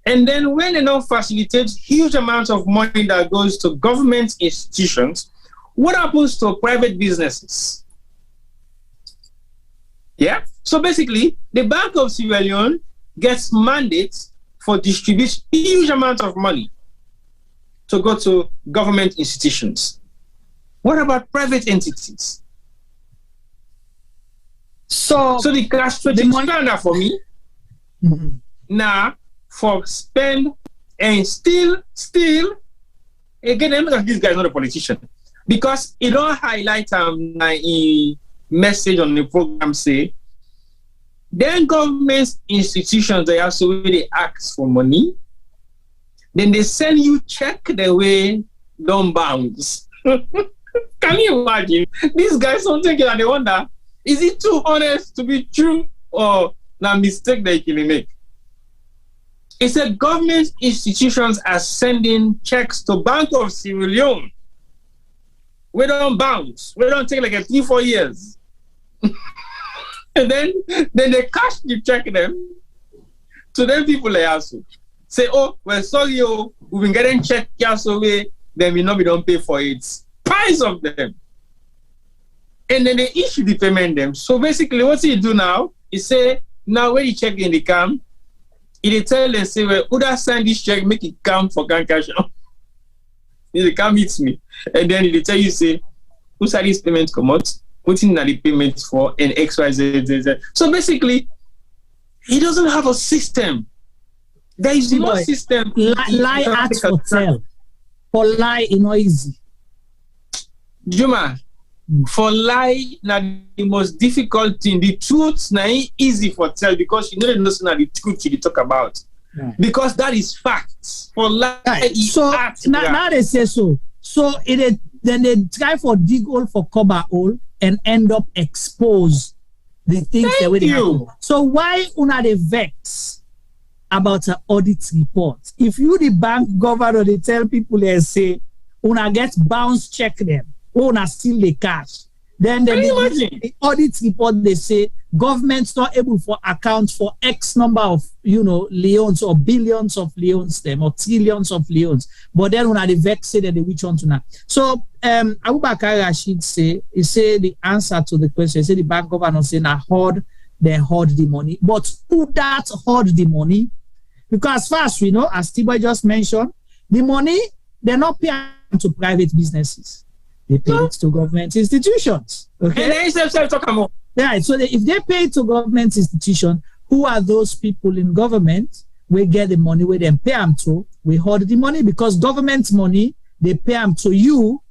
and then when they don't facilitate huge amounts of money that goes to government institutions, what happens to private businesses? Yeah. So basically, the Bank of Sierra Leone gets mandates for distributing huge amounts of money to go to government institutions. What about private entities? So the cash strategy for me now for spend and still again, this guy is not a politician because he don't highlight a message on the program say then government institutions they also really ask for money, then they send you check the way don't bounce. Can you imagine? These guys something and they wonder, is it too honest to be true or a mistake they can make? It said government institutions are sending checks to Bank of Sierra Leone. We don't bounce. We don't take like 3-4 years. And then they cash the check them to them people they also say, oh, well, sorry, we've been getting check cash away, then we know we don't pay for it. Piles of them. And then they issue the payment them. So basically what he do now is say, now when you check in the camp, he tell them, say, well, Uda sign this check, make it count for cash. He come meet me. And then he tell you, say, who said this payment come out? Putting the payment for an XYZ. So basically, he doesn't have a system. There is no system. Lie at hotel. For lie, you know, easy. Juma, for lie, now the most difficult thing. The truth now easy for tell because you know the truth you talk about. Yeah. Because that is facts. For lie, so now they say so. So then they try for dig hole for cover hole and end up expose the things that way they happen. So why una they vex about an audit report? If you the bank governor, they tell people they say una get bounce check them. Una steal the cash. Then the audit report they say government's not able to account for X number of leons or billions of leons them or trillions of leons. But then when they vex say that they which one to now. So Abubakar Rashid say the answer to the question, say the bank governor say na they hoard the money. But who that hoard the money? Because as far as we know, as Tiboy just mentioned, the money they're not paying to private businesses. They pay it to government institutions. Okay. Right. So if they pay it to government institutions, who are those people in government? We get the money where they pay them to. We hoard the money because government money they pay them to you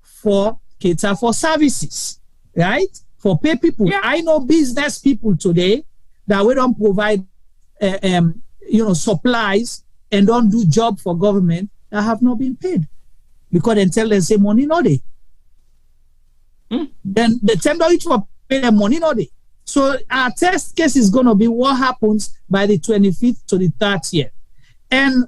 for cater for services, right? For pay people. Yeah. I know business people today that we don't provide, supplies and don't do job for government that have not been paid because they tell them say money no day. Then the temporary for pay them money no day. So our test case is going to be what happens by the 25th to the 30th. And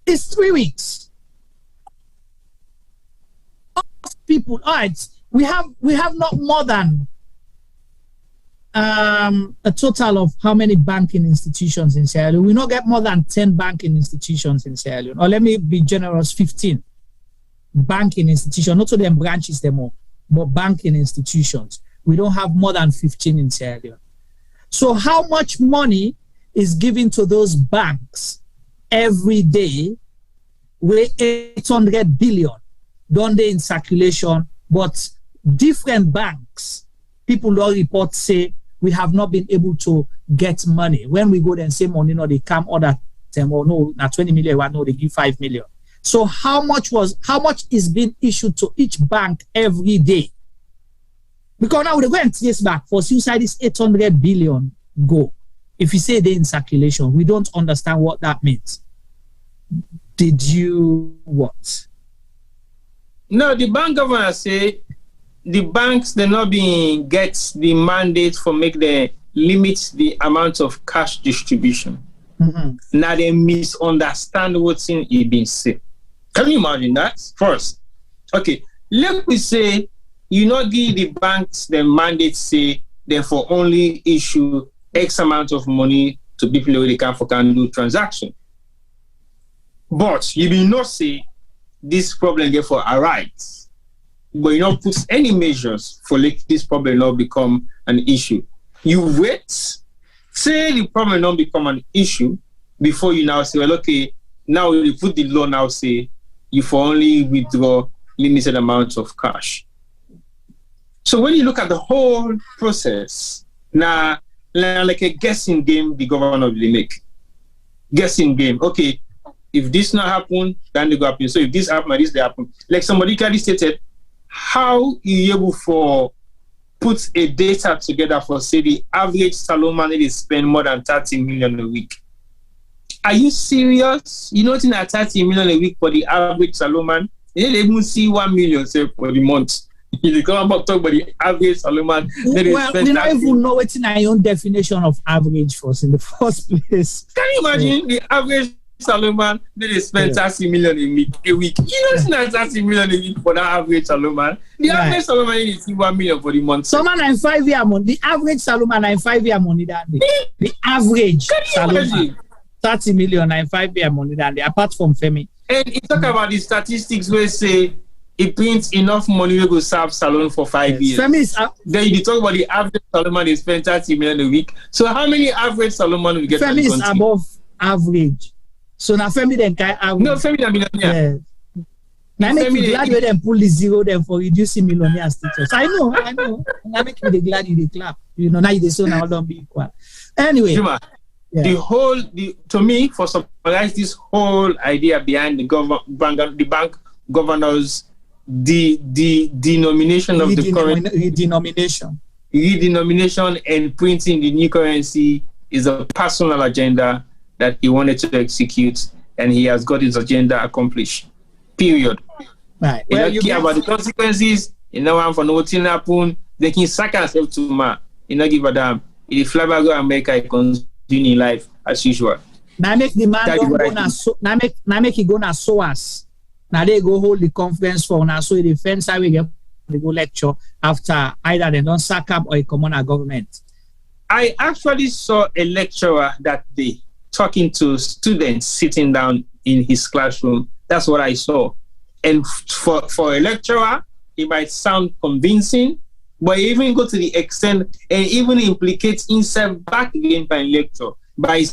it's 3 weeks. People, all right, we have not more than a total of how many banking institutions in Sierra Leone? We not get more than 10 banking institutions in Sierra Leone. Or let me be generous, 15 banking institutions, not to them branches them all, but banking institutions. We don't have more than 15 in Sierra Leone. So how much money is given to those banks every day? We're 800 billion, don't they, in circulation, but different banks, people don't report say we have not been able to get money. When we go there and say money, no, they come order them, or no, not 20 million, no, they give 5 million. So how much is being issued to each bank every day? Because now we go and trace back for suicide is 800 billion go. If you say they're in circulation, we don't understand what that means. Did you what? No, the bank governor say the banks they're not being gets the mandate for make the limit the amount of cash distribution. Now they misunderstand what's in it being said. Can you imagine that? First, okay, let me say you not give the banks the mandate, say therefore only issue X amount of money to people who they can do transaction. But you will not say this problem therefore arise. But you don't put any measures for like this problem not become an issue. You wait, say the problem not become an issue before you now say, well, okay, now you put the law now say you for only withdraw limited amounts of cash. So when you look at the whole process, now like a guessing game the governor will make. Guessing game. Okay, if this not happen, then they go happen. So if this happen, this they happen. Like somebody clearly stated, how you able for put a data together for say the average Salomon they spend more than 30 million a week. Are you serious? You know it's not 30 million a week for the average Salomon? They even see 1 million say for the month. You come about talk about the average Salomon. Well, we don't even know what's in our own definition of average for us in the first place. Can you imagine the average Salomon they spend 30 million a week? You know it's not 30 million a week for that average Salomon. The average Salomon is 1 million for the month. Salomon and 5-year money. The average Salomon and 5-year money that day. The average Salomon 30 million and 5-year money that day. Apart from Femi. And you talk about the statistics where say it prints enough money to serve Salon for 5 years. Then you talk about the average Salomon they spend 30 million a week. So how many average Salomon will get? Femi is above average. So now Femi then can average. No, Femi is millionaire. Now make me glad when them pull the zero them for reducing millionaire status. I know. Now make me glad you the clap. You know now you the so now don't be equal. Anyway. Juma, to me, for summarize this whole idea behind the bank governors, the denomination of the current redenomination and printing the new currency is a personal agenda that he wanted to execute, and he has got his agenda accomplished. Period. Right. He don't care about the consequences. You know, one for nothing happen. They can sack himself to ma. You not give a damn. If the flavor go and make I continue in life as usual. Now make the man now make he go na SOAS. Now they go hold the conference for now, so the defense I will get they go lecture after either they don't sack up or a communal government. I actually saw a lecturer that day talking to students sitting down in his classroom. That's what I saw. And for a lecturer, it might sound convincing, but even go to the extent and even implicates himself back again by lecture. By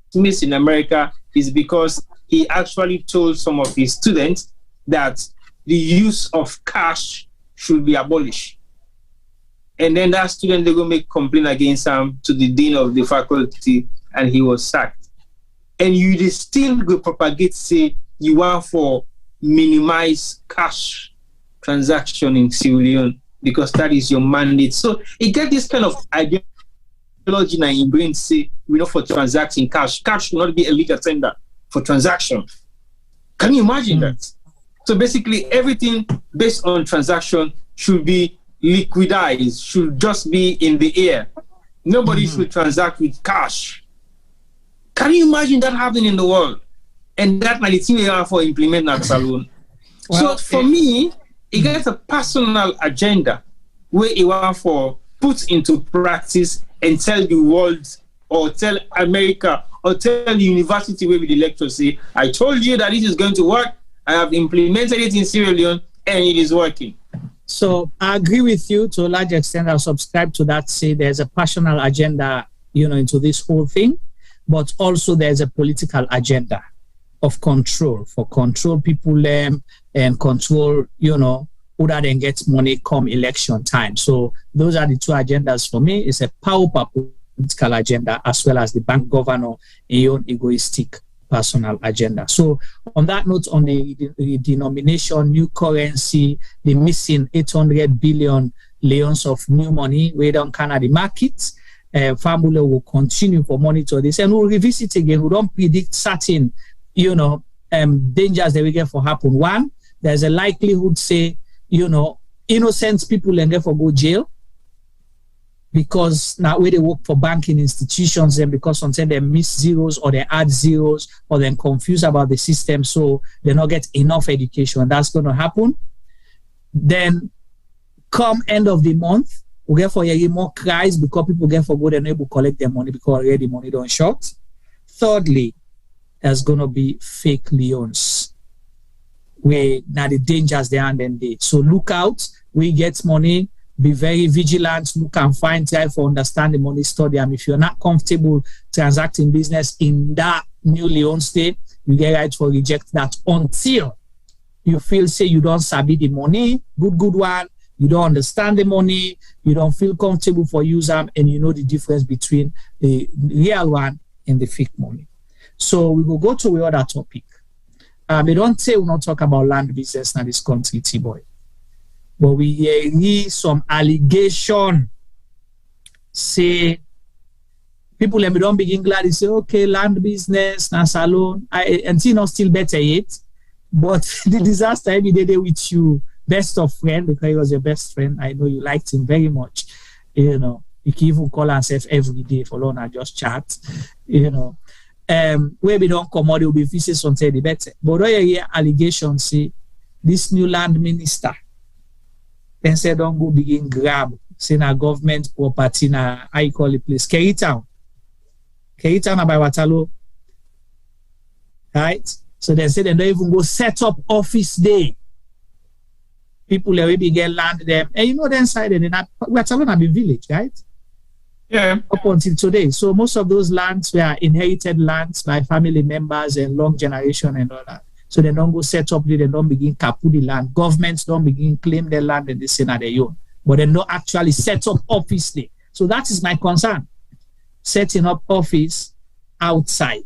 Smith in America is because he actually told some of his students that the use of cash should be abolished. And then that student, they go make complaint against him to the dean of the faculty, and he was sacked. And you still go propagate, say, you want for minimize cash transaction in Sierra Leone because that is your mandate. So it get this kind of ideology now in brain say, we know for transacting cash. Cash should not be a legal tender for transaction. Can you imagine that? So basically everything based on transaction should be liquidized, should just be in the air. Nobody should transact with cash. Can you imagine that happening in the world? And that might be for implement that salon. So for me, it gets a personal agenda where it want for put into practice and tell the world or tell America or tell the university where the lecturers say, I told you that this is going to work. I have implemented it in Sierra Leone and it is working. So I agree with you to a large extent. I'll subscribe to that. Say there's a personal agenda, into this whole thing, but also there's a political agenda of control people and control, who that then gets money come election time. So those are the two agendas for me. It's a powerful political agenda as well as the bank governor in own egoistic personal agenda. So on that note, on the denomination, new currency, the missing 800 billion leons of new money, we don't can the markets. Family will continue for monitor this and we'll revisit again. We don't predict certain, dangers that we get for happen. One, there's a likelihood, say, innocent people and therefore go jail. because now where they work for banking institutions, and because sometimes they miss zeros or they add zeros or they're confused about the system, so they not get enough education. That's going to happen. Then come end of the month, we get for more cries because people get for good and able to collect their money because already money don't short. Thirdly, there's going to be fake loans where now the dangers there and then they. So look out, we get money, be very vigilant, look and find, try to understand the money, study them. If you're not comfortable transacting business in that new loan state, you get right for reject that until you feel, say, you don't sabi the money, good one, you don't understand the money, you don't feel comfortable for use them, and you know the difference between the real one and the fake money. So we will go to the other topic. We don't say we'll not talk about land business in this country, T-boy. But we hear some allegation. Say, people let me don't begin glad, they say, okay, land business, na salon, and see not still better yet. But the disaster every day with you, best of friend, because he was your best friend. I know you liked him very much. You know, you can even call himself every day for long and just chat. You know, where we don't come out, they will be visits on the better. But all you hear allegations, say this new land minister, then say don't go begin grab, say na government property na I call the place Kerry Town by Waterloo, right? So they say they don't even go set up office there. People already get land them, and you know the inside and then Waterloo na be village, right? Yeah. Up until today. So most of those lands were inherited lands by family members and long generation and all that. So they don't go set up there, they don't begin kapu the land. Governments don't begin claim their land and they say na their own. But they don't actually set up office there. So that is my concern. Setting up office outside.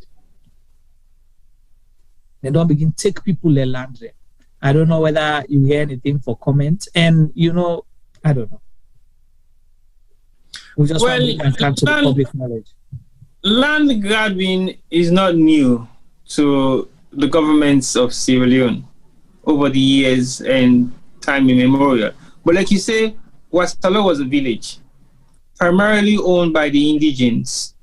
They don't begin take people their land there. I don't know whether you hear anything for comment. And you know, I don't know. We just want to come to the public knowledge. Land grabbing is not new to the governments of Sierra Leone over the years and time immemorial. But like you say, Waterloo was a village, primarily owned by the indigenes.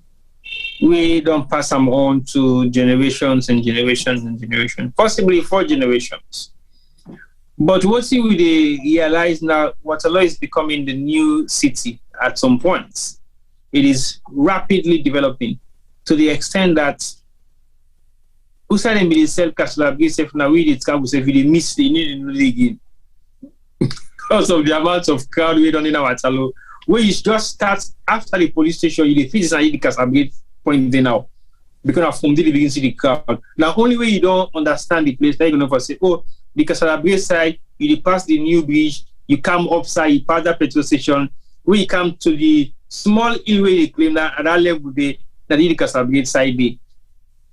We don't pass them on to generations and generations and generations, possibly 4 generations. But what we realize now, Waterloo is becoming the new city at some point. It is rapidly developing to the extent that Usai and be sell Celebratory safe now we did come say we miss the new again because of the amount of crowd we don't in Waterloo. Where you just start after the police station, you defeat and the Celebratory point there now because from the begin see the crowd. Now only way you don't understand the place, now you're gonna say, oh, the Celebratory side, you pass the new bridge, you come upside, you pass that petrol station, where you come to the small hill where they claim that at that level they that the Celebratory side there.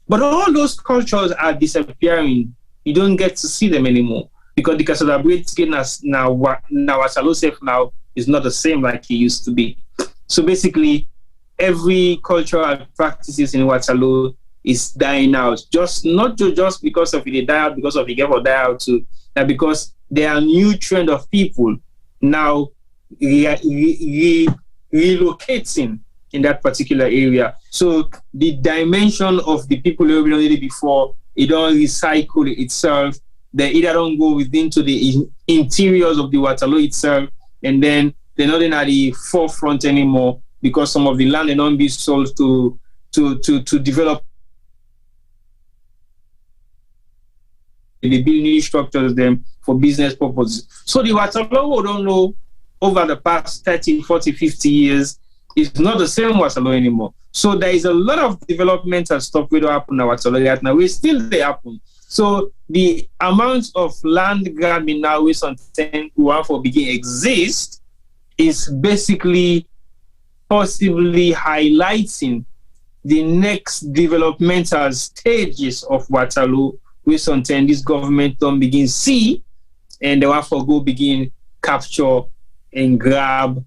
But all those cultures are disappearing. You don't get to see them anymore because the Celebratory now Waterloo safe now is not the same like it used to be. So basically, every cultural practices in Waterloo is dying out. Not just because of it die out, because of it get or die out too. Now because there are new trend of people now relocating in that particular area. So the dimension of the people who were already before, it don't recycle itself. They either don't go within to the interiors of the Waterloo itself, and then they're not in at the forefront anymore because some of the land they don't be sold to develop the building structures them for business purposes. So the Waterloo we don't know over the past 30, 40, 50 years is not the same Waterloo anymore. So there is a lot of development and stuff we don't happen in Waterloo right now. We still they happen. So the amount of land grabbing now we something who want for begin exist is basically possibly highlighting the next developmental stages of Waterloo, which sometimes this government don't begin see, and they want for go begin capture and grab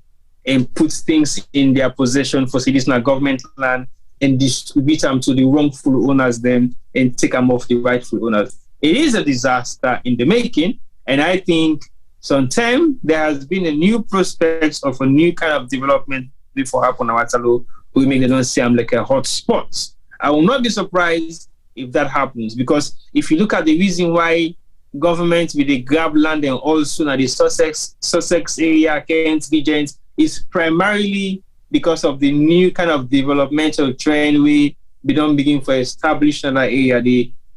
and put things in their possession for cities na government land and distribute them to the wrongful owners then and take them off the rightful owners. It is a disaster in the making, and I think sometimes there has been a new prospect of a new kind of development for happen at Waterloo, we make them don't see like a hot spot. I will not be surprised if that happens, because if you look at the reason why government with the grab land and also now the Sussex area, Kent region, is primarily because of the new kind of developmental trend we don't begin for establish in that area.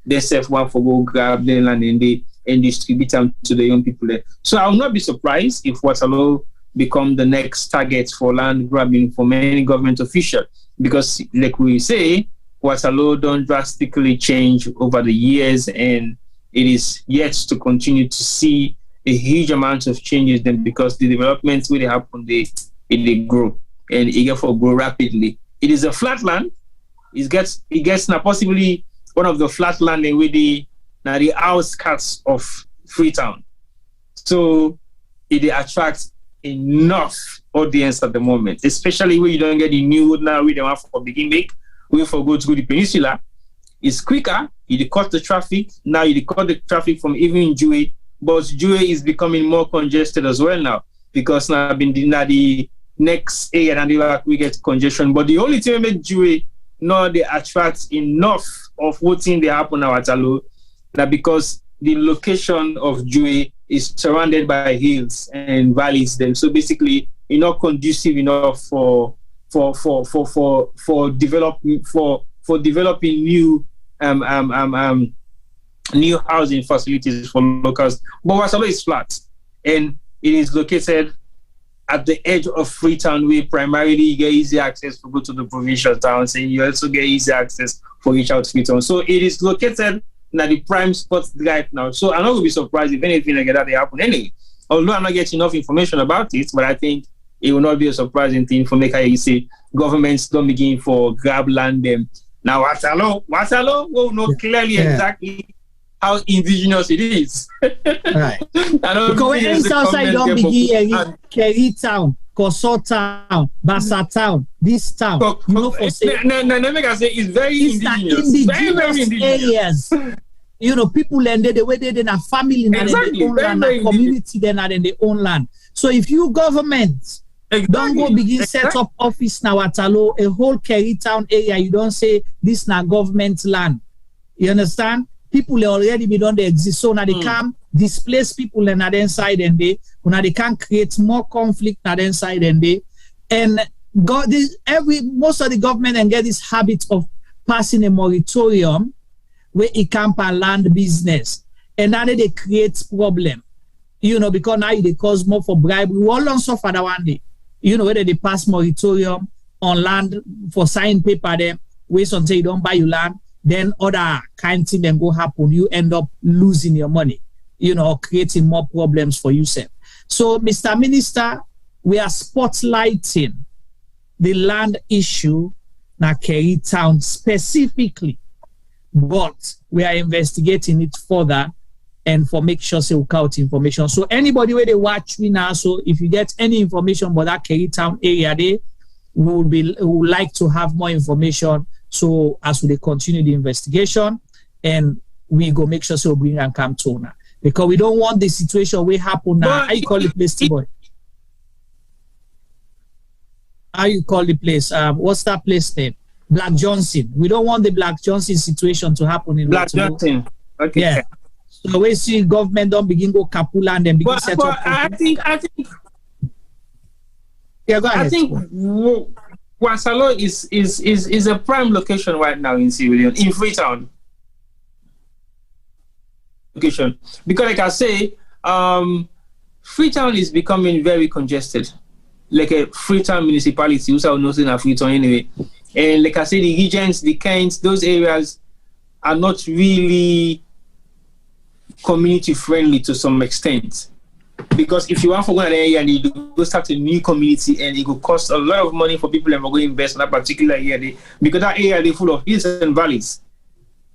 They self one for go grab the land and distribute them to the young people there. So I will not be surprised if Waterloo become the next target for land grabbing for many government officials, because like we say, Waterloo don't drastically change over the years, and it is yet to continue to see a huge amount of changes then, because the developments will happen, they grow, and it gets grow rapidly. It is a flat land. It gets now possibly one of the flat land with the outskirts of Freetown. So it attracts enough audience at the moment, especially when you don't get the new road now with the one for begin make. We for go through the peninsula, it's quicker. You cut the traffic. Now you cut the traffic from even Jue, but Jue is becoming more congested as well now, because now the next area and we get congestion. But the only thing make Jue now they attract enough of what thing they happen at Waterloo, that because the location of Jue is surrounded by hills and valleys. Then so basically, you're not conducive enough for developing new new housing facilities for locals. But Waterloo is flat, and it is located at the edge of Freetown, where primarily you get easy access to go to the provincial towns, and you also get easy access for reach out to Freetown. So it is located at the prime spot right now. So I'm not going to be surprised if anything like that happen anyway. Although I'm not getting enough information about it, but I think it will not be a surprising thing for make you say governments don't begin for grab land them. Now Waterloo will know clearly exactly how indigenous it is. Right. Because when Insai don't begin Kerry Town, Koso Town, Bassa Town, this town, you know for say it's very indigenous. Very areas. You know, people and the way they are family and they own land, and community then are in their own land. So if you government don't go begin set up office now at Waterloo, a whole Kerry Town area, you don't say this now government land. You understand? People already be done they exist, so now they can displace people and at inside and they can create more conflict at inside and and most of the government and get this habit of passing a moratorium where it camp and land business, and now they create problem, you know, because now they cause more for bribery. We all don't suffer that one day, you know, whether they pass moratorium on land for sign paper them, wait until you don't buy your land, then other kind thing then go happen. You end up losing your money, you know, creating more problems for yourself. So, Mr. Minister, we are spotlighting the land issue na Kerry Town specifically, but we are investigating it further and for make sure say we count information. So anybody where they watch me now, so if you get any information about that Kerry Town area there, we would like to have more information. So as we continue the investigation, and we go make sure so we bring and come to now, because we don't want the situation we happen now. How you call the place, boy? How you call the place? What's that place name? Black Johnson. We don't want the Black Johnson situation to happen in Black Johnson. Okay. Yeah. So we see government don't begin go kapula and then begin set up. I think. Yeah, go ahead. I think Waterloo is a prime location right now in Sierra Leone, in Freetown. Location. Because like I say, Freetown is becoming very congested. Like a Freetown municipality, who's out nothing at Freetown anyway. And like I say, the regions, the Kents, those areas are not really community friendly to some extent. Because if you want to go to an area and you go start a new community, and it will cost a lot of money for people that are going to invest in that particular area, because that area is full of hills and valleys.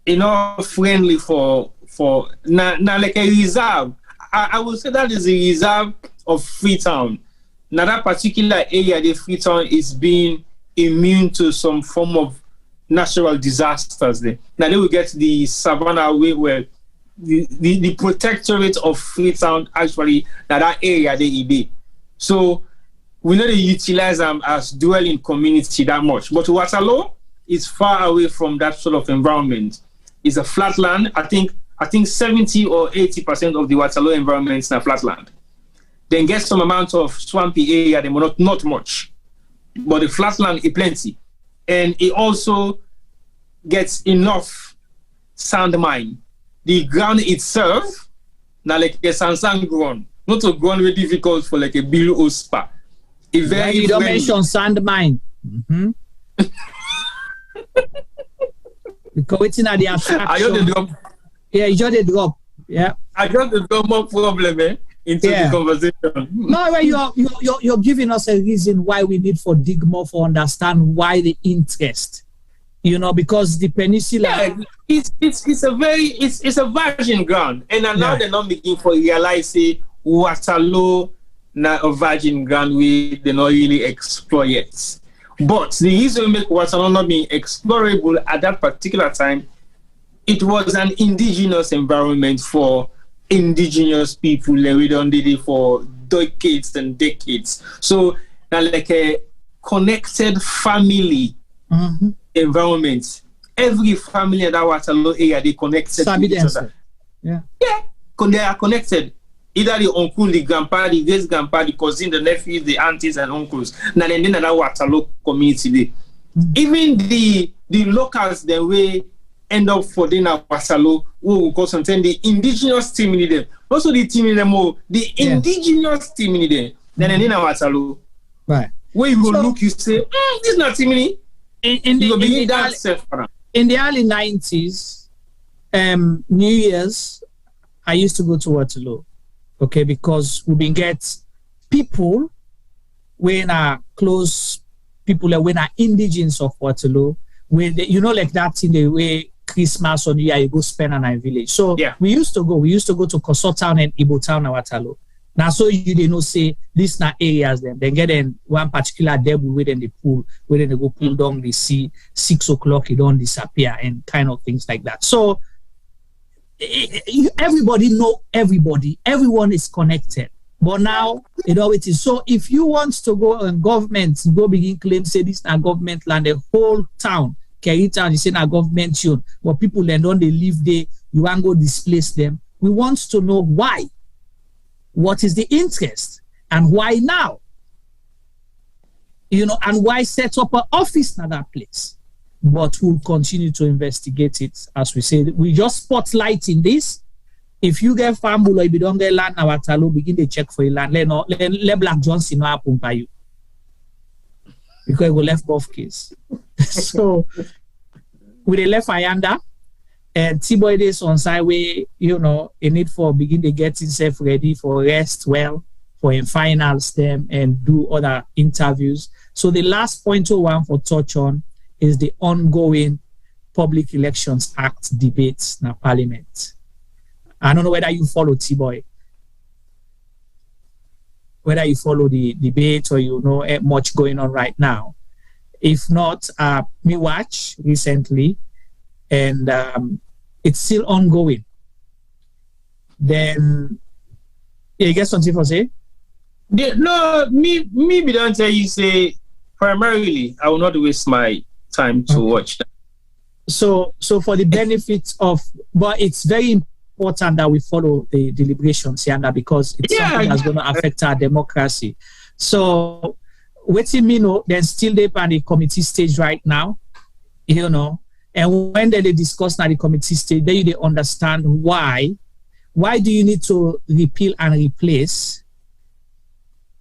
It's not friendly for now like a reserve. I would say that is a reserve of Freetown. Now that particular area, the Freetown is being immune to some form of natural disasters there. Now they will get the savannah where the protectorate of Freetown actually that area they be. So we know they utilize them as dwelling community that much. But Waterloo is far away from that sort of environment. It's a flat land. I think 70 or 80% of the Waterloo environment is a flat land. Then get some amount of swampy area, they not much. But the flat land is plenty. And it also gets enough sand mine. The ground itself, now like a sand ground, not a ground very difficult for like a bill or spa. You don't mention sand mine. Mm-hmm. Because it's in the attraction. Yeah, you just drop. Yeah. I just drop more problem into the conversation. No, you're giving us a reason why we need for dig more for understand why the interest. You know, because the peninsula it's a virgin ground. And now they're not making for realize say Waterloo na a virgin ground they not really explore yet. But the reason we make Waterloo not being explorable at that particular time, it was an indigenous environment for indigenous people, and we done did it for decades and decades. So now like a connected family environment. Every family in that Waterloo area, they connected to each other. Yeah, they are connected. Either the uncle, the grandpa, the great grandpa, the cousin, the nephews, the aunties and uncles. Now then that Waterloo community. Even the locals, the way end up for dinner Waterloo, who will call something the indigenous team in them. Also the team in them, the indigenous team in them. Then in Waterloo. Right. Where you go look, you say, this is not team in the early 90s, New Year's, I used to go to Waterloo. Okay, because we been get people when are close people when are indigenous of Waterloo, when they, you know, like that in the way Christmas or New Year you go spend on our village. So we used to go to Koso Town and Ibo Town and Waterloo. Now so you they know say these na areas then get in one particular debut within the pool, where they go pull down the sea, 6 o'clock it don't disappear and kind of things like that. So everybody know everybody, everyone is connected. But now it always is. So if you want to go and government go begin claim say this na government land, the whole town, Kerry Town, you say na government tune, but people then don't they live there, you want to go displace them. We want to know why. What is the interest and why now? You know, and why set up an office in that place? But we'll continue to investigate it. As we say, we just spotlighting this. If you get farm or if you don't get land, our Waterloo begin to check for your land. Let Black Johnson know happen by you. Because we left both case. So with the left Ayanda and T-Boy days on side way, you know, a need for begin to get himself ready for rest well, for in finals them and do other interviews. So the last point one for touch on is the ongoing Public Elections Act debates in Parliament. I don't know whether you follow T-Boy, whether you follow the debate or you know much going on right now. If not, me watch recently, and it's still ongoing. Then, you get something for say? Yeah, no, me don't tell you say primarily I will not waste my time to watch that. So for the benefits of, but it's very important that we follow the deliberations here, because it's something that's going to affect our democracy. So waiting me know, then still they on the committee stage right now, you know, and when they discuss at the committee stage, then they understand why do you need to repeal and replace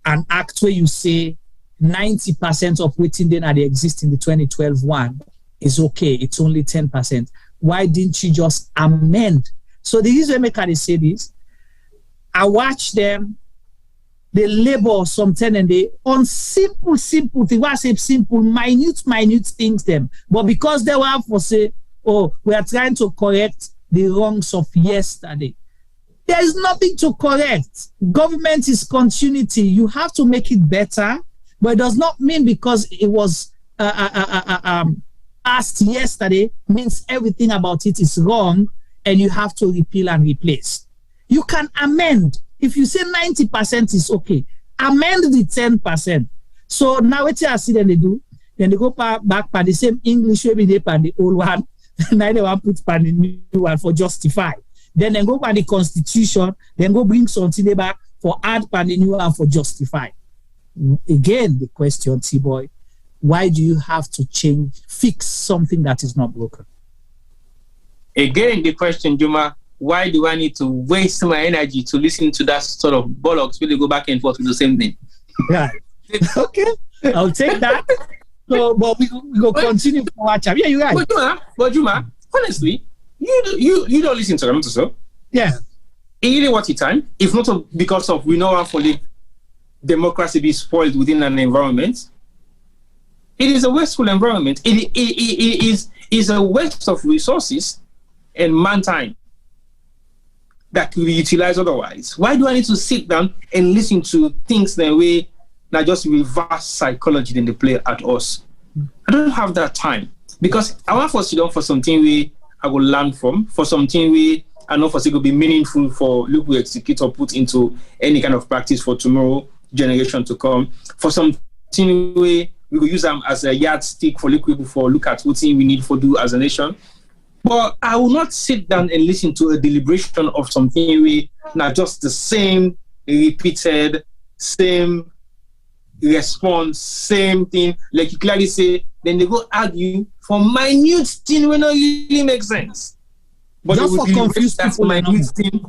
an act where you say 90% of waiting then at the existing the 2012 one is okay, it's only 10%. Why didn't you just amend? So the reason they say this, I watch them, they labor something and they on simple things. Why I say simple, minute things them. But because they were for say, oh, we are trying to correct the wrongs of yesterday. There is nothing to correct. Government is continuity. You have to make it better, but it does not mean because it was asked yesterday means everything about it is wrong and you have to repeal and replace. You can amend. If you say 90% is okay, amend the 10%. So now what I see them they do, then they go back by the same English way they by the old one, now they want put by the new one for justify. Then they go by the constitution, then go bring something back for add by the new one for justify. Again, the question, T-Boy, why do you have to fix something that is not broken? Again, the question, Juma, why do I need to waste my energy to listen to that sort of bollocks when they go back and forth with the same thing? Right. Okay, I'll take that. So, but we go continue for our chat. Yeah, you're right. But Juma, honestly, you don't listen to them, so yeah. You know what time? If not because of we know how for the democracy be spoiled within an environment, it is a wasteful environment. It is a waste of resources and man time that could be utilized otherwise. Why do I need to sit down and listen to things that way that just reverse psychology than they play at us? I don't have that time because I want to sit down for something we I will learn from, for something we I know for it will be meaningful for look we execute or put into any kind of practice for tomorrow generation to come, for something we will use them as a yardstick for liquid for look at what we need for do as a nation. But I will not sit down and listen to a deliberation of something we not just the same repeated, same response, same thing. Like you clearly say, then they go argue for minute thing when not really make sense. But just for confused people, minute thing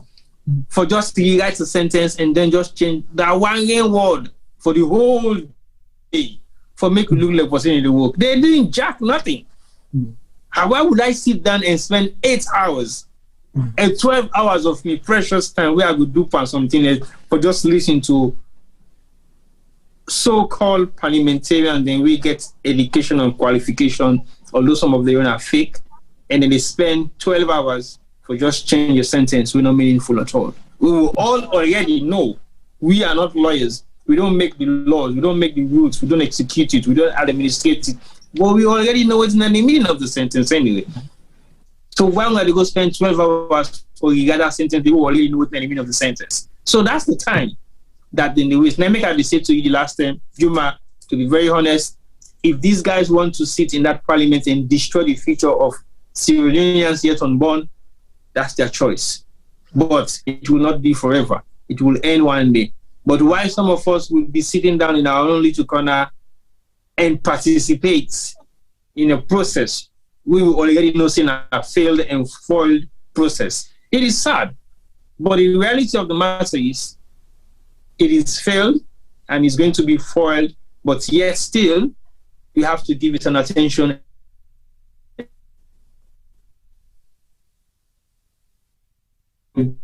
for just to rewrite a sentence and then just change that one word for the whole day for make it look like what's in the work. They're doing jack nothing. Why would I sit down and spend 8 hours and 12 hours of me precious time where I could do something else for just listening to so-called parliamentarian, then we get education and qualification, although some of them are fake, and then they spend 12 hours for just change your sentence. We're not meaningful at all. We will all already know we are not lawyers. We don't make the laws. We don't make the rules. We don't execute it. We don't administrate it. But we already know what's not the meaning of the sentence anyway. So why would they go spend 12 hours for you got that sentence? They will already know what's the meaning of the sentence. So that's the time that then they waste. Let me say to you the last time, Juma, to be very honest, if these guys want to sit in that parliament and destroy the future of Sierra Leoneans yet unborn, that's their choice. But it will not be forever. It will end one day. But why some of us will be sitting down in our own little corner and participate in a process we will already know in a failed and foiled process. It is sad, but the reality of the matter is it is failed and it's going to be foiled, but yet still we have to give it an attention. You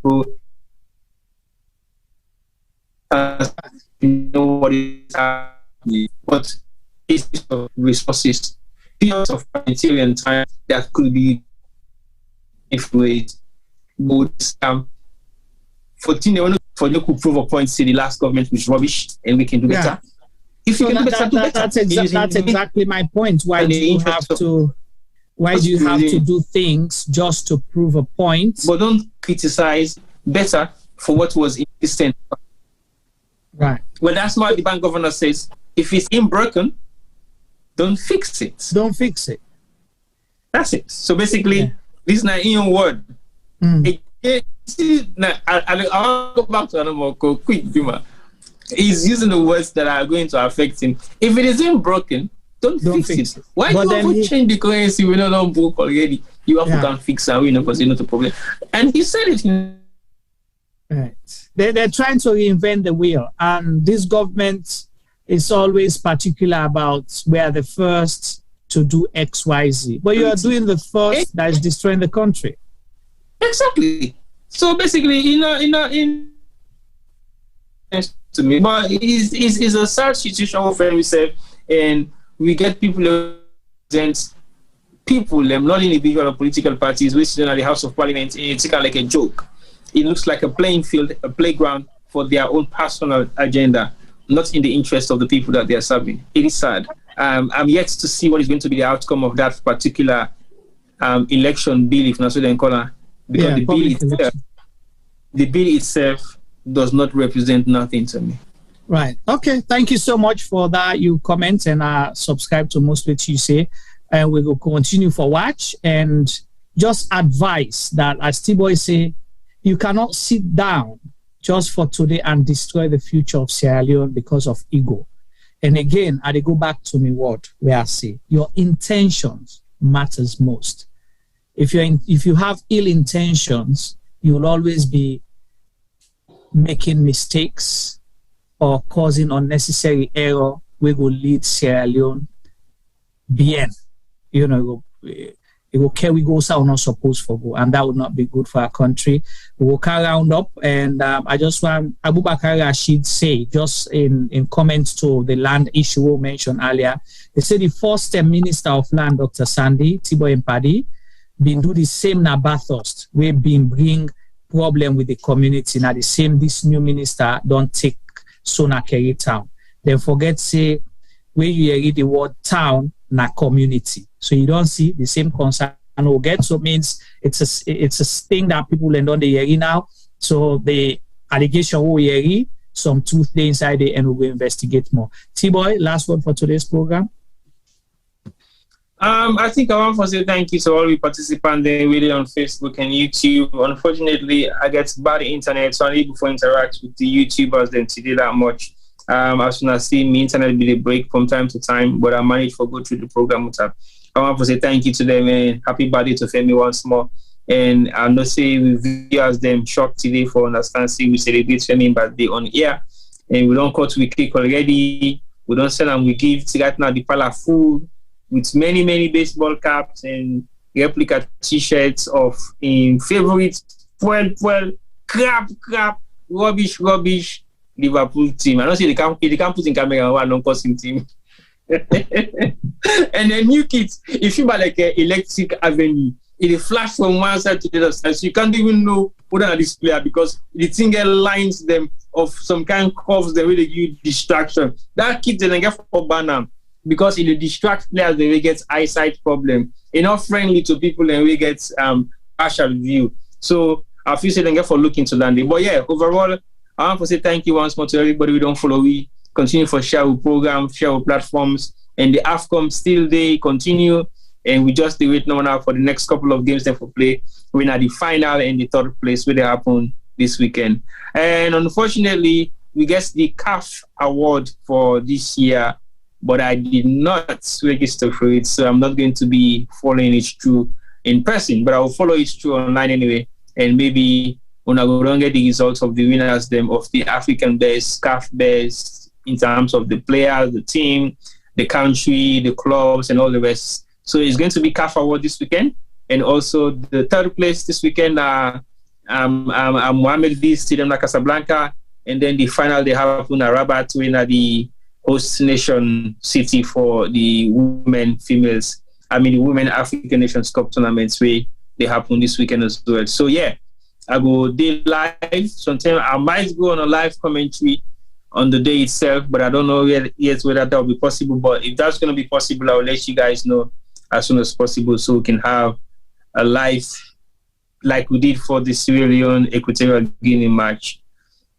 know what is happening, but it's resources, periods of parliamentarian time that could be influenced. For you could prove a point, say the last government was rubbish and we can do better. If you can do better, do better. That's exactly my point. Why do you have to do things just to prove a point? But don't criticize better for what was existent. Right. Well, that's why the bank governor says, if it's broken, don't fix it. Don't fix it. That's it. So basically, this is not in your word. I'll go back to another quick, Juma. He's using the words that are going to affect him. If it isn't broken, don't fix it. Why do you have to change the currency when you don't broke already? You have to go and fix it, because it's not a problem. And he said it. Right. They're trying to reinvent the wheel, and this government is always particular about we are the first to do X, Y, Z. But you are doing the first that is destroying the country. Exactly. So basically, to me, but it's a sad situation where we say, and we get people not individual or political parties, which are at the House of Parliament, and it's like a joke. It looks like a playing field, a playground for their own personal agenda, not in the interest of the people that they are serving. It is sad. I'm yet to see what is going to be the outcome of that particular election bill, if not so then call it, because the bill itself does not represent nothing to me. Right. Okay. Thank you so much for that. You comment and subscribe to most what you say. And we will continue for watch and just advise that, as T-Boy say, you cannot sit down just for today and destroy the future of Sierra Leone because of ego. And again, I go back to me where I say your intentions matters most. If you have ill intentions, you will always be making mistakes or causing unnecessary error, we will lead Sierra Leone bien. You know, it will carry goals are not supposed to go, and that would not be good for our country. We will carry round up, and I just want Abubakar Rashid say, just in comments to the land issue we mentioned earlier, they say the first Minister of Land, Dr. Sandy Tibo Mpadi, been do the same na Bathurst. We've been bring problem with the community. Now the same, this new minister don't take Sona Kerry Town. They forget say where you read the word town na community. So you don't see the same concern we'll get. So it means it's a thing that people learn on the hear now. So the allegation we hear, some truth there inside there, and we'll investigate more. T-Boy, last word for today's program. I think I want to say thank you to all the participants there really on Facebook and YouTube. Unfortunately, I get bad internet, so I need to interact with the YouTubers then today that much. As soon as I see my internet be a break from time to time, but I managed to go through the program with her. I want to say thank you to them and happy birthday to Femi once more. And I know say we viewers them shocked today for understand say we celebrate Femi birthday on air, and we don't cut we click already. We don't send them we give right now the pala food with many baseball caps and replica t-shirts of in favorite crap rubbish Liverpool team. I don't say they can't put in camera one non-costing team. And then new kits, if you buy like an electric avenue, it flash from one side to the other side, so you can't even know who are this player because the thing lines them of some kind of curves that really give distraction. That kit then get for banner because it distract players they will get eyesight problem. It's not friendly to people and we get partial view. So I feel say they get for looking to that. But yeah, overall, I want to say thank you once more to everybody we don't follow. We continue for share our program, share our platforms, and the AFCOM still they continue. And we just wait now for the next couple of games that for play. We're at the final and the third place where they happen this weekend. And unfortunately, we get the CAF award for this year, but I did not register for it, so I'm not going to be following it through in person, but I will follow it through online anyway, and maybe when I go and get the results of the winners them of the African best, CAF best, in terms of the players, the team, the country, the clubs, and all the rest. So it's going to be CAF award this weekend, and also the third place this weekend, Mohamed V Stadium, Casablanca, and then the final they have in Rabat, in the host nation city for the the Women African Nations Cup tournaments where they happen this weekend as well. So yeah, I go day live. Sometimes I might go on a live commentary on the day itself, but I don't know yet whether that will be possible. But if that's going to be possible, I will let you guys know as soon as possible so we can have a live like we did for the Sierra Leone Equatorial Guinea match.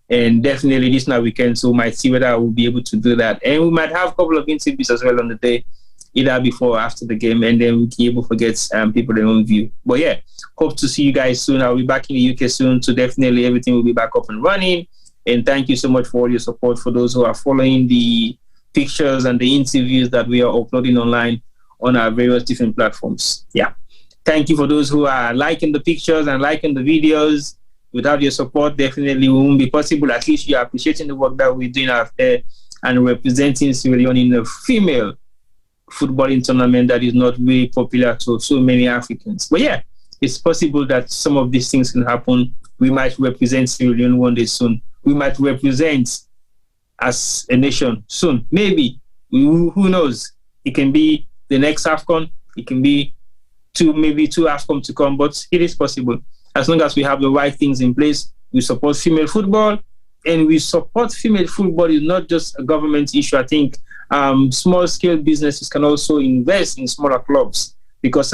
And definitely this now weekend, so we might see whether I will be able to do that. And we might have a couple of interviews as well on the day, either before or after the game, and then we'll be able to get people their own view. But yeah, hope to see you guys soon. I'll be back in the UK soon, so definitely everything will be back up and running. And thank you so much for all your support for those who are following the pictures and the interviews that we are uploading online on our various different platforms. Yeah. Thank you for those who are liking the pictures and liking the videos. Without your support, definitely it won't be possible. At least you are appreciating the work that we're doing out there and representing Sierra Leone in a female footballing tournament that is not really popular to so many Africans. But yeah, it's possible that some of these things can happen. We might represent Sierra Leone one day soon. We might represent as a nation soon. Maybe. Who knows? It can be the next AFCON. It can be two AFCON to come, but it is possible. As long as we have the right things in place, we support female football, and we support female football is not just a government issue. I think small-scale businesses can also invest in smaller clubs because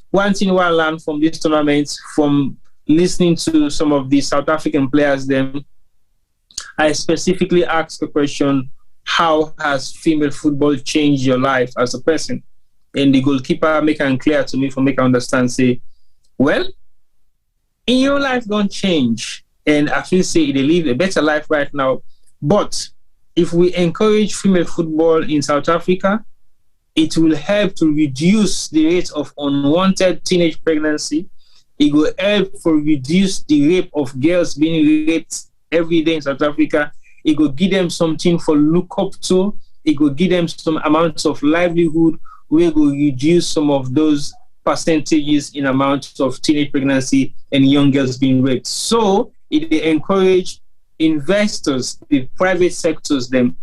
one thing I learned from this tournament, from listening to some of the South African players, them I specifically asked the question, how has female football changed your life as a person? And the goalkeeper make it clear to me, for make I understand, say, well, in your life don't change. And I feel say they live a better life right now. But if we encourage female football in South Africa, it will help to reduce the rate of unwanted teenage pregnancy. It will help for reduce the rape of girls being raped every day in South Africa. It will give them something for look up to. It will give them some amounts of livelihood where will reduce some of those percentages in amounts of teenage pregnancy and young girls being raped. So it will encourage investors, the private sectors, them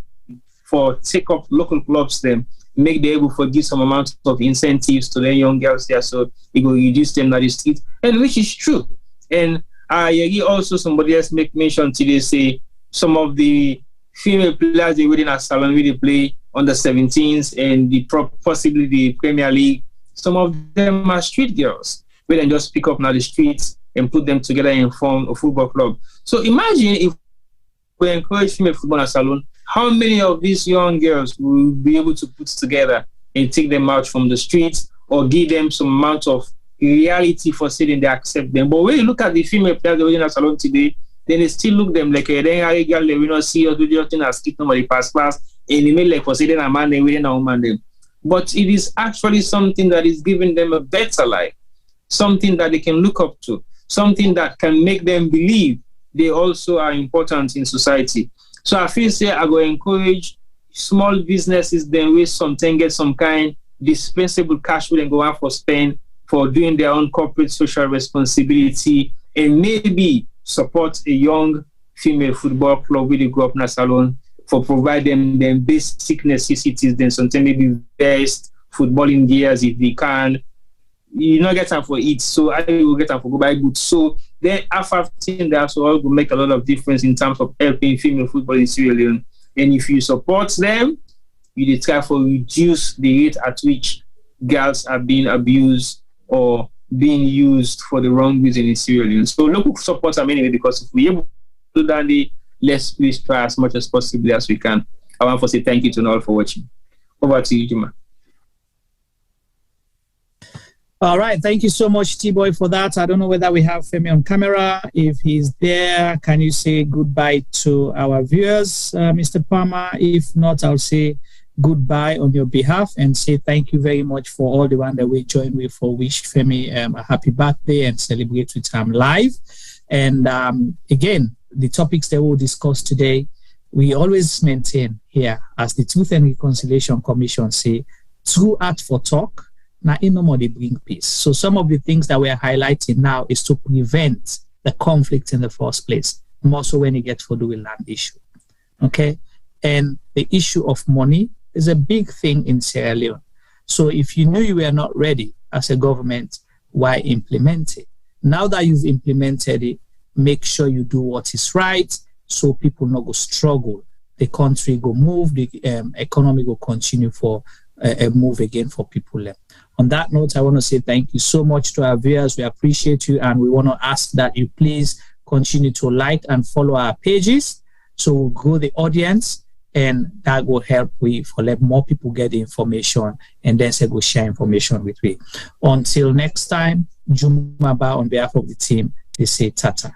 for take up local clubs, them make them able to give some amount of incentives to the young girls there, so it will reduce them at the street, and which is true. And also somebody else make mention today, say some of the female players they within a salon where they play under 17s and the possibly the Premier League, some of them are street girls where they just pick up now the streets and put them together and form a football club. So imagine if we encourage female football at salon, how many of these young girls will be able to put together and take them out from the streets or give them some amount of reality for saying they accept them. But when you look at the female players within a salon today, then they still look them like a girl they will not see or do the thing as keep nobody pass and they may like for saying a man they within a woman them. But it is actually something that is giving them a better life, something that they can look up to, something that can make them believe they also are important in society. So I feel say I go encourage small businesses then with something get some kind dispensable cash we then go out for spend for doing their own corporate social responsibility, and maybe support a young female football club where they grow up in a salon for providing them basic necessities, then something maybe best footballing gears if they can. You not get time for it, so I will get time for go buy goods. So then after that also all will make a lot of difference in terms of helping female football in Sierra Leone. And if you support them, you try for reduce the rate at which girls are being abused or being used for the wrong reason in Sierra Leone. So local support them anyway, because if we able to do that, let's please try as much as possible as we can. I want to say thank you to all for watching. Over to you, Juma. All right, thank you so much, T-Boy, for that. I don't know whether we have Femi on camera. If he's there, can you say goodbye to our viewers, Mr. Palmer? If not, I'll say goodbye on your behalf and say thank you very much for all the one that we joined with for wish Femi a happy birthday and celebrate with him live. And again, the topics that we'll discuss today, we always maintain here as the Truth and Reconciliation Commission say, true art for talk. Now, in no more they bring peace. So some of the things that we're highlighting now is to prevent the conflict in the first place, more so when you get to do a land issue. Okay? And the issue of money is a big thing in Sierra Leone. So if you knew you were not ready as a government, why implement it? Now that you've implemented it, make sure you do what is right so people not go struggle. The country go move, the economy will continue for a move again for people. On that note, I want to say thank you so much to our viewers. We appreciate you, and we want to ask that you please continue to like and follow our pages so we'll grow the audience, and that will help for let more people get the information and then say go share information with me. Until next time, Jumaba on behalf of the team, they say tata.